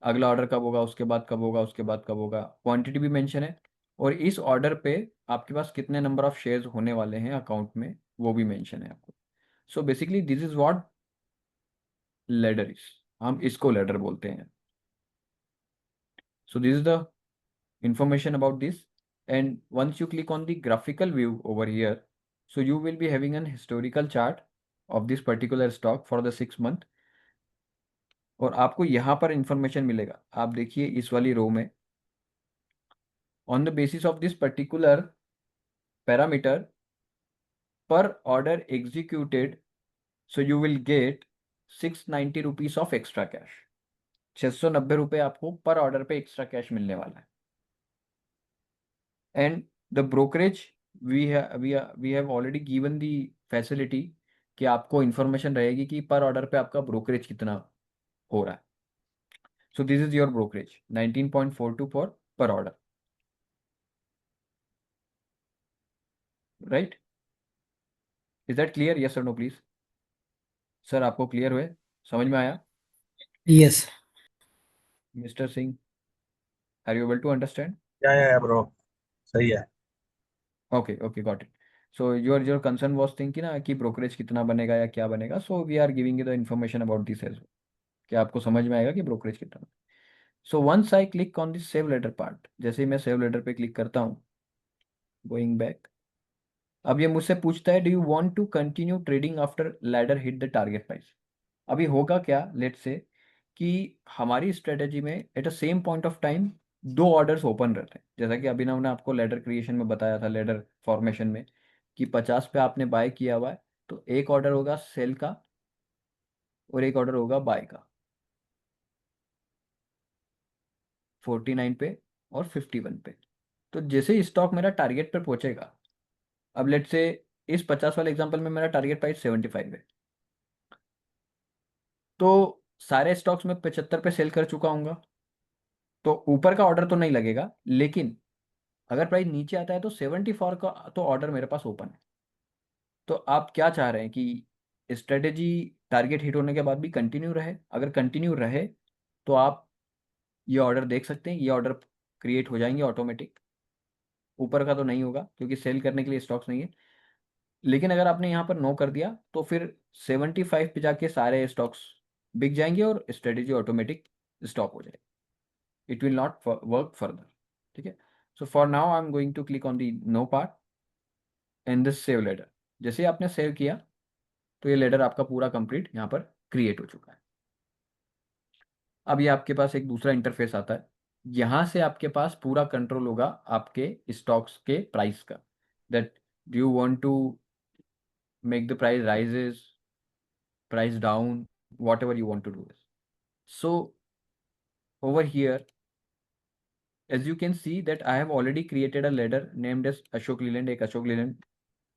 अगला ऑर्डर कब होगा, उसके बाद कब होगा, उसके बाद कब होगा, क्वांटिटी भी मेंशन है, और इस ऑर्डर पे आपके पास कितने नंबर ऑफ शेयर्स होने वाले हैं अकाउंट में वो भी मेंशन है आपको. So basically this is what ladder is, हम इसको लेडर बोलते हैं. सो this is the information about this. And once you click on the graphical view over here, so you will be having an historical chart of this particular stock for the 6 month. और आपको यहाँ पर information मिलेगा, आप देखिए इस वाली row में, on the basis of this particular parameter पर order executed, so you will get 690 rupees of extra cash. 690 रुपये आपको पर ऑर्डर पे एक्स्ट्रा कैश मिलने वाला है. And the brokerage we have already given the facility कि आपको इंफॉर्मेशन रहेगी कि पर ऑर्डर पे आपका ब्रोकरेज कितना हो रहा है. So this is your brokerage 19.42 for per order, right. Is that clear, yes और नो प्लीज. सर आपको क्लियर हुए, समझ में आया? Yes. Mister Singh, are you able to understand? या ब्रो, सही है. Okay okay, got it. So your concern was thing कि ना कि ब्रोकरेज कितना बनेगा या क्या बनेगा. So we are giving you the information about this as well, कि आपको समझ में आएगा कि ब्रोकरेज कितना. So once I click on this save later part, जैसे ही मैं सेव लेटर पे क्लिक करता हूँ, गोइंग बैक, अब ये मुझसे पूछता है do you want to continue trading after ladder hit the target price. अभी होगा क्या, लेट से कि हमारी स्ट्रेटेजी में at a same point of time दो ऑर्डर्स ओपन रहते हैं, जैसा कि अभिनव ने आपको लेडर क्रिएशन में बताया था, लेडर फॉर्मेशन में, कि 50 पे आपने बाय किया हुआ है तो एक ऑर्डर होगा सेल का और एक ऑर्डर होगा बाय का 49 पे और 51 पे. तो जैसे ही स्टॉक मेरा टारगेट पर पहुंचेगा, अब लेट से इस 50 वाले एग्जांपल में मेरा टारगेट प्राइस 75 है, तो सारे स्टॉक्स में 75 पे सेल कर चुका हूँगा, तो ऊपर का ऑर्डर तो नहीं लगेगा, लेकिन अगर प्राइस नीचे आता है तो 74 का तो ऑर्डर मेरे पास ओपन है. तो आप क्या चाह रहे हैं कि स्ट्रेटेजी टारगेट हिट होने के बाद भी कंटिन्यू रहे? अगर कंटिन्यू रहे तो आप ये ऑर्डर देख सकते हैं, ये ऑर्डर क्रिएट हो जाएंगे ऑटोमेटिक. ऊपर का तो नहीं होगा क्योंकि सेल करने के लिए स्टॉक्स नहीं है. लेकिन अगर आपने यहाँ पर नो कर दिया तो फिर 75 पे जाके सारे स्टॉक्स बिक जाएंगे और स्ट्रेटेजी ऑटोमेटिक स्टॉप हो जाएगी. It will not work further. ठीक है. So for now I am going to click on the no part and this save later. जैसे ही आपने सेव किया तो ये लेटर आपका पूरा कंप्लीट यहाँ पर क्रिएट हो चुका है. अब ये आपके पास एक दूसरा इंटरफेस आता है, यहाँ से आपके पास पूरा कंट्रोल होगा आपके स्टॉक्स के प्राइस का, that do you want to make the price rises, price down, whatever you want to do this. So over here, as you can see that I have already created a ladder named as Ashok Leland. एक अशोक लीलैंड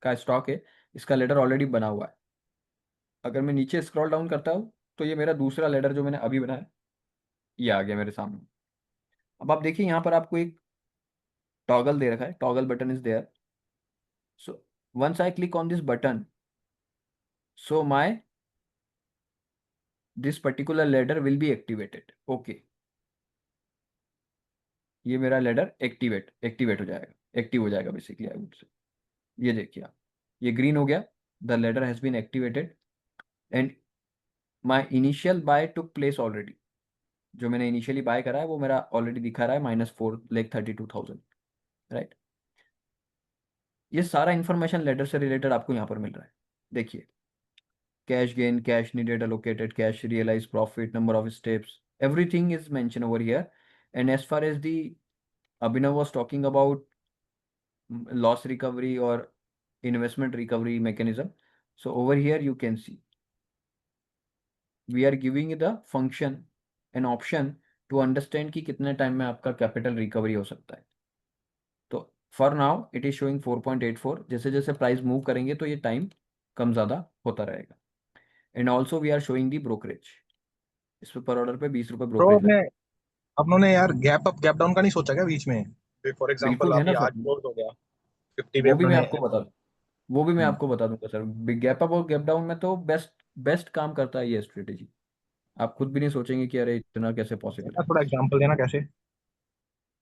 का stock है, इसका ladder already बना हुआ है. अगर मैं नीचे स्क्रॉल डाउन करता हूँ तो ये मेरा दूसरा लेडर जो मैंने अभी बनाया ये आ गया मेरे सामने. अब आप देखिए यहाँ पर आपको एक टॉगल दे रखा है, toggle button is there. So once I click on this button, so my this particular ladder will be activated. Okay, ये मेरा लेडर एक्टिवेट हो जाएगा, एक्टिव हो जाएगा बेसिकली आई वुड से. ये देखिए आप, ये ग्रीन हो गया, the ladder has been activated and my initial buy took place already. जो मैंने इनिशियली बाय करा है वो मेरा ऑलरेडी दिखा रहा है -4,32,000, राइट। ये सारा इंफॉर्मेशन लेटर से रिलेटेड आपको यहाँ पर मिल रहा है। देखिए, cash gain, cash needed, allocated cash, realize profit, number of steps, everything is mentioned over here. And as far as the Abhinav was talking about loss recovery or investment recovery mechanism, so over here you can see we are giving the function an option to understand कि कितने time में आपका capital recovery हो सकता है। तो for now it is showing 4.84। जैसे जैसे प्राइस मूव करेंगे तो ये टाइम कम ज़्यादा होता रहेगा। And also we are showing the brokerage, इस पे पर ऑर्डर पे 20 रुपये ब्रो ब्रोकरेज अपने लगता है। अपनों ने यार गैप अप गैप डाउन का नहीं सोचा क्या बीच में? फॉर एग्जांपल बिल्कुल है अभी ना आज सर, क्लोज हो गया 50 पे वो भी अपनों मैं ने। आपको बता वो भी मैं आपको बता दूंगा सर। बिग गैप अप और गैप डाउन में तो बेस्ट बेस्ट काम करता है ये स्ट्रेटेजी। आप खुद भी नहीं सोचेंगे कि अरे इतना कैसे पॉसिबल देना है। थोड़ा एग्जांपल देना कैसे?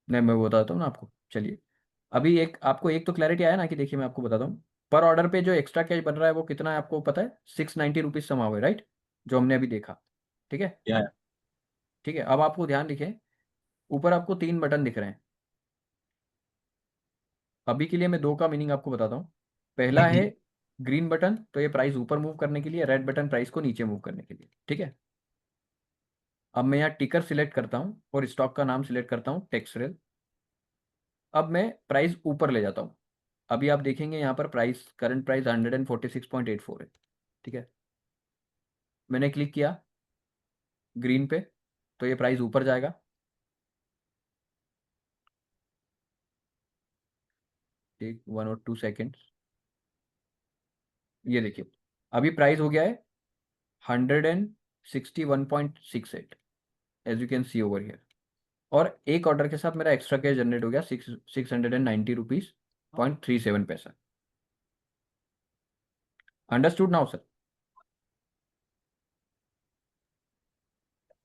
नहीं, मैं बताता हूँ ना आपको, चलिए। अभी आपको एक तो क्लैरिटी आया ना कि देखिए मैं आपको बताता हूँ, पर ऑर्डर पे जो एक्स्ट्रा कैश बन रहा है वो कितना है आपको पता है? 690 रुपीज समा हुआ है, राइट, जो हमने अभी देखा। ठीक है, क्या है? ठीक है। अब आपको ध्यान दिखे, ऊपर आपको 3 बटन दिख रहे हैं। अभी के लिए मैं 2 का मीनिंग आपको बताता हूँ। पहला है ग्रीन बटन, तो ये प्राइस ऊपर मूव करने के लिए, रेड बटन प्राइस को नीचे मूव करने के लिए। ठीक है, अब मैं यहाँ टिकर सिलेक्ट करता हूँ और स्टॉक का नाम सिलेक्ट करता हूँ टेक्सरेल। अब मैं प्राइस ऊपर ले जाता हूँ। अभी आप देखेंगे यहाँ पर प्राइस, करंट प्राइस 146.84 है। ठीक है, मैंने क्लिक किया ग्रीन पे तो ये प्राइस ऊपर जाएगा। ठीक, 1 और 2 सेकेंड। ये देखिए, अभी प्राइस हो गया है 161.68 as you can see over here. और एक ऑर्डर के साथ मेरा एक्स्ट्रा कैश जनरेट हो गया 690 रुपीज.37 अंडरस्टूड नाउ सर?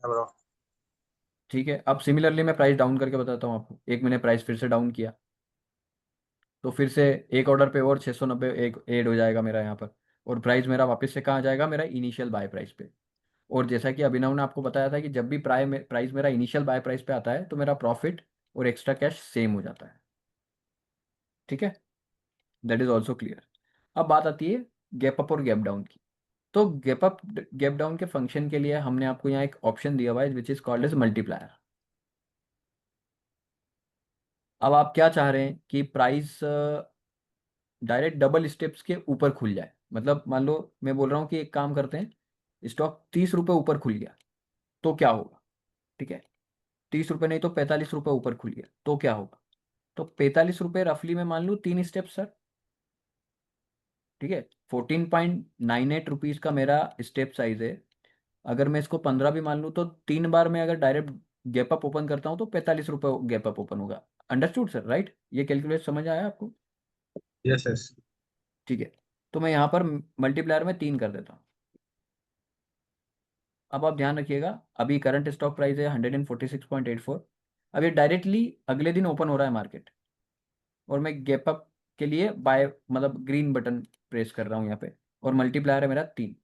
ब्रो ठीक है, अब सिमिलरली मैं प्राइस डाउन करके बताता हूँ आपको। एक मैंने प्राइस फिर से डाउन किया तो फिर से एक ऑर्डर पे और 690 एक ऐड हो जाएगा मेरा यहाँ पर, और प्राइस मेरा वापस से कहाँ जाएगा? मेरा इनिशियल बाय प्राइस पे। और जैसा कि अभिनव ने आपको बताया था कि जब भी प्राइस मेरा इनिशियल बाय प्राइस पे आता है तो मेरा प्रॉफिट और एक्स्ट्रा कैश सेम हो जाता है। ठीक है, दैट इज ऑल्सो क्लियर। अब बात आती है गैप अप और गैप डाउन की। तो गैप अप गैप डाउन के फंक्शन के लिए हमने आपको यहाँ एक ऑप्शन दिया हुआ है which is called as multiplier. अब आप क्या चाह रहे हैं कि प्राइस डायरेक्ट डबल स्टेप्स के ऊपर खुल जाए? मतलब मान लो मैं बोल रहा हूँ कि एक काम करते हैं, स्टॉक 30 रुपये ऊपर खुल गया तो क्या होगा? ठीक है, 30 रुपये नहीं तो 45 रुपये ऊपर खुल गया तो क्या होगा? तो 45 रुपये रफली में मान लूँ 3 स्टेप सर। ठीक है, 14.98 रुपीज का मेरा स्टेप साइज है। अगर मैं इसको 15 भी मान लूँ तो 3 बार में अगर डायरेक्ट गैप अप ओपन करता हूँ तो 45 रुपये गैप अप ओपन होगा। Understood sir, right? ये कैलकुलेट समझ आया आपको? Yes yes. ठीक है, तो मैं यहाँ पर मल्टीप्लायर में 3 कर देता हूँ। अब आप ध्यान रखिएगा, अभी करंट स्टॉक प्राइस है 146.84। अब ये डायरेक्टली अगले दिन ओपन हो रहा है मार्केट, और मैं गैप अप के लिए बाय मतलब ग्रीन बटन प्रेस कर रहा हूँ यहाँ पे, और मल्टीप्लायर है मेरा 3।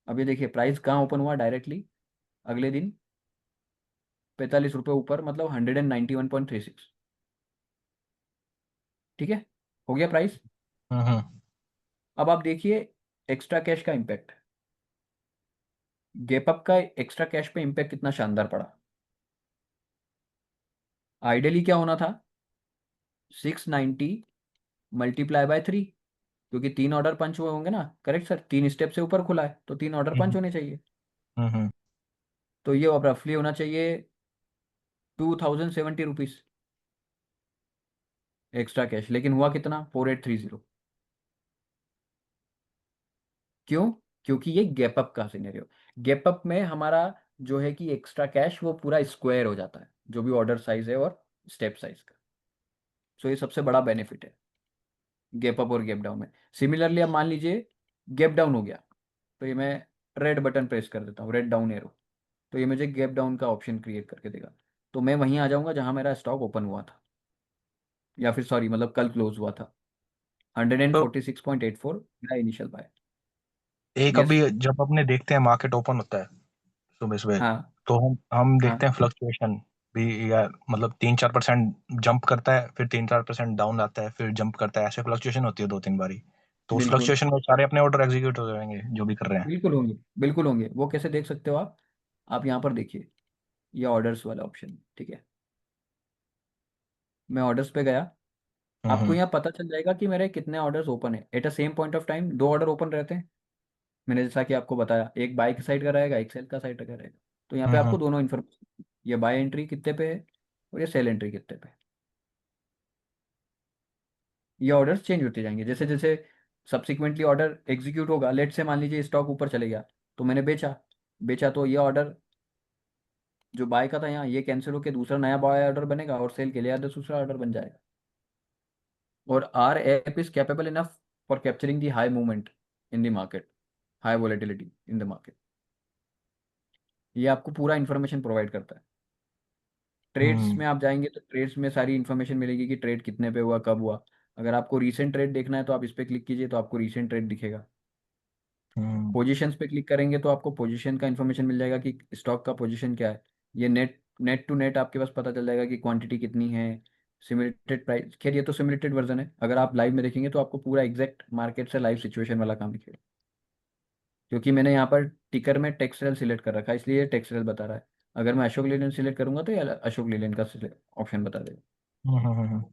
अब ये देखिए प्राइस कहाँ ओपन हुआ डायरेक्टली अगले दिन? 45 रुपये ऊपर, मतलब 191.36। ठीक है, हो गया प्राइस। हम्म। अब आप देखिए एक्स्ट्रा कैश का इम्पैक्ट, गैप अप का एक्स्ट्रा कैश पे इम्पैक्ट कितना शानदार पड़ा। आइडियली क्या होना था? 690 मल्टीप्लाई बाय 3, क्योंकि 3 ऑर्डर पंच हुए होंगे ना, करेक्ट सर? 3 स्टेप से ऊपर खुला है तो 3 ऑर्डर पंच होने चाहिए। हम्म। तो ये रफली होना चाहिए 2070 रुपीज एक्स्ट्रा कैश, लेकिन हुआ कितना? 4830। क्यों? क्योंकि ये गैप अप का सिनेरियो। गैप अप में हमारा जो है कि एक्स्ट्रा कैश वो पूरा स्क्वायर हो जाता है, जो भी ऑर्डर साइज है और स्टेप साइज का। सो ये सबसे बड़ा बेनिफिट है गैप अप और गैप डाउन में। सिमिलरली अब मान लीजिए गैप डाउन हो गया, तो ये मैं रेड बटन प्रेस कर देता हूँ, रेड डाउन एरो, तो ये मुझे गैप डाउन का ऑप्शन क्रिएट करके देगा। तो मैं वहीं आ जाऊँगा जहाँ मेरा स्टॉक ओपन हुआ था। या फिर सॉरी मतलब कल क्लोज हुआ था तो 146.84 मेरा इनिशियल बाय। एक यस। अभी जब अपने देखते हैं मार्केट ओपन होता है सुबह सुबह, हाँ तो हम देखते हाँ हैं फ्लक्चुएशन भी, या मतलब 3-4% जंप करता है, फिर 3-4% डाउन आता है, फिर जंप करता है, ऐसे फ्लक्चुएशन होती है 2-3 बारी। तो उस बिल्कुल फ्लक्चुएशन में सारे अपने ऑर्डर एग्जीक्यूट हो जाएंगे जो भी कर रहे हैं। बिल्कुल होंगे, बिल्कुल होंगे। वो कैसे देख सकते हो आप यहाँ पर देखिए, ये ऑर्डर्स वाला ऑप्शन, ठीक है। मैं ऑर्डर्स पे गया, आपको हम्म। यहाँ पता चल जाएगा कि मेरे कितने ऑर्डर्स ओपन है eight a same point of time. दो ऑर्डर ओपन रहते हैं, मैंने जैसा कि आपको बताया, एक बाय की साइड का रहेगा, एक सेल का साइड का रहेगा। तो यहाँ पे हम्म। आपको दोनों इन्फॉर्मेशन, ये बाय एंट्री कितने पे है और ये सेल एंट्री कितने पे है। ये ऑर्डर्स चेंज होते जाएंगे जैसे जैसे सब्सिक्वेंटली ऑर्डर एग्जीक्यूट होगा। लेट से मान लीजिए स्टॉक ऊपर चले गया, तो मैंने बेचा, बेचा तो ये ऑर्डर जो बाय का था यहाँ ये कैंसिल होकर दूसरा नया बाय ऑर्डर बनेगा और सेल के लिए दूसरा ऑर्डर बन जाएगा। और our app is capable enough for capturing the high movement in the market, high volatility in the market. ये आपको पूरा इन्फॉर्मेशन प्रोवाइड करता है। Trades hmm. में आप जाएंगे तो ट्रेड्स में सारी इन्फॉर्मेशन मिलेगी कि ट्रेड कितने पे हुआ, कब हुआ। अगर आपको रीसेंट ट्रेड देखना है तो आप इस पर क्लिक कीजिए, तो आपको रीसेंट ट्रेड दिखेगा। हम्म। पोजीशंस पे क्लिक करेंगे तो आपको पोजीशन का इन्फॉर्मेशन मिल जाएगा कि स्टॉक का पोजीशन क्या है। ये नेट नेट टू नेट आपके पास पता चल जाएगा कि क्वांटिटी कितनी है। सिमुलेटेड प्राइस, खैर ये तो सिमुलेटेड वर्जन है, अगर आप लाइव में देखेंगे तो आपको पूरा एग्जैक्ट मार्केट से लाइव सिचुएशन वाला काम दिखेगा। क्योंकि मैंने यहाँ पर टिकर में टेक्सटाइल सिलेक्ट कर रखा है इसलिए ये टेक्सटाइल बता रहा है। अगर मैं अशोक लेलैंड सिलेक्ट करूंगा तो ये अशोक लेलैंड का ऑप्शन बता देगा। हम्म।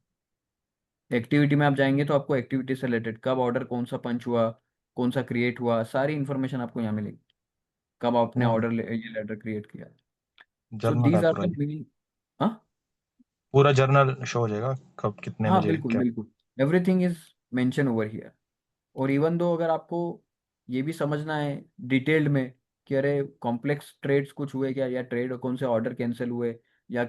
एक्टिविटी में आप जाएंगे तो आपको एक्टिविटी से रिलेटेड कब ऑर्डर कौन सा पंच हुआ, कौन सा क्रिएट हुआ, सारी इन्फॉर्मेशन आपको यहाँ मिलेगी। कब आपने हम्म। ऑर्डर ये लेटर क्रिएट किया। सो जर्नल है दीज आर पूरा द ये। मीनिंग। हाँ पूरा जर्नल शो हो जाएगा कब कितने हाँ बजे बिल्कुल क्या। बिल्कुल, everything is mention over here. और इवन दो अगर आपको ये भी समझना है डिटेल्ड में कि अरे कॉम्प्लेक्स ट्रेड्स कुछ हुए क्या, या ट्रेड कौन से ऑर्डर कैंसिल हुए, या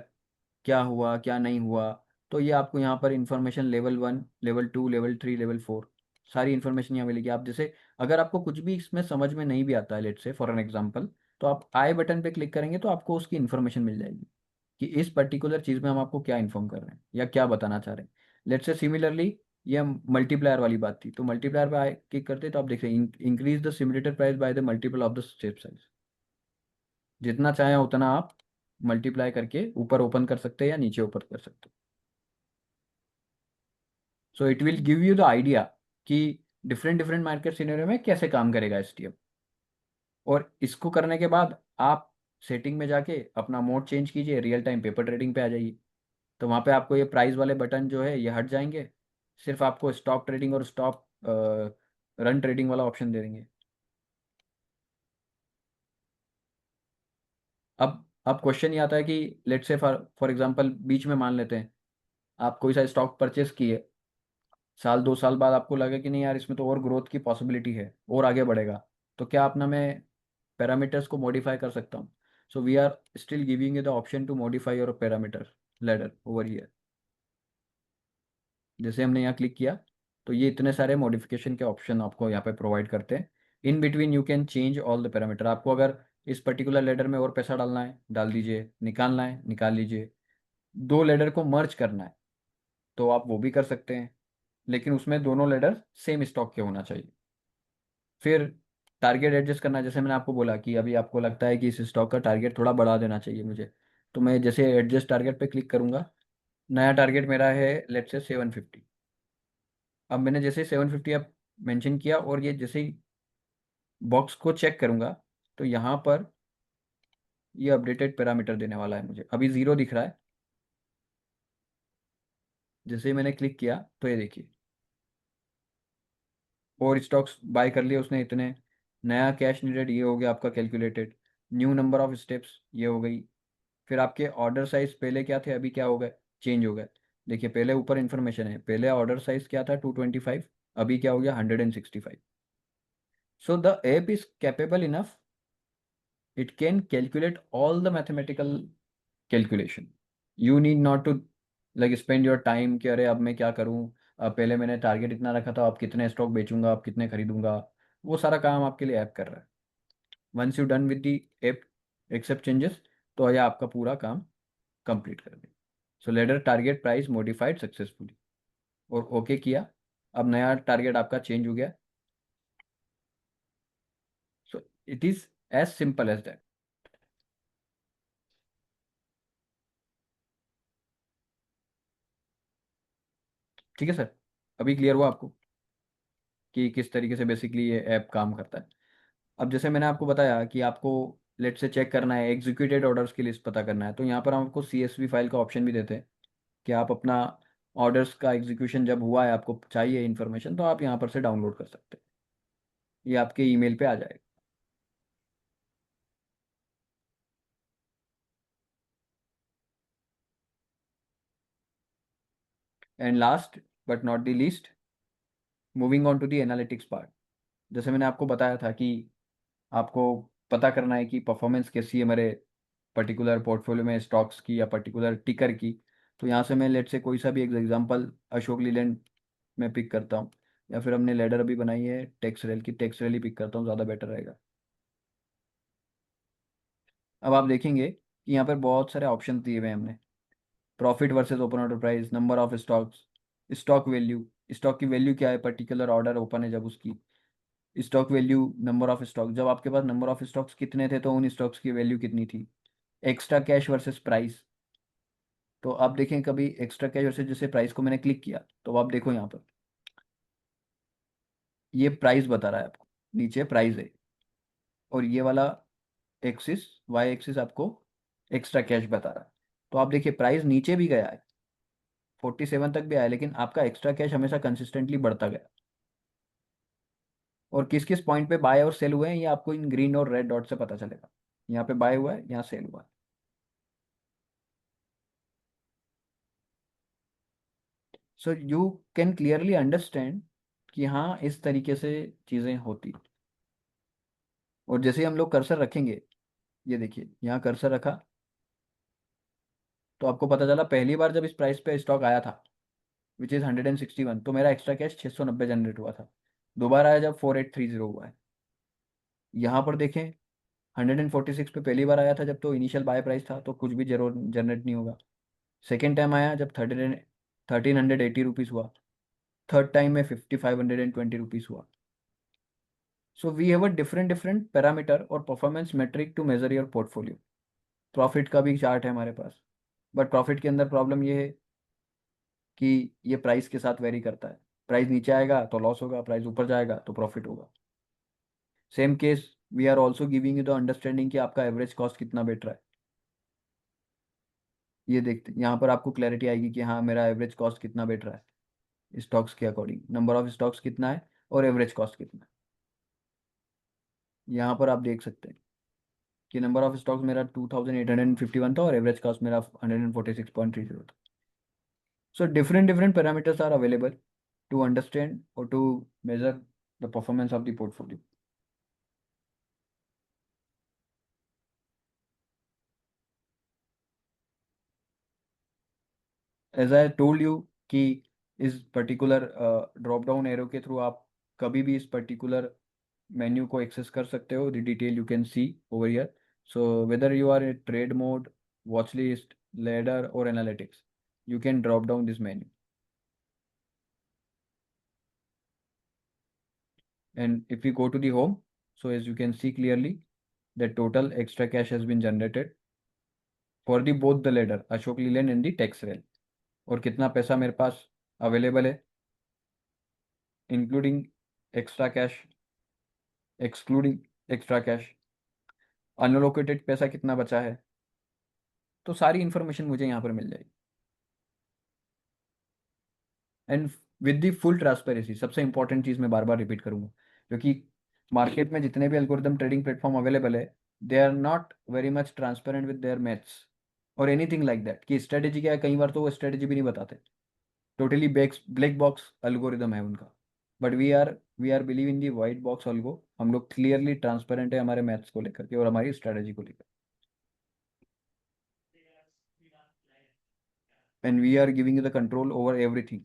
क्या हुआ क्या नहीं हुआ, तो ये आपको यहाँ पर information level 1, level 2, level 3, level 4 सारी इन्फॉर्मेशन यहाँ मिलेगी। आप जैसे अगर आपको कुछ भी इसमें समझ में नहीं भी आता है, लेट से फॉर एन एग्जांपल, तो आप आई बटन पे क्लिक करेंगे तो आपको उसकी इन्फॉर्मेशन मिल जाएगी कि इस पर्टिकुलर चीज़ में हम आपको क्या इन्फॉर्म कर रहे हैं या क्या बताना चाह रहे हैं। लेट से सिमिलरली ये मल्टीप्लायर वाली बात थी, तो मल्टीप्लायर पे आए क्लिक करते तो आप देख रहे हैं increase the simulated price by the multiple of the step size. जितना चाहें उतना आप मल्टीप्लाई करके ऊपर ओपन कर सकते हैं या नीचे ओपन कर सकते हैं। सो it will give you the idea कि डिफरेंट डिफरेंट मार्केट सिनेरियो में कैसे काम करेगा एसटीएम। और इसको करने के बाद आप सेटिंग में जाके अपना मोड चेंज कीजिए, रियल टाइम पेपर ट्रेडिंग पे आ जाइए। तो वहाँ पे आपको ये प्राइस वाले बटन जो है ये हट जाएंगे, सिर्फ आपको स्टॉप ट्रेडिंग और स्टॉप रन ट्रेडिंग वाला ऑप्शन दे देंगे। अब क्वेश्चन ये आता है कि let's say for for example बीच में मान लेते हैं आप कोई सा स्टॉक परचेस किए, साल 2 साल बाद आपको लगे कि नहीं यार इसमें तो और ग्रोथ की पॉसिबिलिटी है और आगे बढ़ेगा, तो क्या अपना मैं पैरामीटर्स को मॉडिफाई कर सकता हूँ। So we are still giving you the option to modify your parameter ladder over here. जैसे हमने यहाँ क्लिक किया तो ये इतने सारे मॉडिफिकेशन के ऑप्शन आपको यहाँ पे प्रोवाइड करते हैं। In between you can change all the parameter. आपको अगर इस पर्टिकुलर लेडर में और पैसा डालना है डाल दीजिए, निकालना है निकाल लीजिए, दो लेडर को मर्ज करना है तो आप वो भी कर सकते हैं, लेकिन उसमें दोनों लेडर सेम स्टॉक के होना चाहिए। फिर टारगेट एडजस्ट करना है, जैसे मैंने आपको बोला कि अभी आपको लगता है कि इस स्टॉक का टारगेट थोड़ा बढ़ा देना चाहिए मुझे, तो मैं जैसे एडजस्ट टारगेट पे क्लिक करूंगा, नया टारगेट मेरा है लेट्स से 750। अब मैंने जैसे 750 अब मेंशन किया और ये जैसे ही बॉक्स को चेक करूंगा तो यहाँ पर ये अपडेटेड पैरामीटर देने वाला है मुझे। अभी 0 दिख रहा है, जैसे ही मैंने क्लिक किया तो ये देखिए और स्टॉक्स बाय कर लिए उसने इतने, नया कैश नीडेड ये हो गया आपका calculated, new number of steps ये हो गई। फिर आपके ऑर्डर साइज पहले क्या थे अभी क्या हो गए, चेंज हो गए। देखिए पहले ऊपर इन्फॉर्मेशन है, पहले ऑर्डर साइज क्या था 225, अभी क्या हो गया 165। सो the app is capable enough, it can calculate all the mathematical calculation. You need not to like spend your time कि अरे अब मैं क्या करूं, पहले मैंने टारगेट इतना रखा था अब कितने स्टॉक बेचूंगा अब कितने खरीदूंगा, वो सारा काम आपके लिए ऐप कर रहा है। Once you done with the app accept changes तो ये आपका पूरा काम कंप्लीट कर दे। So ladder target price modified successfully. और ओके किया, अब नया टारगेट आपका चेंज हो गया। So it is as simple as that. ठीक है सर, अभी क्लियर हुआ आपको कि किस तरीके से बेसिकली ये ऐप काम करता है। अब जैसे मैंने आपको बताया कि आपको लेट से चेक करना है, एग्जीक्यूटेड ऑर्डर्स की लिस्ट पता करना है, तो यहाँ पर हम आपको CSV फाइल का ऑप्शन भी देते हैं कि आप अपना ऑर्डर्स का एग्जीक्यूशन जब हुआ है, आपको चाहिए इन्फॉर्मेशन, तो आप यहाँ पर से डाउनलोड कर सकते हैं, ये आपके ईमेल पे आ जाएगा। And last but not the least, moving on to the analytics part. जैसे मैंने आपको बताया था कि आपको पता करना है कि परफॉर्मेंस कैसी है मेरे पर्टिकुलर पोर्टफोलियो में स्टॉक्स की या पर्टिकुलर टिकर की। तो यहाँ से मैं लेट से कोई सा भी एक एग्जांपल अशोक लीलैंड में पिक करता हूँ, या फिर हमने लेडर अभी बनाई है टेक्सरेल की, टेक्सरेल ही पिक करता हूँ, ज़्यादा बेटर रहेगा। अब आप देखेंगे कि यहाँ पर बहुत सारे ऑप्शन दिए हुए हैं हमने, profit versus open order price, number of stocks, stock value, stock की वैल्यू क्या है, पर्टिकुलर ऑर्डर ओपन है जब उसकी, stock value, number of stock, जब आपके पास नंबर ऑफ स्टॉक्स कितने थे तो उन स्टॉक्स की वैल्यू कितनी थी, एक्स्ट्रा कैश वर्सेस प्राइस। तो आप देखें कभी एक्स्ट्रा कैश वर्सेस, जैसे प्राइस को मैंने क्लिक किया तो आप देखो यहाँ पर ये प्राइस बता रहा है आपको, नीचे प्राइस है, और ये वाला एक्सिस, वाई एक्सिस आपको एक्स्ट्रा कैश बता रहा है। तो आप देखिए प्राइस नीचे भी गया है, 47 तक भी आया, लेकिन आपका एक्स्ट्रा कैश हमेशा कंसिस्टेंटली बढ़ता गया। और किस किस पॉइंट पे बाय और सेल हुए हैं ये आपको इन ग्रीन और रेड डॉट से पता चलेगा। यहाँ पे बाय हुआ है, यहाँ सेल हुआ है। So you can clearly understand कि हाँ इस तरीके से चीज़ें होती। और जैसे ही हम लोग कर्सर रखेंगे, ये देखिए यहाँ कर्सर रखा तो आपको पता चला पहली बार जब इस प्राइस पे स्टॉक आया था विच इज़ 161, तो मेरा एक्स्ट्रा कैश 690 जनरेट हुआ था। दोबारा आया जब 4830 हुआ है। यहाँ पर देखें 146 पे पहली बार आया था जब, तो इनिशियल बाय प्राइस था तो कुछ भी जरूर जनरेट नहीं होगा। सेकेंड टाइम आया जब 1380 रुपीज़ हुआ, थर्ड टाइम में 5520 हुआ। So we have a different parameter और performance metric to measure your portfolio. Profit का भी चार्ट है हमारे पास, बट प्रॉफिट के अंदर प्रॉब्लम ये है कि ये प्राइस के साथ वेरी करता है। प्राइस नीचे आएगा तो लॉस होगा, प्राइस ऊपर जाएगा तो प्रॉफिट होगा। Same case we are also giving you the understanding कि आपका एवरेज कॉस्ट कितना बैठ रहा है। ये देखते यहाँ पर आपको क्लैरिटी आएगी कि हाँ मेरा एवरेज कॉस्ट कितना बैठ रहा है स्टॉक्स के अकॉर्डिंग, नंबर ऑफ स्टॉक्स कितना है और एवरेज कॉस्ट कितना है। यहाँ पर आप देख सकते हैं कि नंबर ऑफ स्टॉक्स मेरा 2851 था और एवरेज कॉस्ट मेरा 146.30 था। So different parameters are available to understand or to measure the performance of the portfolio. As I told you कि इस पर्टिकुलर ड्रॉप डाउन एरो के थ्रू आप कभी भी इस पर्टिकुलर मेन्यू को एक्सेस कर सकते हो, the detail you can see over here. So whether you are a trade mode, watch list, ladder और analytics, you can drop down this menu. And if we go to the home, so as you can see clearly, the total extra cash has been generated for the both the ladder Ashok Leyland and the Texrail. और कितना पैसा मेरे पास available है including extra cash, excluding extra cash, unallocated पैसा कितना बचा है, तो सारी इन्फॉर्मेशन मुझे यहाँ पर मिल जाएगी। And with the full transparency, सबसे इंपॉर्टेंट चीज़ मैं बार बार रिपीट करूँगा, क्योंकि मार्केट में जितने भी एल्गोरिदम ट्रेडिंग प्लेटफॉर्म अवेलेबल है, they are not very much transparent with their maths और एनीथिंग लाइक दैट कि स्ट्रेटेजी क्या है। कई बार तो वो स्ट्रेटेजी भी नहीं बताते, टोटली ब्लैक बॉक्स एल्गोरिदम है उनका। But we are believe in the white box algo. हम लोग क्लियरली ट्रांसपेरेंट है हमारे मैथ्स को लेकर के और हमारी स्ट्रेटेजी को लेकर, and we are giving you the control over everything.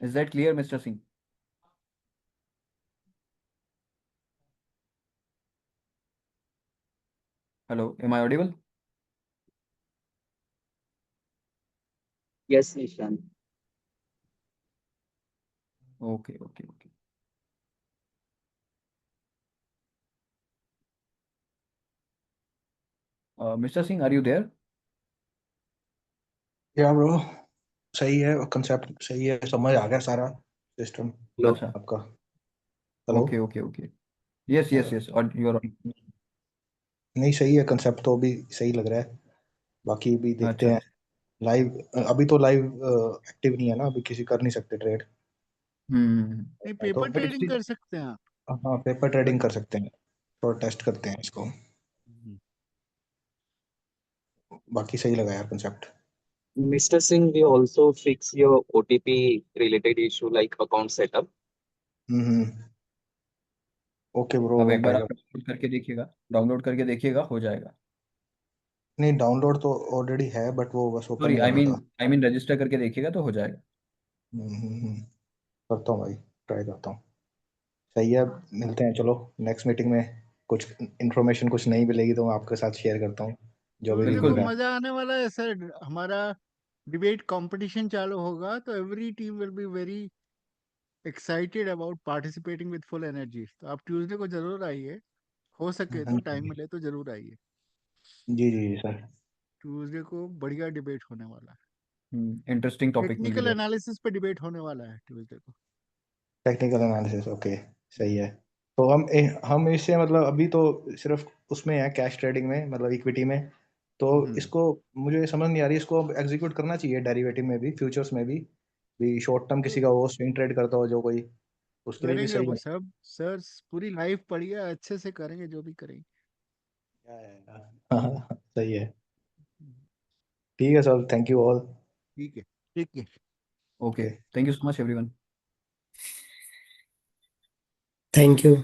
Is that clear mister Singh? Hello, am I audible? Yes, Nishan. Okay, okay, okay. Mr. Singh, are you there? या ब्रो, सही है, कंसेप्ट सही है, समझ आ गया सारा सिस्टम अच्छा, आपका। Hello. okay, okay, okay. Yes, yes, yes. Or you're on. नहीं, सही है, कंसेप्ट तो अभी सही लग रहा है। बाकी भी देखते अच्छा, हैं लाइव। अभी तो लाइव एक्टिव नहीं है ना, अभी किसी कर नहीं सकते ट्रेड। नहीं, तो पेपर but ट्रेडिंग still, कर सकते हैं आप। हाँ, पेपर ट्रेडिंग कर सकते हैं, तो टेस्ट करते हैं इसको। बाकी सही लगा यार concept. Mr. Singh, we also fix your OTP related issue like account setup. Okay bro, अब हो एक बार आप पाएगा। डाउनलोड करके देखिएगा, हो जाएगा। नहीं, डाउनलोड तो ऑलरेडी है, बट वो बस ओपन सॉरी, नहीं कर रहा था। आई मीन रजिस्टर करके देखिएगा तो हो जाएगा। करता हूँ भाई, ट्राई करता हूँ। सही है, मिलते हैं चलो नेक्स्ट मीटिंग में। कुछ इन्फॉर्मेशन कुछ नहीं मिलेगी तो मैं आपके साथ शेयर करता हूँ, जो भी तो नहीं बिल्कुल मिल देखो, रहा है। मजा आने वाला है सर। हमारा डिबेट कंपटीशन चालू होगा तो every team will be very excited about participating with full energy. तो आप ट्यूसडे को जरूर आइए, हो सके हाँ तो टाइम जी, मिले तो जरूर आइए। जी जी जी सर। ट्यूसडे को बढ़िया डिबेट होने वाला है। Interesting topic will be technical there. Analysis पे डिबेट होने वाला है ट्यूसडे को। टेक्निकल एनालिसिस, ओके, सही है। तो हम इससे मतलब अभी तो सिर्फ उसमें है, कैश ट्रेडिंग में, मतलब इक्विटी में। तो इसको मुझे समझ नहीं आ रही, इसको एग्जीक्यूट करना चाहिए डेरिवेटिव में भी, फ्यूचर्स में भी शॉर्ट टर्म किसी का वो स्विंग ट्रेड करता हो जो कोई, उसके लिए भी करेंगे सही वो है। सब सर, पूरी लाइफ पढ़िए, अच्छे से करेंगे जो भी करेंगे। क्या है यार? सही है। ठीक है सर, थैंक यू ऑल। ठीक है, ठीक है। Okay, okay. Thank you so much everyone. Thank you.